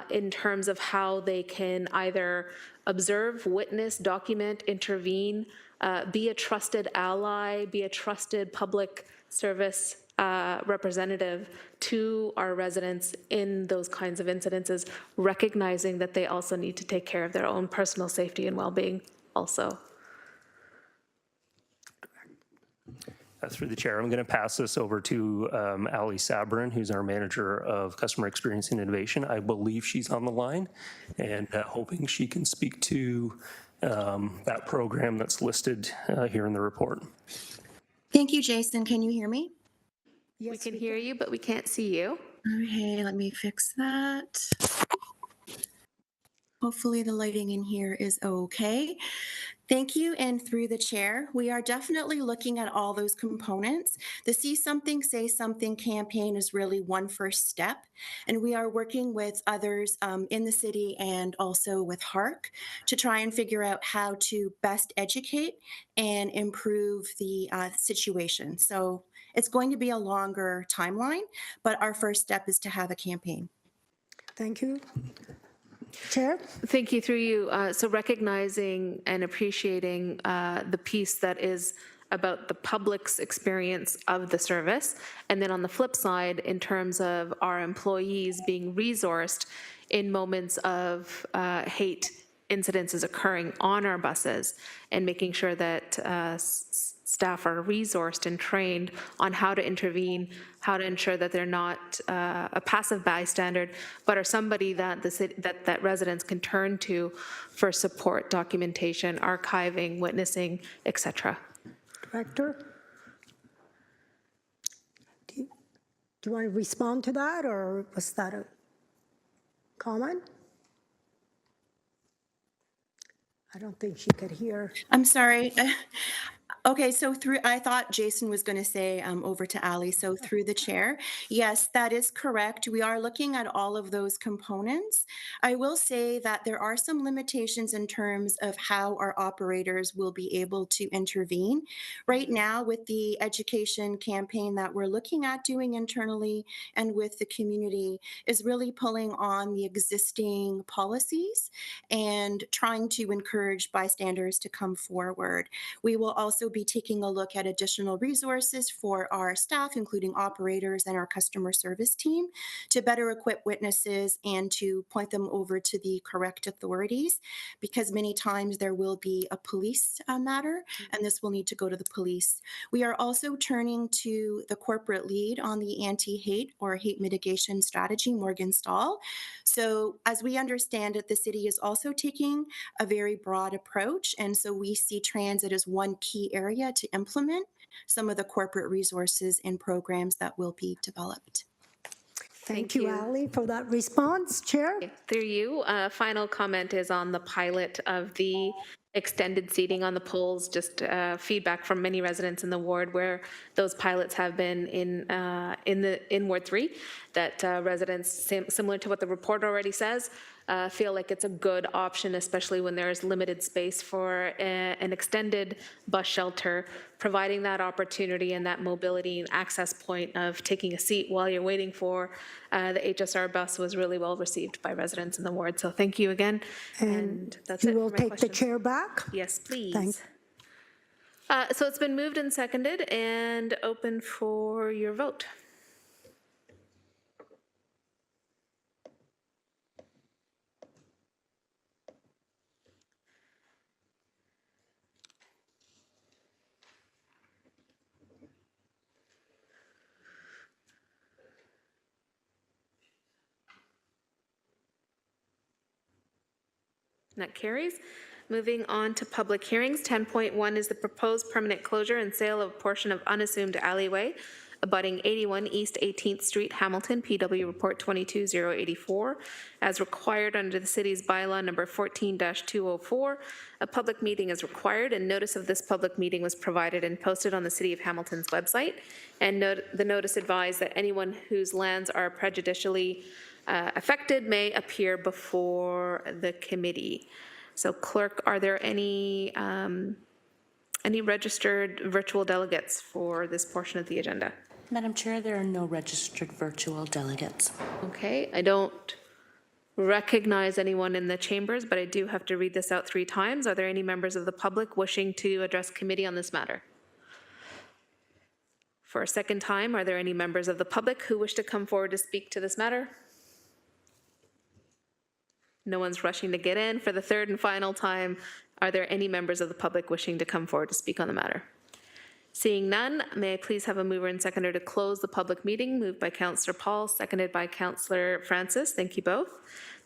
in terms of how they can either observe, witness, document, intervene, be a trusted ally, be a trusted public service representative to our residents in those kinds of incidences, recognizing that they also need to take care of their own personal safety and well-being also. Through the chair, I'm going to pass this over to Ali Sabrin, who's our Manager of Customer Experience and Innovation. I believe she's on the line, and hoping she can speak to that program that's listed here in the report. Thank you, Jason. Can you hear me? Yes, we can hear you, but we can't see you. Okay, let me fix that. Hopefully the lighting in here is okay. Thank you, and through the chair, we are definitely looking at all those components. The See Something, Say Something campaign is really one first step, and we are working with others in the city and also with HARC to try and figure out how to best educate and improve the situation. So it's going to be a longer timeline, but our first step is to have a campaign. Thank you. Chair? Thank you, through you. So recognizing and appreciating the piece that is about the public's experience of the service. And then on the flip side, in terms of our employees being resourced in moments of hate incidences occurring on our buses, and making sure that staff are resourced and trained on how to intervene, how to ensure that they're not a passive bystander, but are somebody that that residents can turn to for support, documentation, archiving, witnessing, etc. Director? Do you want to respond to that, or was that a comment? I don't think she could hear. I'm sorry. Okay, so I thought Jason was going to say over to Ali, so through the chair. Yes, that is correct. We are looking at all of those components. I will say that there are some limitations in terms of how our operators will be able to intervene. Right now, with the education campaign that we're looking at doing internally and with the community, is really pulling on the existing policies and trying to encourage bystanders to come forward. We will also be taking a look at additional resources for our staff, including operators and our customer service team, to better equip witnesses and to point them over to the correct authorities, because many times there will be a police matter, and this will need to go to the police. We are also turning to the corporate lead on the anti-hate or hate mitigation strategy, Morgan Stahl. So as we understand it, the city is also taking a very broad approach, and so we see transit as one key area to implement some of the corporate resources and programs that will be developed. Thank you, Ali, for that response. Chair? Through you, final comment is on the pilot of the extended seating on the poles, just feedback from many residents in the ward where those pilots have been in Ward 3, that residents, similar to what the report already says, feel like it's a good option, especially when there is limited space for an extended bus shelter. Providing that opportunity and that mobility and access point of taking a seat while you're waiting for the HSR bus was really well received by residents in the ward. So thank you again. And that's it. You will for my take the questions. chair back? Yes, please. Thanks. So it's been moved and seconded and open for your vote. That carries. Moving on to public hearings, 10.1 is the proposed permanent closure and sale of a portion of unassumed alleyway abutting 81 East 18th Street, Hamilton, PW Report 22084, as required under the city's bylaw number 14-204. A public meeting is required, and notice of this public meeting was provided and posted on the City of Hamilton's website. And the notice advised that anyone whose lands are prejudicially affected may appear before the committee. So clerk, are there any registered virtual delegates for this portion of the agenda? Madam Chair, there are no registered virtual delegates. Okay, I don't recognize anyone in the chambers, but I do have to read this out 3 times. Are there any members of the public wishing to address committee on this matter? For a second time, are there any members of the public who wish to come forward to speak to this matter? No one's rushing to get in. For the third and final time, are there any members of the public wishing to come forward to speak on the matter? Seeing none, may I please have a mover and seconder to close the public meeting? Moved by Councillor Paul, seconded by Councillor Francis. Thank you both.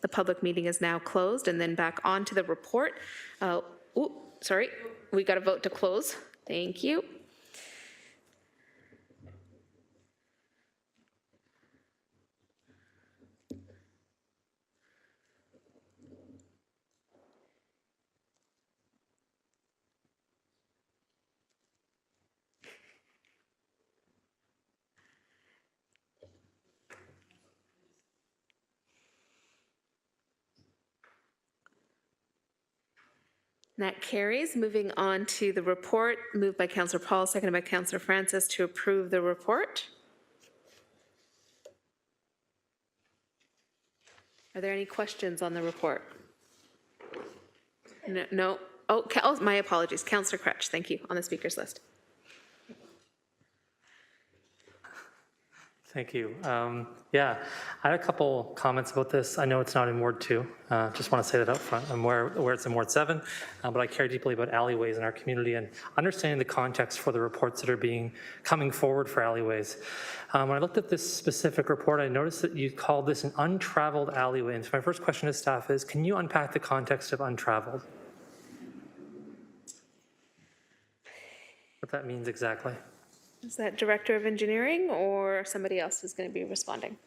The public meeting is now closed, and then back on to the report. Sorry, we got a vote to close. Thank you. That carries. Moving on to the report, moved by Councillor Paul, seconded by Councillor Francis to approve the report. Are there any questions on the report? No. Oh, my apologies. Councillor Crutch, thank you, on the speaker's list. Thank you. Yeah, I had a couple comments about this. I know it's not in Ward 2. Just want to say that up front. I'm aware it's in Ward 7, but I care deeply about alleyways in our community and understanding the context for the reports that are coming forward for alleyways. When I looked at this specific report, I noticed that you called this an untraveled alleyway. And so my first question to staff is, can you unpack the context of untraveled? What that means exactly? Is that Director of Engineering or somebody else who's going to be responding?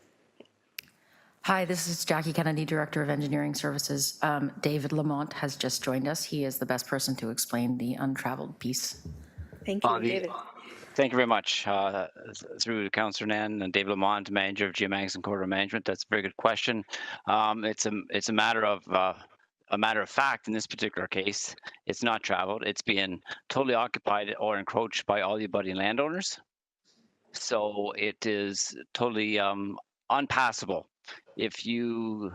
Hi, this is Jackie Kennedy, Director of Engineering Services. David Lamont has just joined us. He is the best person to explain the untraveled piece. Thank you, David. Thank you very much. Through Councillor Nan and David Lamont, Manager of Geomatics and Corridor Management. That's a very good question. It's a matter of fact in this particular case. It's not traveled. It's being totally occupied or encroached by all the abutting landowners. So it is totally unpassable. If you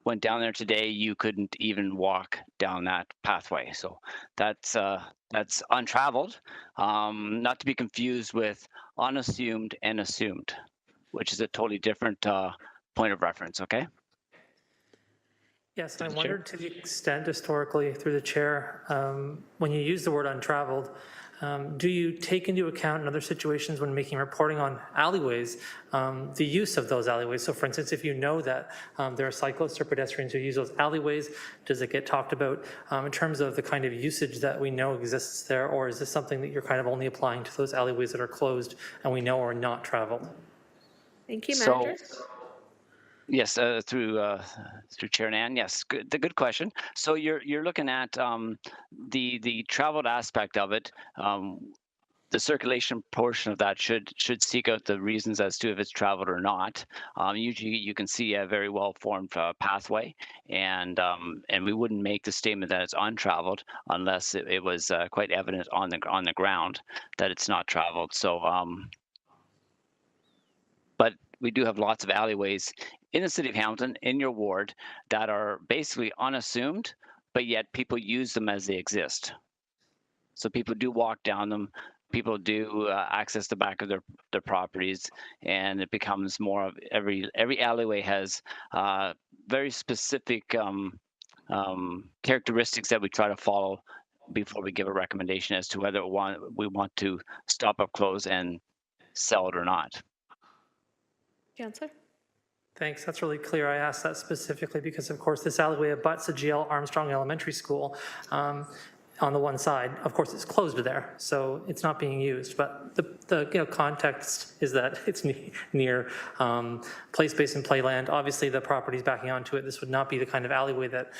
went down there today, you couldn't even walk down that pathway. So that's untraveled, not to be confused with unassumed and assumed, which is a totally different point of reference, okay? Yes, and I wondered to the extent historically through the chair, when you use the word untraveled, do you take into account in other situations when making reporting on alleyways, the use of those alleyways? So for instance, if you know that there are cyclists or pedestrians who use those alleyways, does it get talked about in terms of the kind of usage that we know exists there? Or is this something that you're kind of only applying to those alleyways that are closed and we know are not traveled? Thank you, Manager. Yes, through Chair Nan. Yes, good question. So you're looking at the traveled aspect of it. The circulation portion of that should seek out the reasons as to if it's traveled or not. Usually, you can see a very well formed pathway, and we wouldn't make the statement that it's untraveled unless it was quite evident on the ground that it's not traveled. So, but we do have lots of alleyways in the city of Hamilton, in your ward, that are basically unassumed, but yet people use them as they exist. So people do walk down them, people do access the back of their properties, and it becomes more of every alleyway has very specific characteristics that we try to follow before we give a recommendation as to whether we want to stop up close and sell it or not. Councillor? Thanks, that's really clear. I asked that specifically because, of course, this alleyway abuts a GL Armstrong Elementary School on the one side. Of course, it's closed there, so it's not being used. But the context is that it's near play space and playland. Obviously, the property's backing onto it. This would not be the kind of alleyway that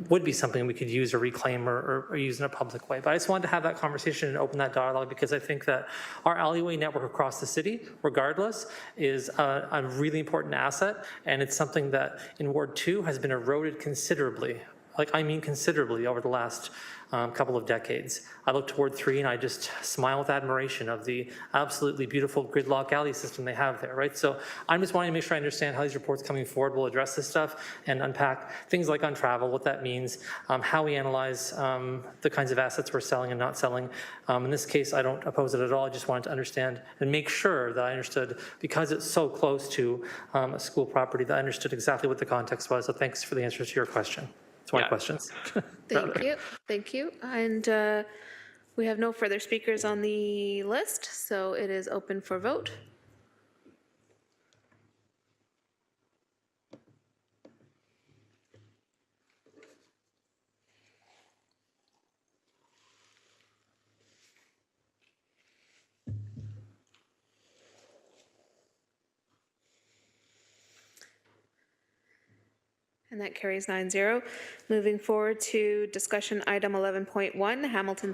would be something we could use or reclaim or use in a public way. But I just wanted to have that conversation and open that dialogue because I think that our alleyway network across the city, regardless, is a really important asset, and it's something that in Ward 2 has been eroded considerably. Like, I mean considerably over the last couple of decades. I look toward 3 and I just smile with admiration of the absolutely beautiful gridlock alley system they have there, right? So I'm just wanting to make sure I understand how these reports coming forward will address this stuff and unpack things like on travel, what that means, how we analyze the kinds of assets we're selling and not selling. In this case, I don't oppose it at all. I just wanted to understand and make sure that I understood, because it's so close to a school property, that I understood exactly what the context was. So thanks for the answers to your question. My questions. Thank you. And we have no further speakers on the list, so it is open for vote. And that carries 9-0. Moving forward to discussion item 11.1, Hamilton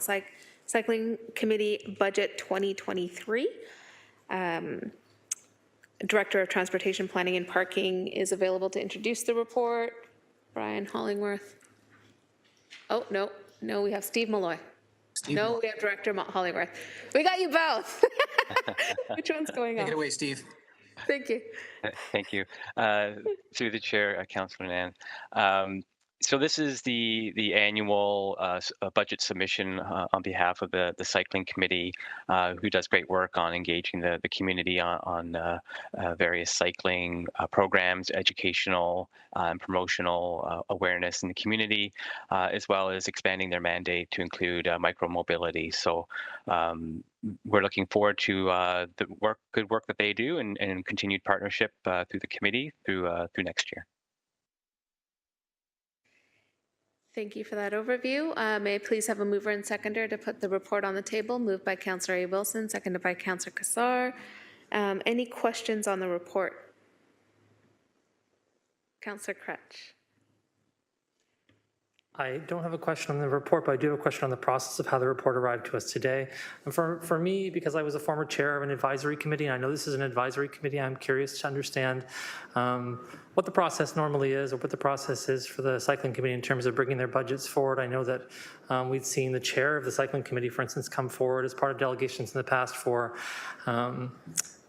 Cycling Committee Budget 2023. Director of Transportation Planning and Parking is available to introduce the report. Brian Hollingworth. Oh, no, we have Steve Malloy. We have Director Hollingworth. We got you both. Which one's going on? Take it away, Steve. Thank you. Thank you. Through the chair, Councillor Nan. So this is the annual budget submission on behalf of the cycling committee, who does great work on engaging the community on various cycling programs, educational and promotional awareness in the community, as well as expanding their mandate to include micromobility. So we're looking forward to the good work that they do and continued partnership through the committee through next year. Thank you for that overview. May I please have a mover and seconder to put the report on the table? Moved by Councillor A. Wilson, seconded by Councillor Cassar. Any questions on the report? Councillor Crutch. I don't have a question on the report, but I do have a question on the process of how the report arrived to us today. And for me, because I was a former chair of an advisory committee, and I know this is an advisory committee, I'm curious to understand what the process normally is, or what the process is for the cycling committee in terms of bringing their budgets forward. I know that we'd seen the chair of the cycling committee, for instance, come forward as part of delegations in the past for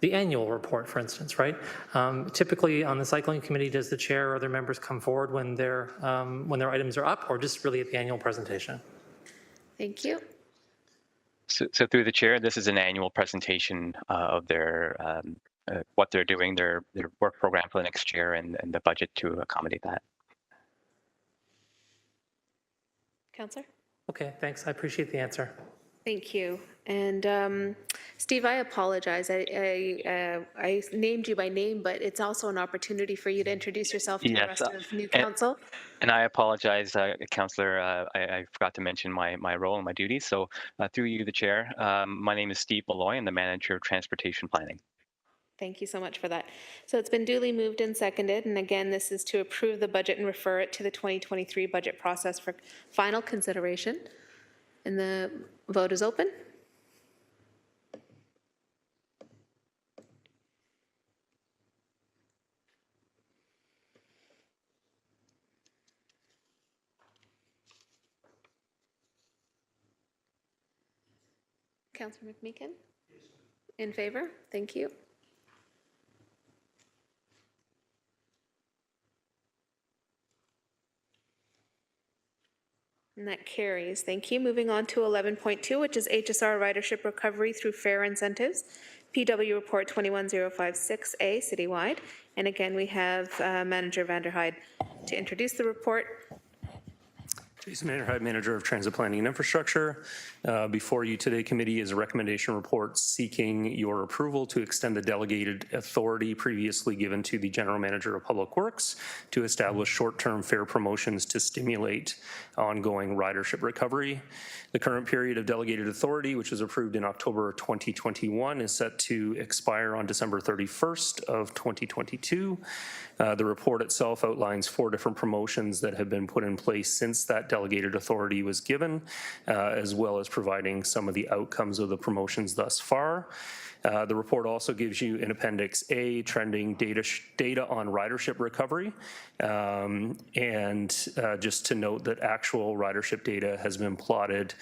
the annual report, for instance, right? Typically on the cycling committee, does the chair or other members come forward when their items are up, or just really at the annual presentation? Thank you. So through the chair, this is an annual presentation of their what they're doing, their work program for the next year, and the budget to accommodate that. Councillor? Okay, thanks. I appreciate the answer. Thank you. And Steve, I apologize. I named you by name, but it's also an opportunity for you to introduce yourself to the rest of new council. And I apologize, Councillor, I forgot to mention my role and my duties. So through you, the chair, my name is Steve Malloy. I'm the manager of transportation planning. Thank you so much for that. So it's been duly moved and seconded. And again, this is to approve the budget and refer it to the 2023 budget process for final consideration. And the vote is open. Councillor McMeekin? In favor? Thank you. And that carries. Thank you. Moving on to 11.2, which is HSR ridership recovery through fare incentives. PW Report 21056A citywide. And again, we have Manager Vanderhyde to introduce the report. Jason Mannerheim, Manager of Transit Planning and Infrastructure. Before you today, committee, is a recommendation report seeking your approval to extend the delegated authority previously given to the General Manager of Public Works to establish short-term fare promotions to stimulate ongoing ridership recovery. The current period of delegated authority, which was approved in October 2021, is set to expire on December 31st of 2022. The report itself outlines 4 different promotions that have been put in place since that delegated authority was given, as well as providing some of the outcomes of the promotions thus far. The report also gives you in Appendix A trending data on ridership recovery. Just to note that actual ridership data has been plotted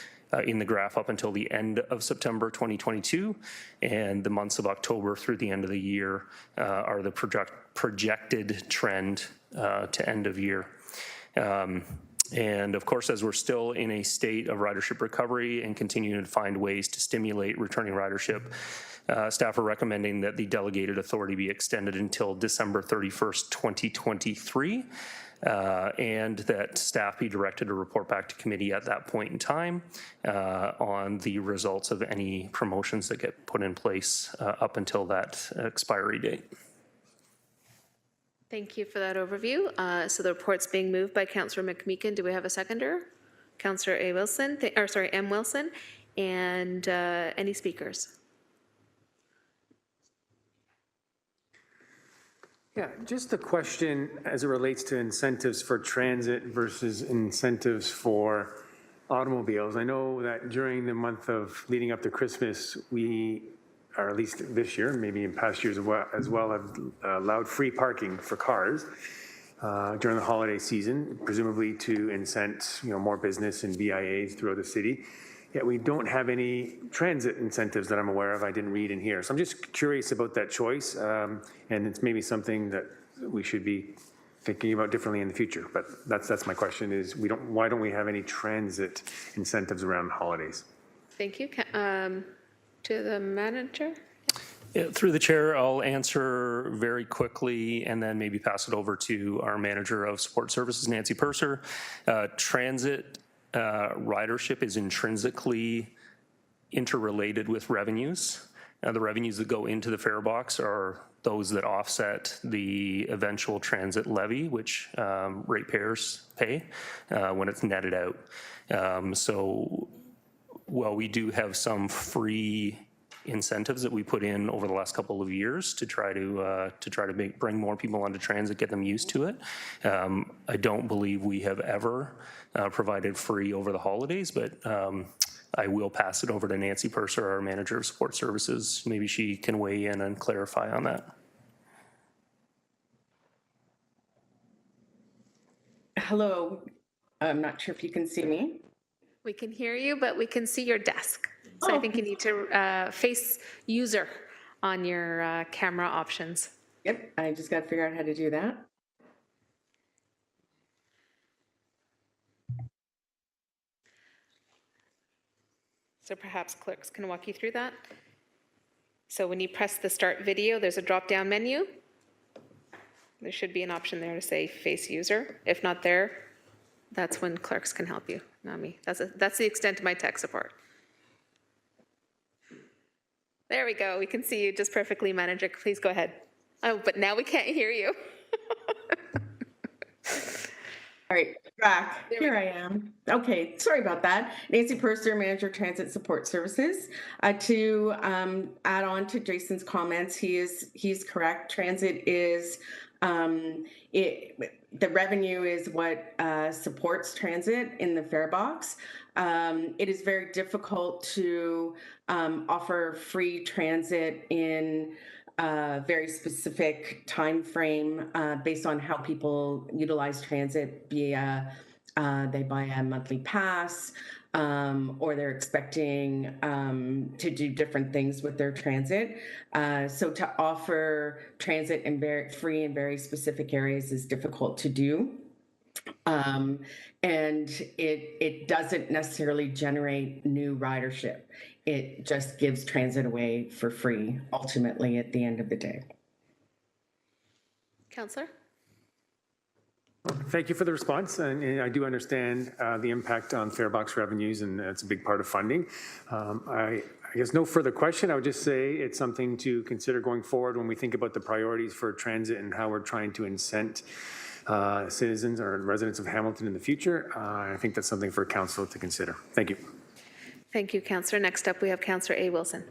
in the graph up until the end of September 2022, and the months of October through the end of the year are the projected trend to end of year. And of course, as we're still in a state of ridership recovery and continuing to find ways to stimulate returning ridership, staff are recommending that the delegated authority be extended until December 31st, 2023, and that staff be directed to report back to committee at that point in time on the results of any promotions that get put in place up until that expiry date. Thank you for that overview. So the report's being moved by Councillor McMeekin. Do we have a seconder? Councillor M. Wilson. And any speakers? Yeah, just a question as it relates to incentives for transit versus incentives for automobiles. I know that during the month of leading up to Christmas, we, or at least this year, maybe in past years as well, have allowed free parking for cars during the holiday season, presumably to incent more business and VIAs throughout the city. Yet we don't have any transit incentives that I'm aware of. I didn't read in here. So I'm just curious about that choice, and it's maybe something that we should be thinking about differently in the future. But that's my question: is why don't we have any transit incentives around holidays? Thank you. To the manager. Yeah, through the chair, I'll answer very quickly and then maybe pass it over to our Manager of Support Services, Nancy Purser. Transit ridership is intrinsically interrelated with revenues. The revenues that go into the fare box are those that offset the eventual transit levy, which ratepayers pay when it's netted out. So while we do have some free incentives that we put in over the last couple of years to try to bring more people onto transit, get them used to it, I don't believe we have ever provided free over the holidays, but I will pass it over to Nancy Purser, our Manager of Support Services. Maybe she can weigh in and clarify on that. Hello. I'm not sure if you can see me. We can hear you, but we can see your desk. So I think you need to face user on your camera options. Yep, I just got to figure out how to do that. So perhaps clerks can walk you through that. So when you press the start video, there's a drop-down menu. There should be an option there to say face user. If not there, that's when clerks can help you, not me. That's the extent of my tech support. There we go. We can see you just perfectly, Manager. Please go ahead. Oh, but now we can't hear you. All right, back. Here I am. Okay, sorry about that. Nancy Purser, Manager, Transit Support Services. To add on to Jason's comments, he's correct. Transit is the revenue is what supports transit in the fare box. It is very difficult to offer free transit in a very specific time frame based on how people utilize transit, via they buy a monthly pass, or they're expecting to do different things with their transit. So to offer transit in free in very specific areas is difficult to do. And it doesn't necessarily generate new ridership. It just gives transit away for free, ultimately, at the end of the day. Councillor? Thank you for the response, and I do understand the impact on farebox revenues, and it's a big part of funding. I guess no further question. I would just say it's something to consider going forward when we think about the priorities for transit and how we're trying to incent citizens or residents of Hamilton in the future. I think that's something for council to consider. Thank you. Thank you, Councillor. Next up, we have Councillor A. Wilson.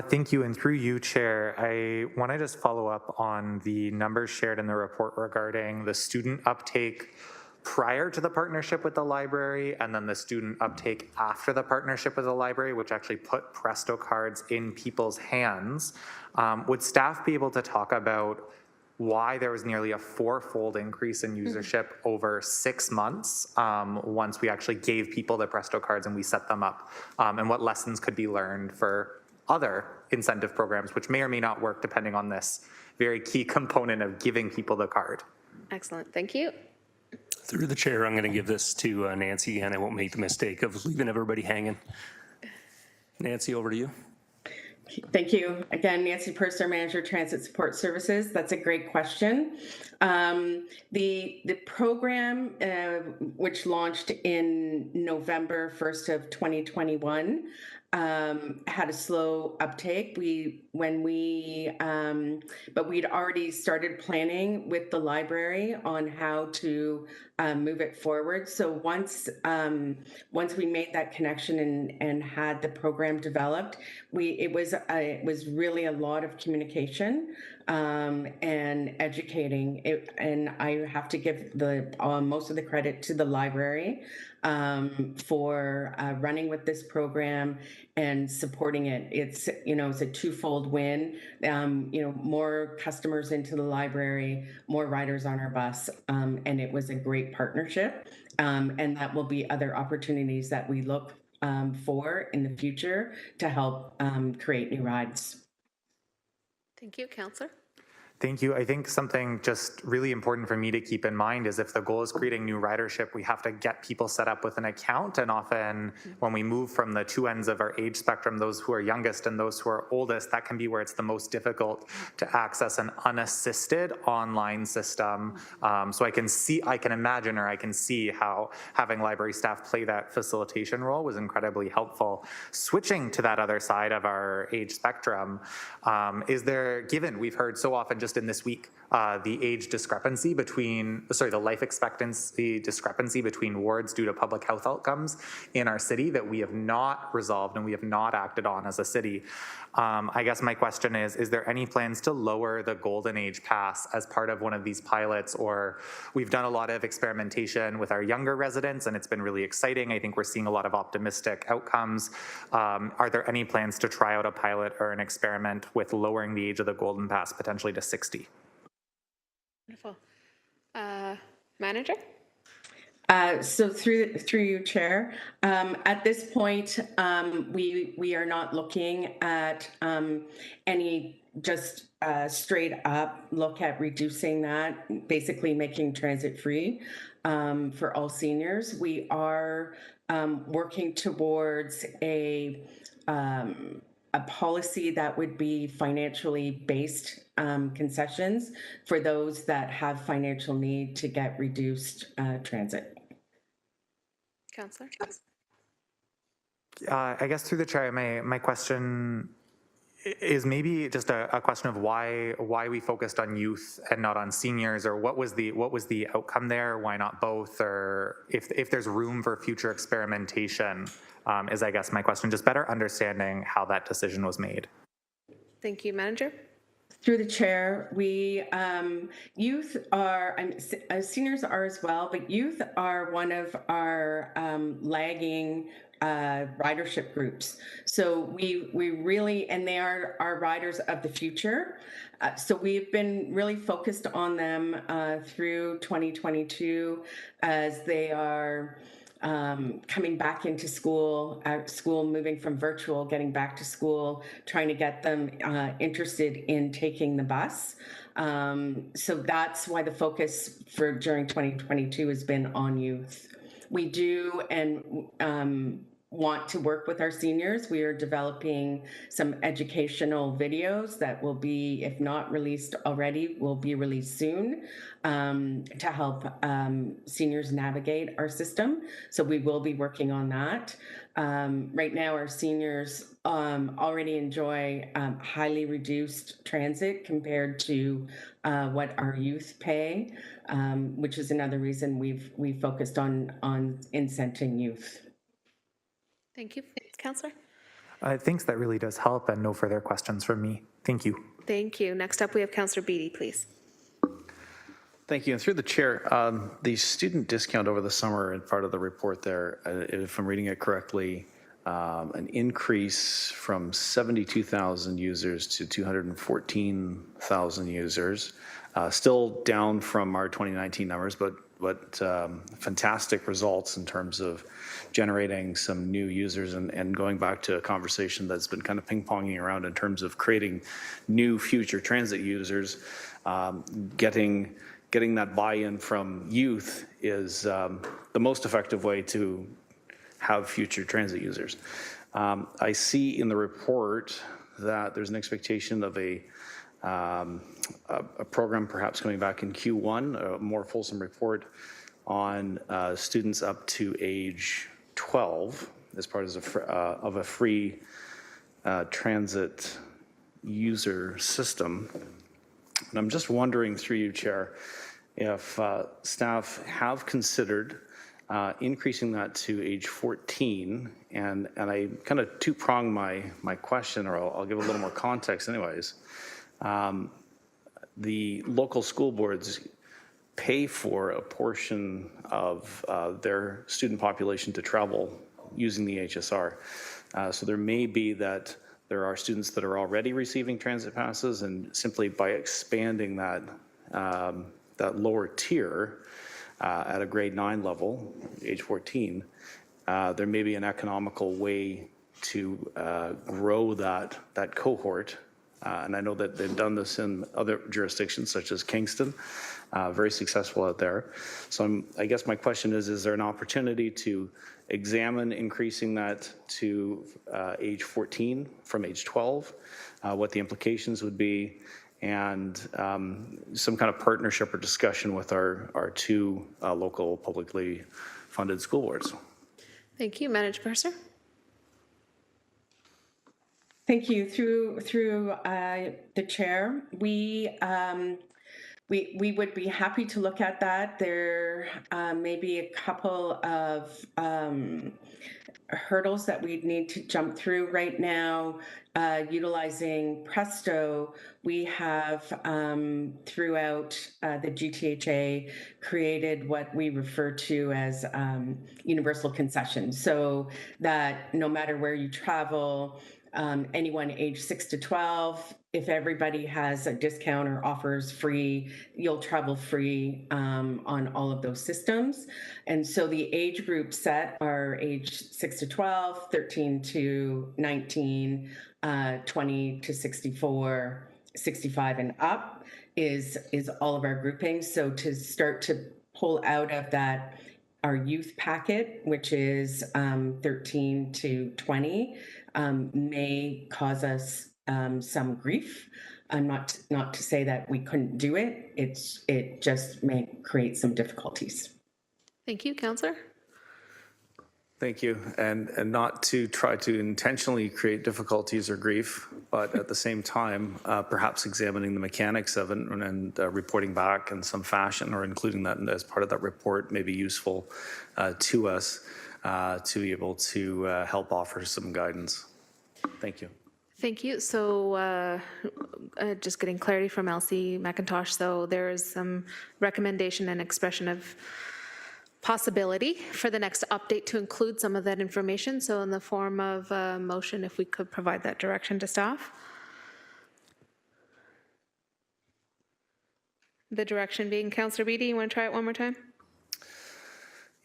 Thank you, and through you, Chair, I want to just follow up on the numbers shared in the report regarding the student uptake prior to the partnership with the library and then the student uptake after the partnership with the library, which actually put Presto cards in people's hands. Would staff be able to talk about why there was nearly a 4-fold increase in usership over 6 months once we actually gave people the Presto cards and we set them up, and what lessons could be learned for other incentive programs, which may or may not work depending on this very key component of giving people the card. Excellent. Thank you. Through the chair, I'm going to give this to Nancy, and I won't make the mistake of leaving everybody hanging. Nancy, over to you. Thank you. Again, Nancy Purser, Manager, Transit Support Services. That's a great question. The program, which launched in November 1st of 2021, had a slow uptake. But we'd already started planning with the library on how to move it forward. So once we made that connection and had the program developed, it was really a lot of communication and educating. And I have to give most of the credit to the library for running with this program and supporting it. It's a twofold win. More customers into the library, more riders on our bus, and it was a great partnership. And that will be other opportunities that we look for in the future to help create new rides. Thank you, Councillor. Thank you. I think something just really important for me to keep in mind is if the goal is creating new ridership, we have to get people set up with an account. And often when we move from the two ends of our age spectrum, those who are youngest and those who are oldest, that can be where it's the most difficult to access an unassisted online system. So I can imagine, or I can see how having library staff play that facilitation role was incredibly helpful. Switching to that other side of our age spectrum, given we've heard so often just in this week, the age discrepancy the life expectancy discrepancy between wards due to public health outcomes in our city that we have not resolved and we have not acted on as a city. I guess my question is there any plans to lower the golden age pass as part of one of these pilots? Or we've done a lot of experimentation with our younger residents and it's been really exciting. I think we're seeing a lot of optimistic outcomes. Are there any plans to try out a pilot or an experiment with lowering the age of the golden pass potentially to 60? Wonderful. Manager? So through you, Chair, at this point, we are not looking at any just straight up look at reducing that, basically making transit free for all seniors. We are working towards a policy that would be financially based concessions for those that have financial need to get reduced transit. Councillor? I guess through the chair, my question is maybe just a question of why we focused on youth and not on seniors, or what was the outcome there? Why not both? Or if there's room for future experimentation, is I guess my question. Just better understanding how that decision was made. Thank you, Manager. Through the chair, youth are, seniors are as well, but youth are one of our lagging ridership groups. So we really, and they are our riders of the future. So we've been really focused on them through 2022 as they are coming back into school, moving from virtual, getting back to school, trying to get them interested in taking the bus. So that's why the focus during 2022 has been on youth. We do, and want to work with our seniors. We are developing some educational videos that will be, if not released already, will be released soon to help seniors navigate our system. So we will be working on that. Right now, our seniors already enjoy highly reduced transit compared to what our youth pay, which is another reason we've focused on incenting youth. Thank you. Councillor? Thanks, that really does help, and no further questions from me. Thank you. Thank you. Next up, we have Councillor Beattie, please. Thank you. And through the chair, the student discount over the summer in part of the report there, if I'm reading it correctly, an increase from 72,000 users to 214,000 users, still down from our 2019 numbers, but fantastic results in terms of generating some new users and going back to a conversation that's been kind of ping-ponging around in terms of creating new future transit users. Getting that buy-in from youth is the most effective way to have future transit users. I see in the report that there's an expectation of a program perhaps coming back in Q1, a more fulsome report on students up to age 12 as part of a free transit user system. And I'm just wondering through you, Chair, if staff have considered increasing that to age 14, and I kind of two-prong my question, or I'll give a little more context anyways. The local school boards pay for a portion of their student population to travel using the HSR. So there may be that there are students that are already receiving transit passes, and simply by expanding that lower tier at a grade 9 level, age 14, there may be an economical way to grow that cohort. And I know that they've done this in other jurisdictions such as Kingston, very successful out there. So I guess my question is there an opportunity to examine increasing that to age 14 from age 12, what the implications would be, and some kind of partnership or discussion with our two local publicly funded school boards? Thank you. Manager Purser? Thank you. Through the chair, we would be happy to look at that. There may be a couple of hurdles that we'd need to jump through right now. Utilizing Presto, we have throughout the GTHA created what we refer to as universal concessions, so that no matter where you travel, anyone age 6 to 12, if everybody has a discount or offers free, you'll travel free on all of those systems. And so the age group set are age 6 to 12, 13 to 19, 20 to 64, 65 and up is all of our groupings. So to start to pull out of that, our youth packet, which is 13 to 20, may cause us some grief. Not to say that we couldn't do it. It just may create some difficulties. Thank you. Councillor? Thank you. And not to try to intentionally create difficulties or grief, but at the same time, perhaps examining the mechanics of it and reporting back in some fashion, or including that as part of that report may be useful to us to be able to help offer some guidance. Thank you. Thank you. So just getting clarity from Elsie McIntosh. So there is some recommendation and expression of possibility for the next update to include some of that information. So in the form of a motion, if we could provide that direction to staff. The direction being, Councillor Beattie, you want to try it one more time?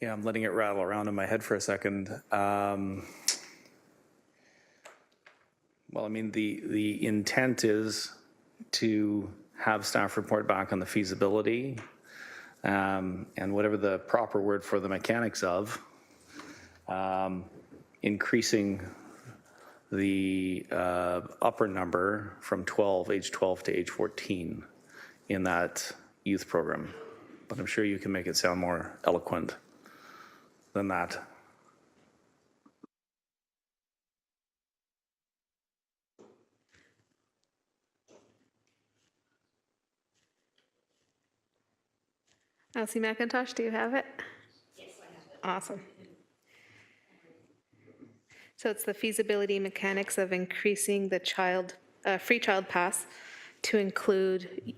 Yeah, I'm letting it rattle around in my head for a second. Well, I mean, the intent is to have staff report back on the feasibility and whatever the proper word for the mechanics of, increasing the upper number from age 12 to age 14 in that youth program. But I'm sure you can make it sound more eloquent than that. Elsie McIntosh, do you have it? Yes, I have it. Awesome. So it's the feasibility mechanics of increasing the free child pass to include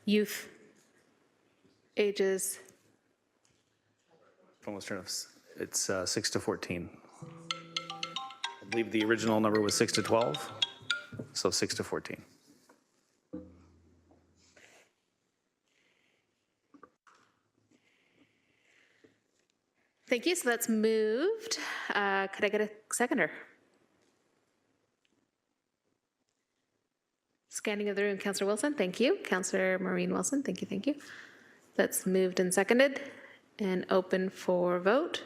youth ages. Almost turn it's 6 to 14. I believe the original number was 6 to 12, so 6 to 14. Thank you. So that's moved. Could I get a seconder? Scanning of the room, Councillor Wilson. Thank you. Councillor Maureen Wilson. Thank you. Thank you. That's moved and seconded and open for vote.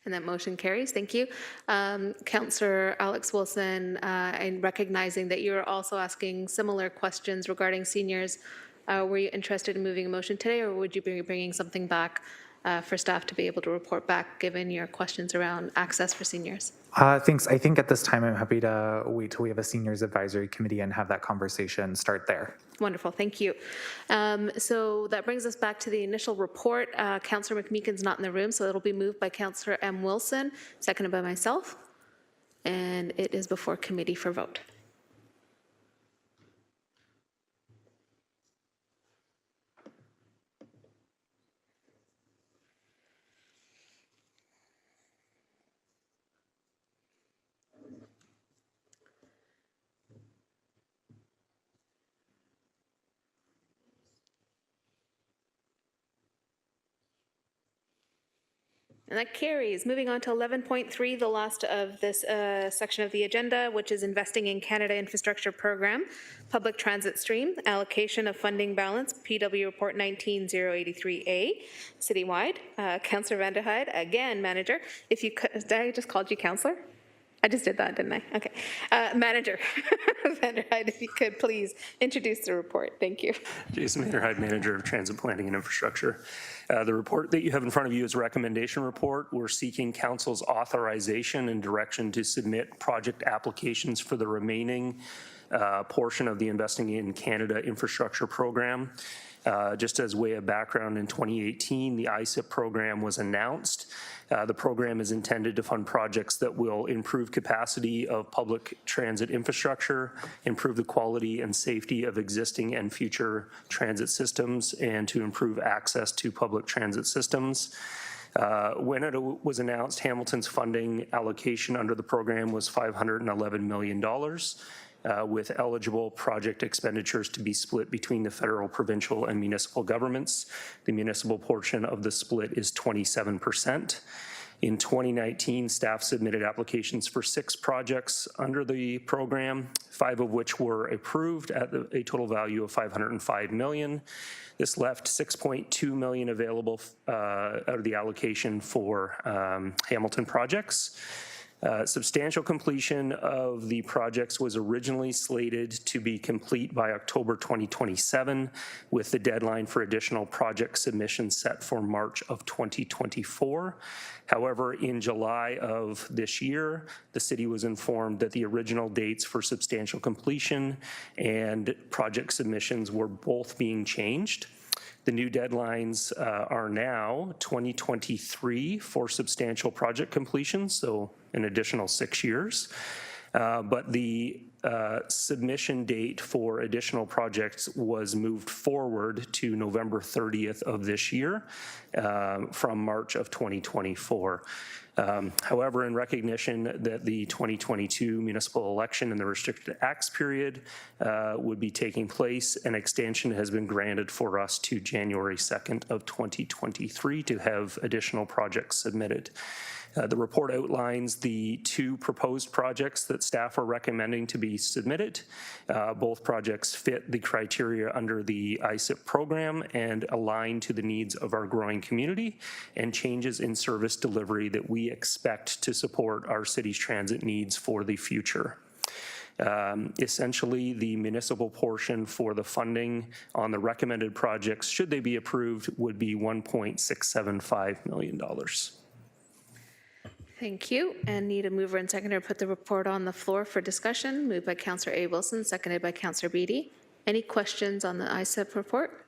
And that motion carries. Thank you. Councillor Alex Wilson, and recognizing that you're also asking similar questions regarding seniors, were you interested in moving a motion today, or would you be bringing something back for staff to be able to report back, given your questions around access for seniors? Thanks. I think at this time, I'm happy to wait till we have a seniors advisory committee and have that conversation start there. Wonderful, thank you. So that brings us back to the initial report. Councillor McMeekin's not in the room, so it'll be moved by Councillor M. Wilson, seconded by myself, and it is before committee for vote. And that carries. Moving on to 11.3, the last of this section of the agenda, which is Investing in Canada Infrastructure Program, Public Transit Stream, Allocation of Funding Balance, PW Report 19083A, citywide. Councillor Van der Heide, again, Manager. If you could, did I just called you Councillor? I just did that, didn't I? Okay. Manager Van der Heide, if you could please introduce the report. Thank you. Jason Van der Heide, Manager of Transit Planning and Infrastructure. The report that you have in front of you is a recommendation report. We're seeking Council's authorization and direction to submit project applications for the remaining portion of the Investing in Canada Infrastructure Program. Just as way of background, in 2018, the ISIP program was announced. The program is intended to fund projects that will improve capacity of public transit infrastructure, improve the quality and safety of existing and future transit systems, and to improve access to public transit systems. When it was announced, Hamilton's funding allocation under the program was $511 million. With eligible project expenditures to be split between the federal, provincial, and municipal governments. The municipal portion of the split is 27%. In 2019, staff submitted applications for 6 projects under the program, 5 of which were approved at a total value of $505 million. This left $6.2 million available out of the allocation for Hamilton projects. Substantial completion of the projects was originally slated to be complete by October 2027, with the deadline for additional project submissions set for March of 2024. However, in July of this year, the city was informed that the original dates for substantial completion and project submissions were both being changed. The new deadlines are now 2023 for substantial project completion, so an additional 6 years. But the submission date for additional projects was moved forward to November 30th of this year, from March of 2024. However, in recognition that the 2022 municipal election and the restricted acts period would be taking place, an extension has been granted for us to January 2nd of 2023 to have additional projects submitted. The report outlines the 2 proposed projects that staff are recommending to be submitted. Both projects fit the criteria under the ISIP program and align to the needs of our growing community and changes in service delivery that we expect to support our city's transit needs for the future. Essentially, the municipal portion for the funding on the recommended projects, should they be approved, would be $1.675 million. Thank you. And need a mover and seconder to put the report on the floor for discussion. Moved by Councillor A. Wilson, seconded by Councillor Beattie. Any questions on the ISIP report?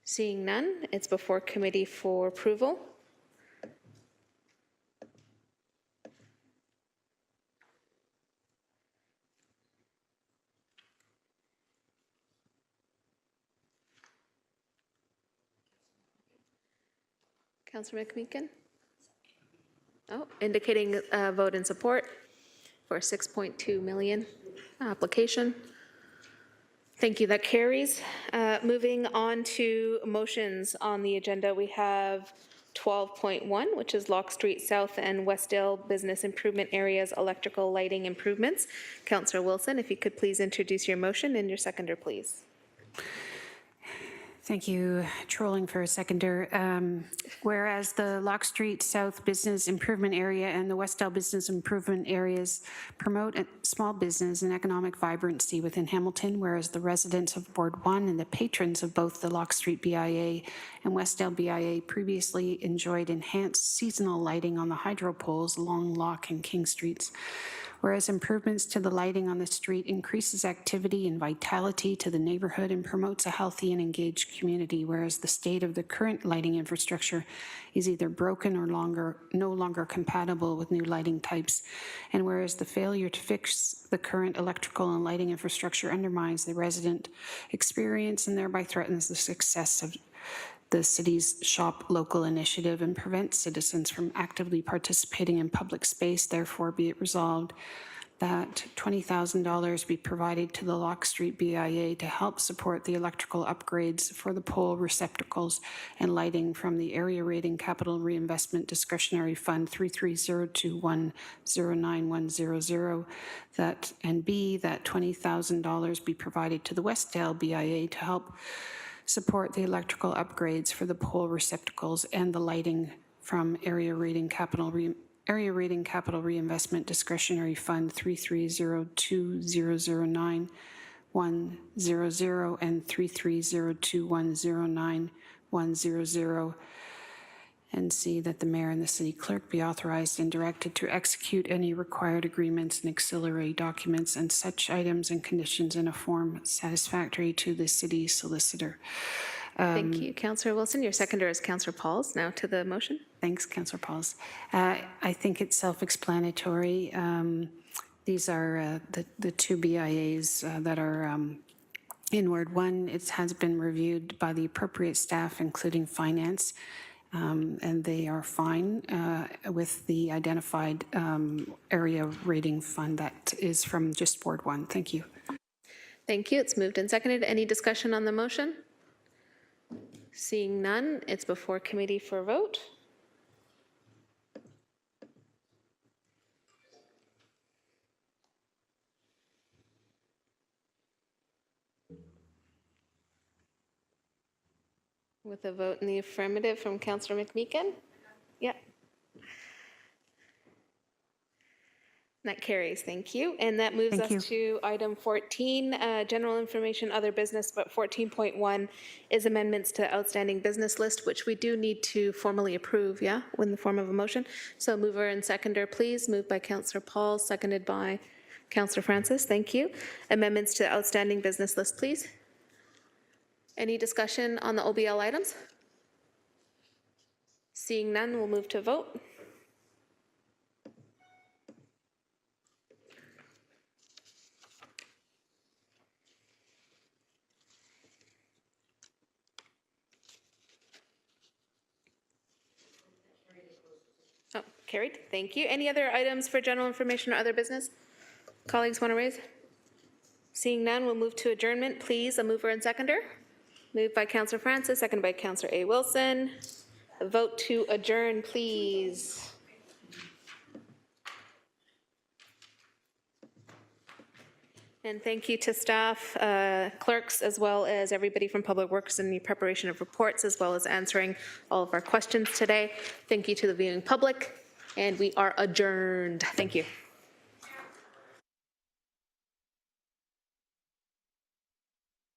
Seeing none, it's before committee for approval. Councillor McMeekin? Oh, indicating a vote in support for a 6.2 million application. Thank you, that carries. Moving on to motions on the agenda, we have 12.1, which is Lock Street South and Westdale Business Improvement Areas electrical lighting improvements. Councillor Wilson, if you could please introduce your motion and your seconder, please. Thank you, trolling for a seconder. Whereas the Lock Street South Business Improvement Area and the Westdale Business Improvement Areas promote small business and economic vibrancy within Hamilton, whereas the residents of Ward 1 and the patrons of both the Lock Street BIA and Westdale BIA previously enjoyed enhanced seasonal lighting on the hydro poles along Lock and King Streets. Whereas improvements to the lighting on the street increases activity and vitality to the neighborhood and promotes a healthy and engaged community, whereas the state of the current lighting infrastructure is either broken or no longer compatible with new lighting types, and whereas the failure to fix the current electrical and lighting infrastructure undermines the resident experience and thereby threatens the success of the city's Shop Local initiative and prevents citizens from actively participating in public space. Therefore, be it resolved that $20,000 be provided to the Lock Street BIA to help support the electrical upgrades for the pole receptacles and lighting from the Area Rating Capital Reinvestment Discretionary Fund 3302109100, that, and B, that $20,000 be provided to the Westdale BIA to help support the electrical upgrades for the pole receptacles and the lighting from Area Rating Capital Reinvestment Discretionary Fund 3302009100 and 3302109100, and see that the mayor and the city clerk be authorized and directed to execute any required agreements and auxiliary documents and such items and conditions in a form satisfactory to the city solicitor. Thank you, Councillor Wilson. Your seconder is Councillor Pauls. Now to the motion. Thanks, Councillor Pauls. I think it's self-explanatory. These are the 2 BIAs that are in Ward 1. It has been reviewed by the appropriate staff, including finance, and they are fine with the identified area rating fund that is from just Ward 1. Thank you. Thank you. It's moved and seconded. Any discussion on the motion? Seeing none, it's before committee for a vote. With a vote in the affirmative from Councillor McMeekin? Yeah. That carries, thank you. And that moves us to item 14, general information, other business, but 14.1 is amendments to outstanding business list, which we do need to formally approve, yeah, in the form of a motion. So mover and seconder, please. Moved by Councillor Paul, seconded by Councillor Francis, thank you. Amendments to outstanding business list, please. Any discussion on the OBL items? Seeing none, we'll move to vote. Carried. Thank you. Any other items for general information or other business? Colleagues want to raise? Seeing none, we'll move to adjournment. Please, a mover and seconder. Moved by Councillor Francis, seconded by Councillor A. Wilson. A vote to adjourn, please. And thank you to staff, clerks, as well as everybody from Public Works in the preparation of reports, as well as answering all of our questions today. Thank you to the viewing public, and we are adjourned. Thank you.